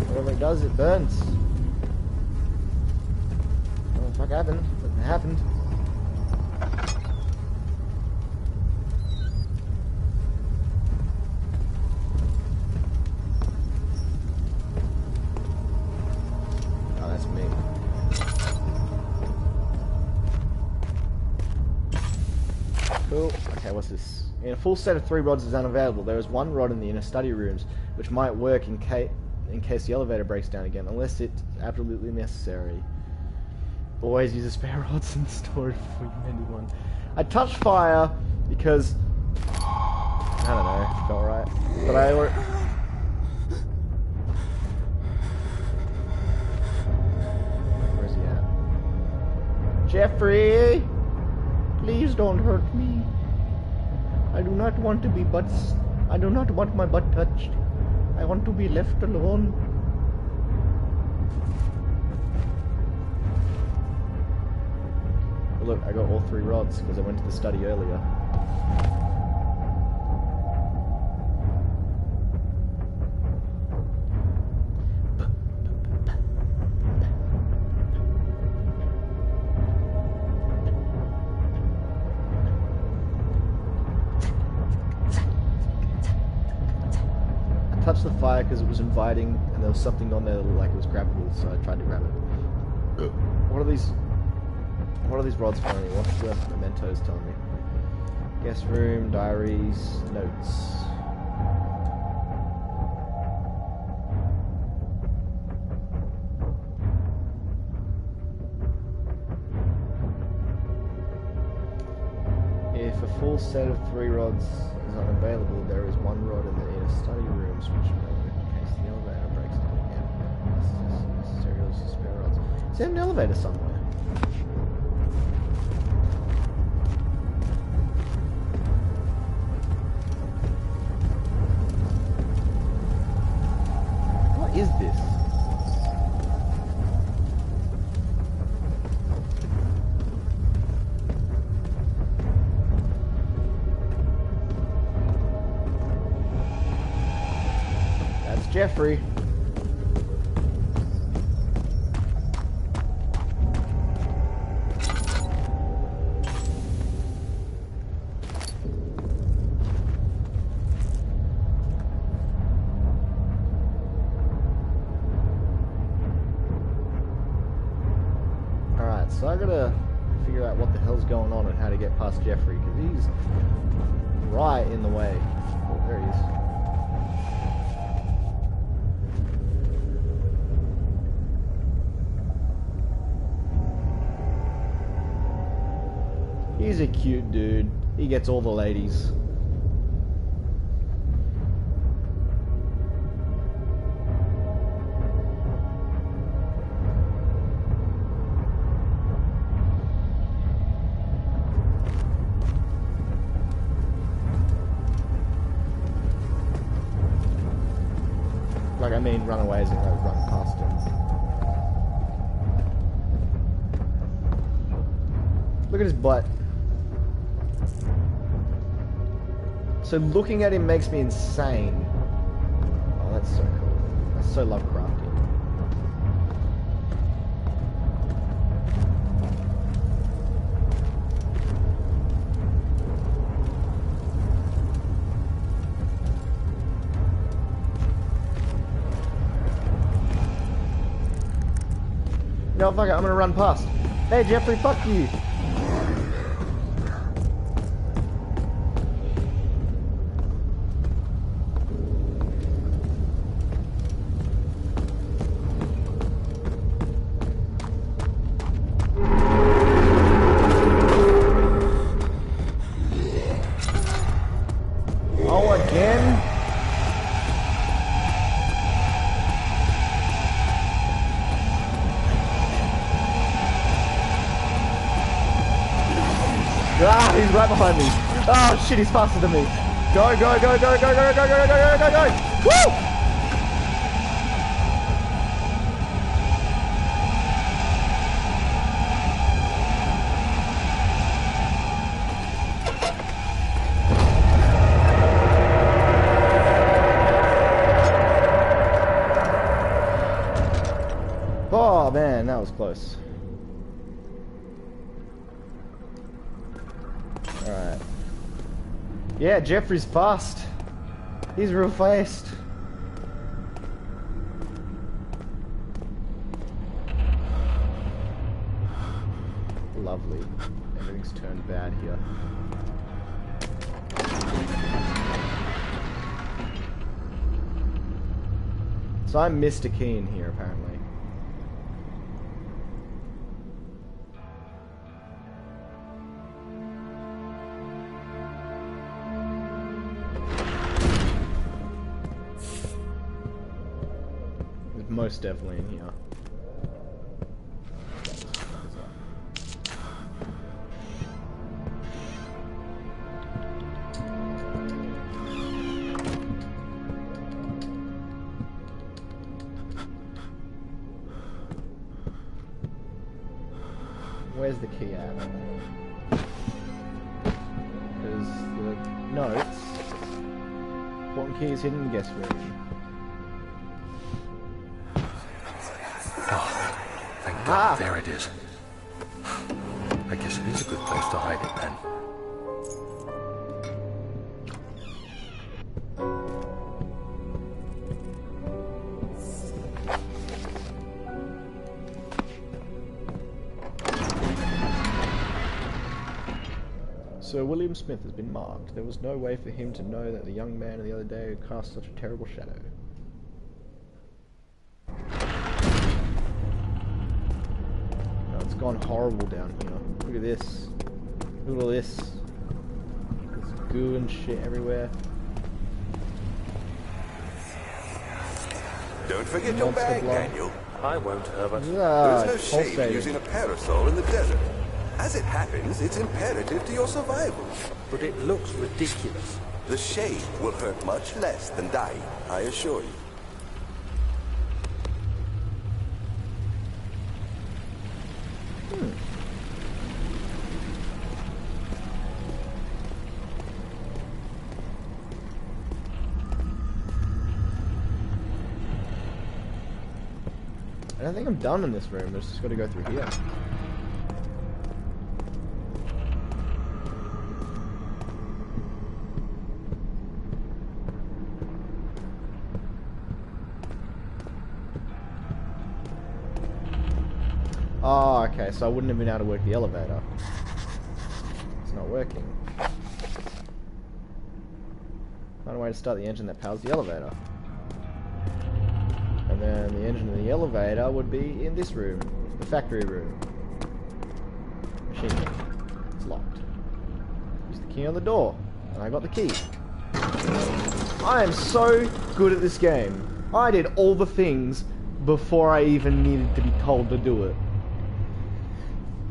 S1: Whatever it does, it burns. I don't know what the fuck happened, but it happened. Cool. Okay, what's this? In a full set of 3 rods is unavailable. There is 1 rod in the inner study rooms, which might work in case the elevator breaks down again, unless it's absolutely necessary. Always use a spare rods in storage before you mend one. I touched fire because I don't know, it felt right. But where's he at? Jeffrey! Please don't hurt me. I do not want to be I do not want my butt touched. I want to be left alone. Look, I got all 3 rods because I went to the study earlier. Touched the fire because it was inviting and there was something on there that looked like it was grabbable, so I tried to grab it. What are these rods for me? What's the mementos telling me? Guest room, diaries, notes. If a full set of 3 rods is unavailable, there is 1 rod in the inner study rooms, which may work in case the elevator breaks down again. Necessary also spare rods. Is there an elevator somewhere? What is this? Jeffrey. Alright, so I gotta figure out what the hell's going on and how to get past Jeffrey, because he's right in the way. Oh, there he is. He's a cute dude. He gets all the ladies. Like, I mean, run away as in like run past him. Look at his butt. So looking at him makes me insane. Oh, that's so cool. That's so Lovecrafty. No, fuck it, I'm gonna run past. Hey, Jeffrey, fuck you. Oh, again? Ah, he's right behind me. Oh shit, he's faster than me. Go, go, go, go, go, go, go, go, go, go, go, go. Woo! Oh man, that was close. Alright. Yeah, Jeffrey's fast. He's real fast. Lovely. Everything's turned bad here. So I'm Mr. Keen here, apparently. Most definitely in here. Where's the key at? Because the notes. Important key is hidden in the guest room.
S2: Ah, there it is. I guess it is a good place to hide it then.
S1: Sir William Smith has been marked. There was no way for him to know that the young man the other day had cast such a terrible shadow. It's gone horrible down here. Look at this. Look at all this. There's goo and shit everywhere.
S3: Don't forget your bag, Daniel.
S2: I won't, Herbert.
S1: Ah,
S3: There's no shame in using a parasol in the desert. As it happens, it's imperative to your survival.
S2: But it looks ridiculous.
S3: The shade will hurt much less than dying, I assure you.
S1: I don't think I'm done in this room. I just got to go through here. Oh, okay, so I wouldn't have been able to work the elevator. It's not working. Find a way to start the engine that powers the elevator. And then the engine of the elevator would be in this room, the factory room. Machine room. It's locked. Use the knocking on the door. And I got the key. I am so good at this game. I did all the things before I even needed to be told to do it.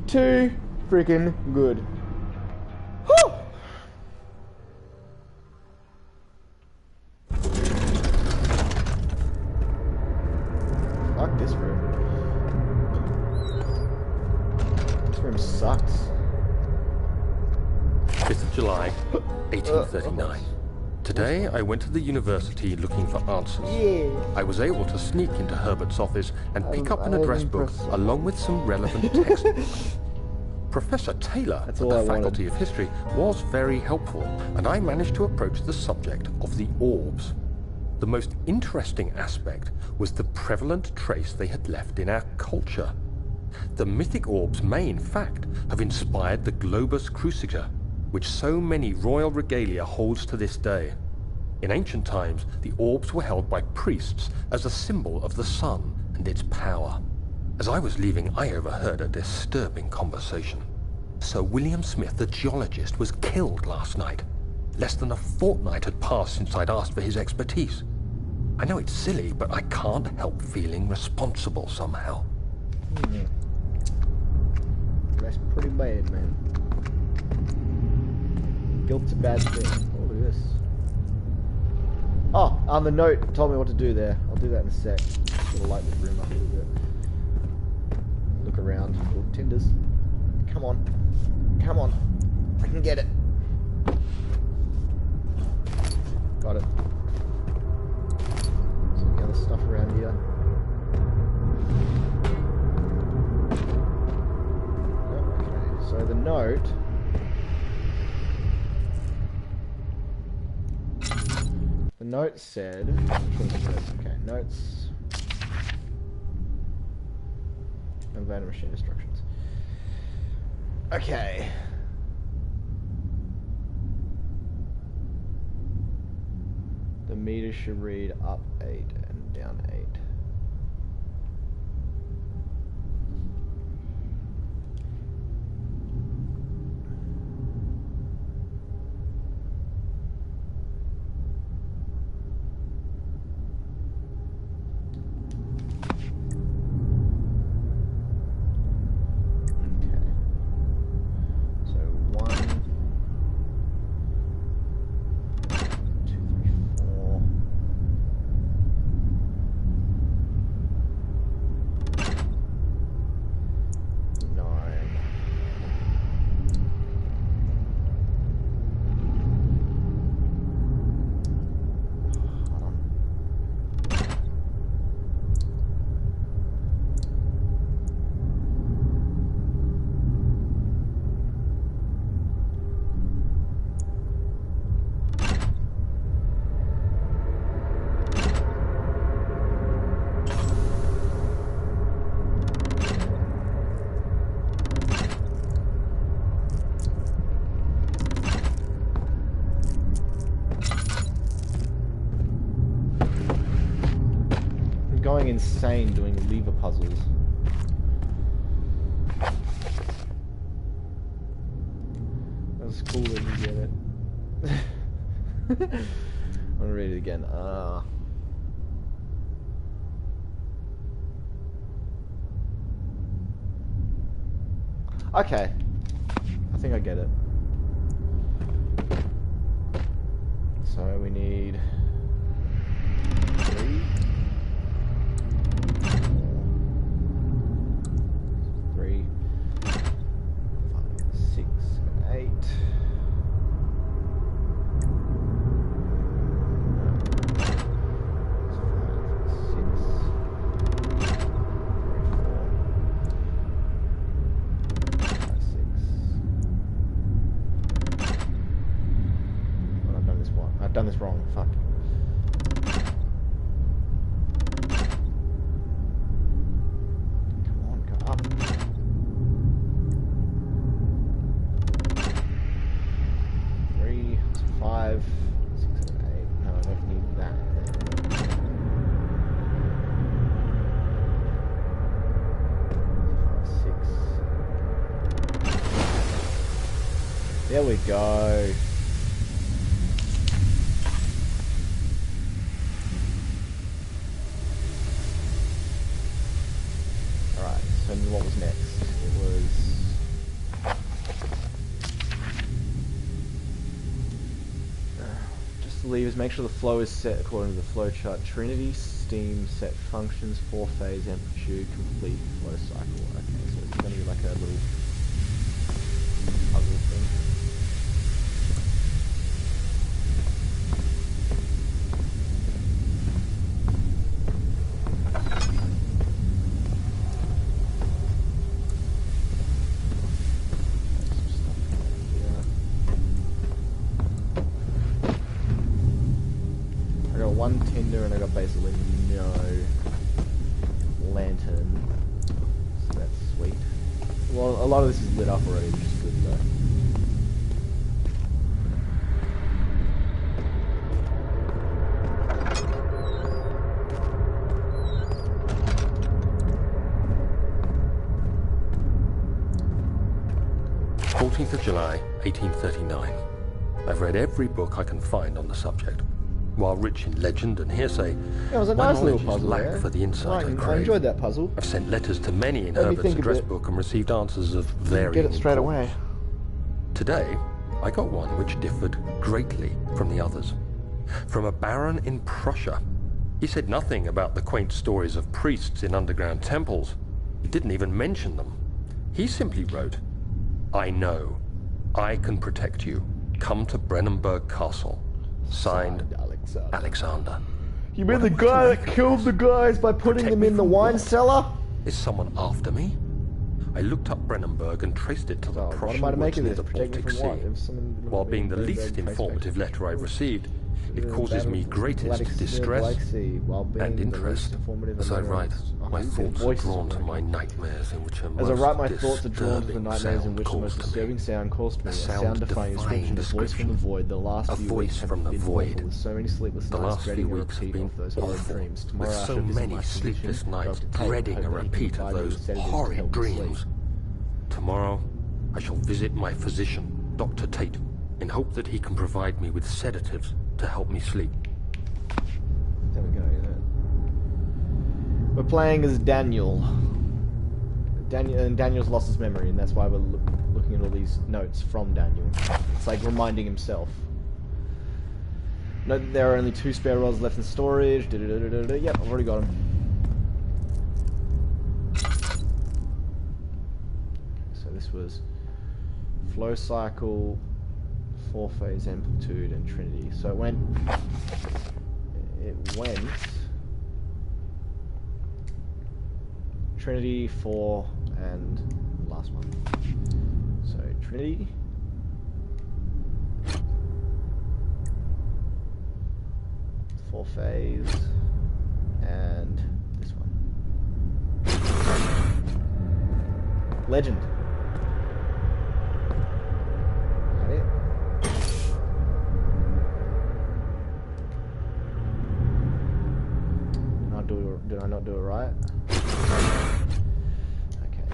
S1: Too freaking good. Whew! Fuck this room. This room sucks.
S2: 5th of July, 1839. Today, I went to the university looking for answers.
S1: Yeah.
S2: I was able to sneak into Herbert's office and pick up an address book along with some relevant text. Professor Taylor at
S1: all
S2: the
S1: I wanted.
S2: Faculty of History was very helpful, and I managed to approach the subject of the orbs. The most interesting aspect was the prevalent trace they had left in our culture. The mythic orbs may, in fact, have inspired the globus cruciger, which so many royal regalia holds to this day. In ancient times, the orbs were held by priests as a symbol of the sun and its power. As I was leaving, I overheard a disturbing conversation. Sir William Smith, the geologist, was killed last night. Less than a fortnight had passed since I'd asked for his expertise. I know it's silly, but I can't help feeling responsible somehow.
S1: That's pretty bad, man. Guilt's a bad thing. Oh, look at this. Oh, on the note told me what to do there. I'll do that in a sec. Just gonna light this room up a little bit. Look around. Oh, tinders. Come on. Come on. I can get it. Got it. Some other stuff around here. Oh, okay. So the note. The note said. Which one is this? Okay, notes. Elevator machine instructions. Okay. The meter should read up 8 and down 8. Going insane doing lever puzzles. That was cool that you get it. I'm gonna read it again. Okay. I think I get it. So we need 3. 3, 5, 6, 8. I've done this wrong. Fuck. There we go. Alright, so what was next? It was... just the levers, make sure the flow is set according to the flow chart. Trinity, steam, set functions, 4-phase, amplitude, complete flow cycle. Okay, so it's going to be like a little puzzle thing. One tinder and I got basically no lantern, so that's sweet. Well, a lot of this is lit up already, which is good though.
S2: July 1839. I've read every book I can find on the subject. While rich in legend and hearsay,
S1: Yeah, it was a
S2: my
S1: nice little
S2: knowledge is
S1: puzzle
S2: lack
S1: there.
S2: for the insight I crave.
S1: I enjoyed that puzzle.
S2: I've sent letters to many in
S1: Made me
S2: Herbert's
S1: think a
S2: address
S1: bit.
S2: book and received answers of varying
S1: Get it straight
S2: importance.
S1: away.
S2: Today, I got one which differed greatly from the others. From a baron in Prussia. He said nothing about the quaint stories of priests in underground temples. He didn't even mention them. He simply wrote, "I know. I can protect you. Come to Brennenburg Castle. Signed, Alexander."
S1: You mean the guy that killed the guys by putting
S2: Protect
S1: them
S2: me
S1: in the
S2: from
S1: wine
S2: what?
S1: cellar?
S2: Is someone after me? I looked up Brennenburg and traced it to the
S1: Oh, what
S2: Prussian
S1: am I to make
S2: woods
S1: of
S2: near
S1: this?
S2: the
S1: Protect me
S2: Baltic
S1: from
S2: Sea.
S1: what? If someone
S2: While being the least informative letter I've received, it causes me greatest distress and interest. As I write, my thoughts are drawn to my nightmares in which a
S1: As I write, my
S2: most
S1: thoughts are drawn to the
S2: disturbing
S1: nightmares in
S2: sound
S1: which the most
S2: calls to me.
S1: disturbing sound calls to me.
S2: A
S1: A sound defying description, a voice from the void. The last
S2: A
S1: few
S2: voice
S1: weeks have
S2: from the
S1: been
S2: void.
S1: awful, with so many sleepless
S2: The
S1: nights
S2: last few
S1: dreading a
S2: weeks have
S1: repeat
S2: been
S1: of those horrid
S2: awful,
S1: dreams. Tomorrow
S2: with
S1: I
S2: so
S1: shall visit
S2: many
S1: my physician,
S2: sleepless nights
S1: Dr. Tate,
S2: dreading a
S1: hope that he can
S2: repeat of
S1: provide me with
S2: those
S1: sedatives to
S2: horrid
S1: help me sleep.
S2: dreams. Tomorrow, I shall visit my physician, Dr. Tate, in hope that he can provide me with sedatives to help me sleep.
S1: There we go, yeah. We're playing as Daniel. And Daniel's lost his memory, and that's why we're looking at all these notes from Daniel. It's like reminding himself. Note that there are only 2 spare rods left in storage. Yep, I've already got them. So this was flow cycle, 4-phase amplitude, and Trinity. So it went Trinity, 4, and last one. So Trinity, four-phase, and this one. Legend. Got it? Did I not do it right? Okay,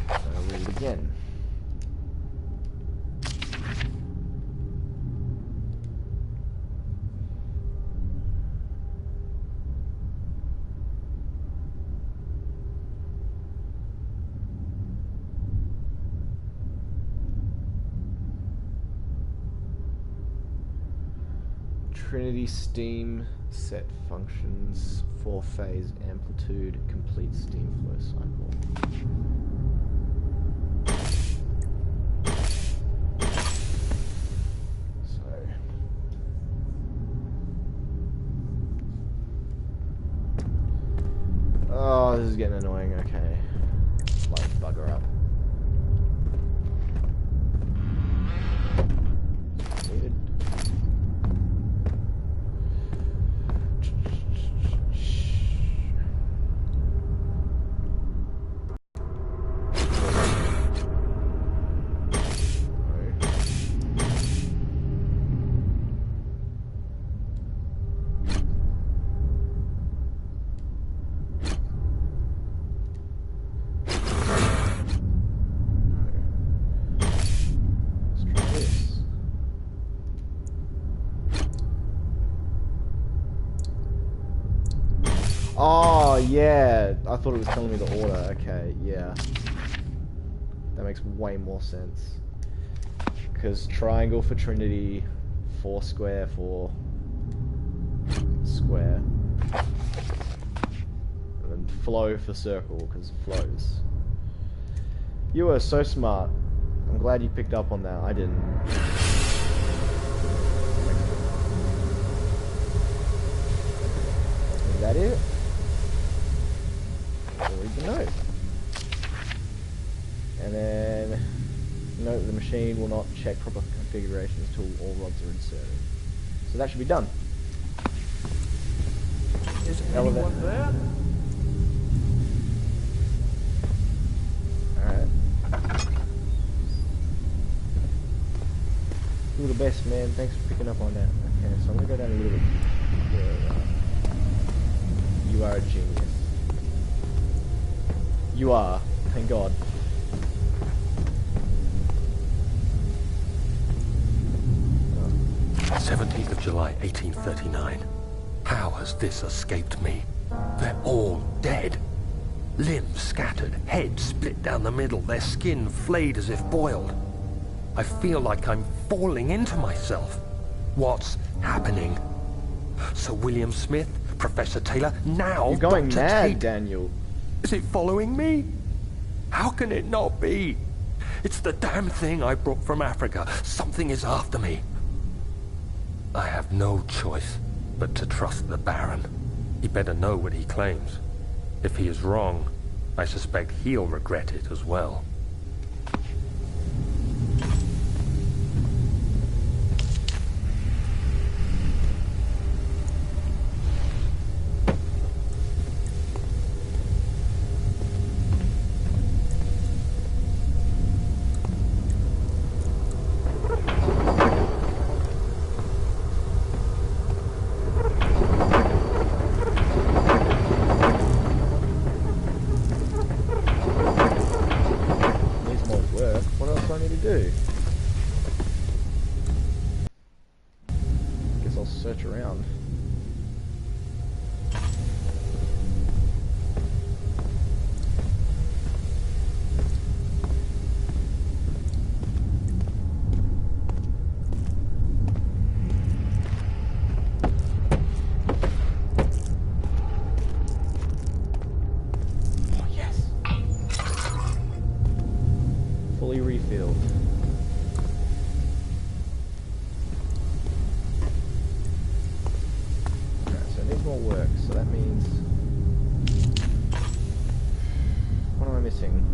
S1: so I'll read it again. Trinity steam set functions, 4-phase amplitude, complete steam flow cycle. So oh, this is getting annoying. Okay, like bugger up. Weird. Oh, yeah. I thought it was telling me the order. Okay, yeah. That makes way more sense. Because triangle for Trinity, 4 square for square. And then flow for circle, because it flows. You were so smart. I'm glad you picked up on that. I didn't. Is that it? I'll read the note. And then note that the machine will not check proper configurations until all rods are inserted. So that should be done.
S7: Is anyone there?
S1: Alright. Do the best, man. Thanks for picking up on that. Okay, so I'm gonna go down a little bit. You are a genius. You are. Thank God.
S2: Oh. 17th of July, 1839. How has this escaped me? They're all dead. Limbs scattered, heads split down the middle, their skin flayed as if boiled. I feel like I'm falling into myself. What's happening? Sir William Smith, Professor Taylor, now
S1: You're going
S2: Dr.
S1: mad,
S2: Tate.
S1: Daniel.
S2: Is it following me? How can it not be? It's the damn thing I brought from Africa. Something is after me. I have no choice but to trust the Baron. He better know what he claims. If he is wrong, I suspect he'll regret it as well.
S1: Search around. Oh yes. Fully refilled. More work, so that means what am I missing?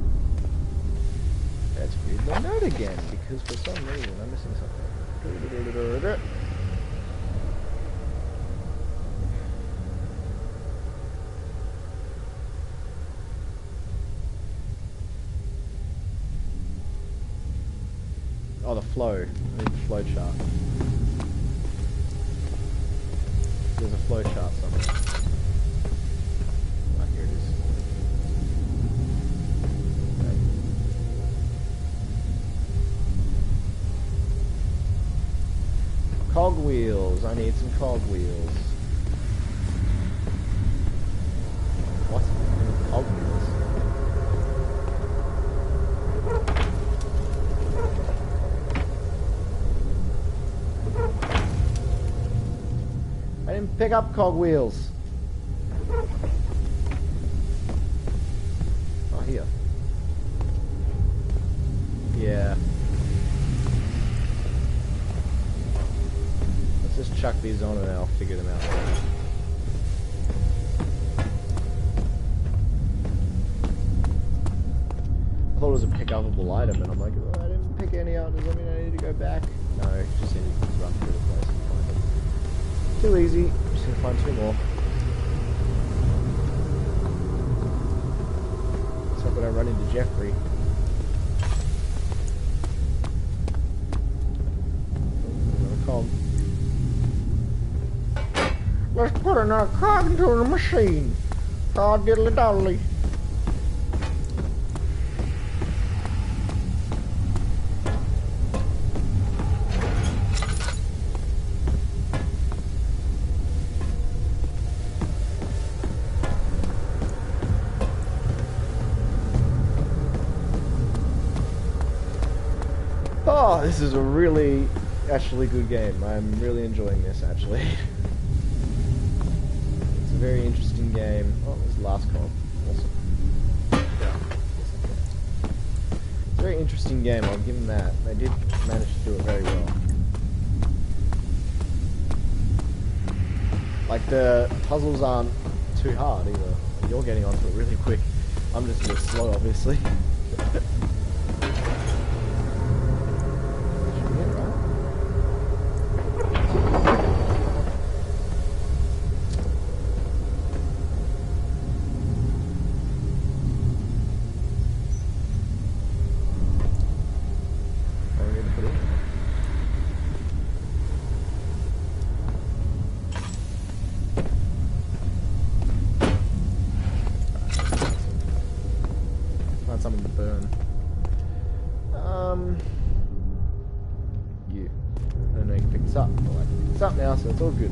S1: Let's read the note again, because for some reason I'm missing something. Oh, the flow. I need the flow chart. There's a flow chart somewhere. Oh, here it is. Okay. Cogwheels. I need some cogwheels. What? Cogwheels? I didn't pick up cogwheels. Oh, here. Yeah. Let's just chuck these on and I'll figure them out. I thought it was a pick-upable item, and I'm like, oh, I didn't pick any up. Does that mean I need to go back? No, just need to run through the place and find them. Too easy. Just gonna find 2 more. Let's hope I don't run into Jeffrey. Another cog. Let's put another cog into the machine. Oh, diddly doddly. Oh, this is a really, actually good game. I'm really enjoying this, actually. It's a very interesting game. Oh, it was the last call. Awesome. It's a very interesting game, I'll give them that. They did manage to do it very well. Like, the puzzles aren't too hard either. You're getting onto it really quick. I'm just a bit slow, obviously. Should be it, right? What do we need to put in? Find something to burn. You. I don't know you can pick this up. But I can pick this up now, so it's all good.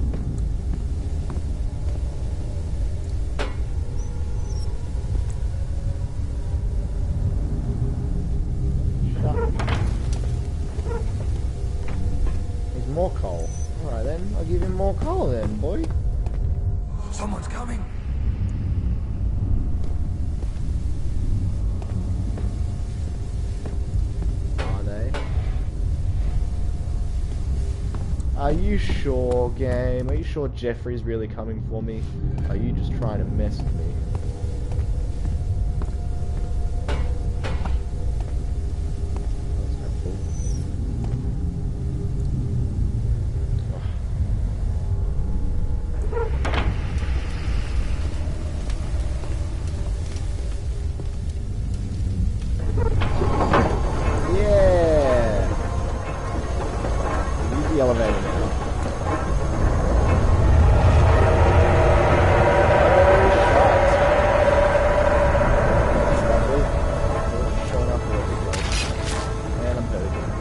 S1: Shut up. There's more coal. Alright then, I'll give him more coal then, boy.
S4: Someone's coming.
S1: Are they? Are you sure, game? Are you sure Jeffrey's really coming for me? Are you just trying to mess with me? That's helpful. Yeah! Use the elevator now. Showing up all over the place. And I'm better doing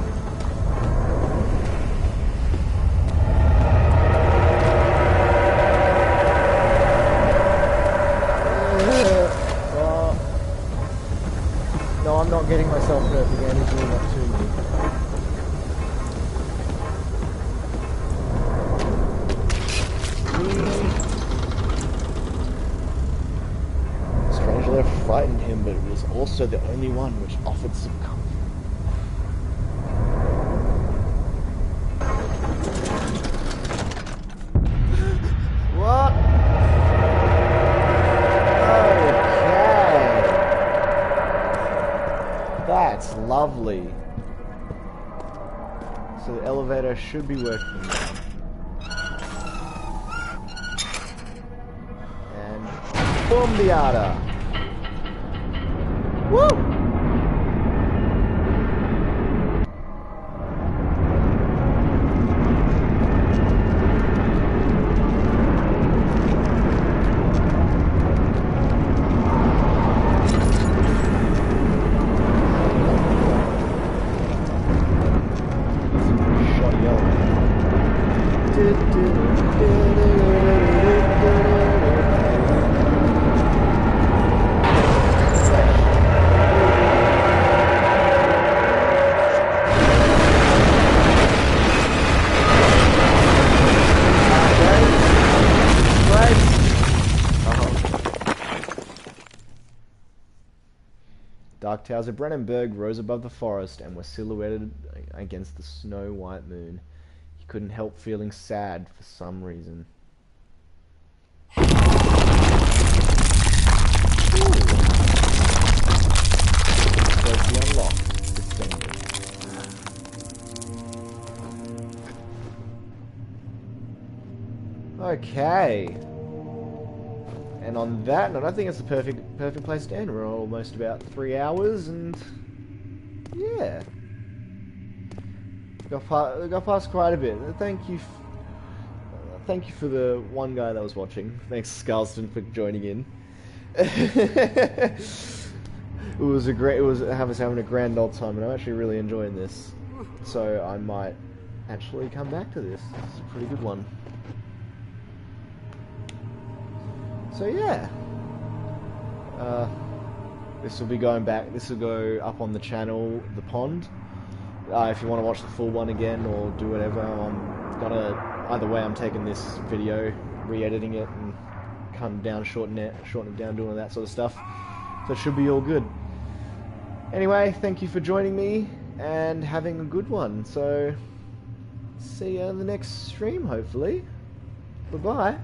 S1: No, I'm not getting myself hurt. The game is doing that to me. Strangely, I frightened him, but it was also the only one which offered some comfort. What? Okay. That's lovely. So the elevator should be working now. And boom, the other. Woo! Shoddy Dark towers of Brennenburg rose above the forest and were silhouetted against the snow-white moon. He couldn't help feeling sad for some reason. Trophy unlocked. Descending. Okay. And on that note, I think it's the perfect place to end. We're almost about 3 hours, and yeah, got past quite a bit. Thank you for the one guy that was watching. Thanks, Scarlston, for joining in. I was having a grand old time, and I'm actually really enjoying this. So I might actually come back to this. This is a pretty good one. So yeah, this will be going back. This will go up on the channel, The Pond, if you want to watch the full one again or do whatever, either way, I'm taking this video, re-editing it, and cutting down, shorten it down, doing all that sort of stuff. So it should be all good. Anyway, thank you for joining me and having a good one. So, see you in the next stream, hopefully. Bye-bye.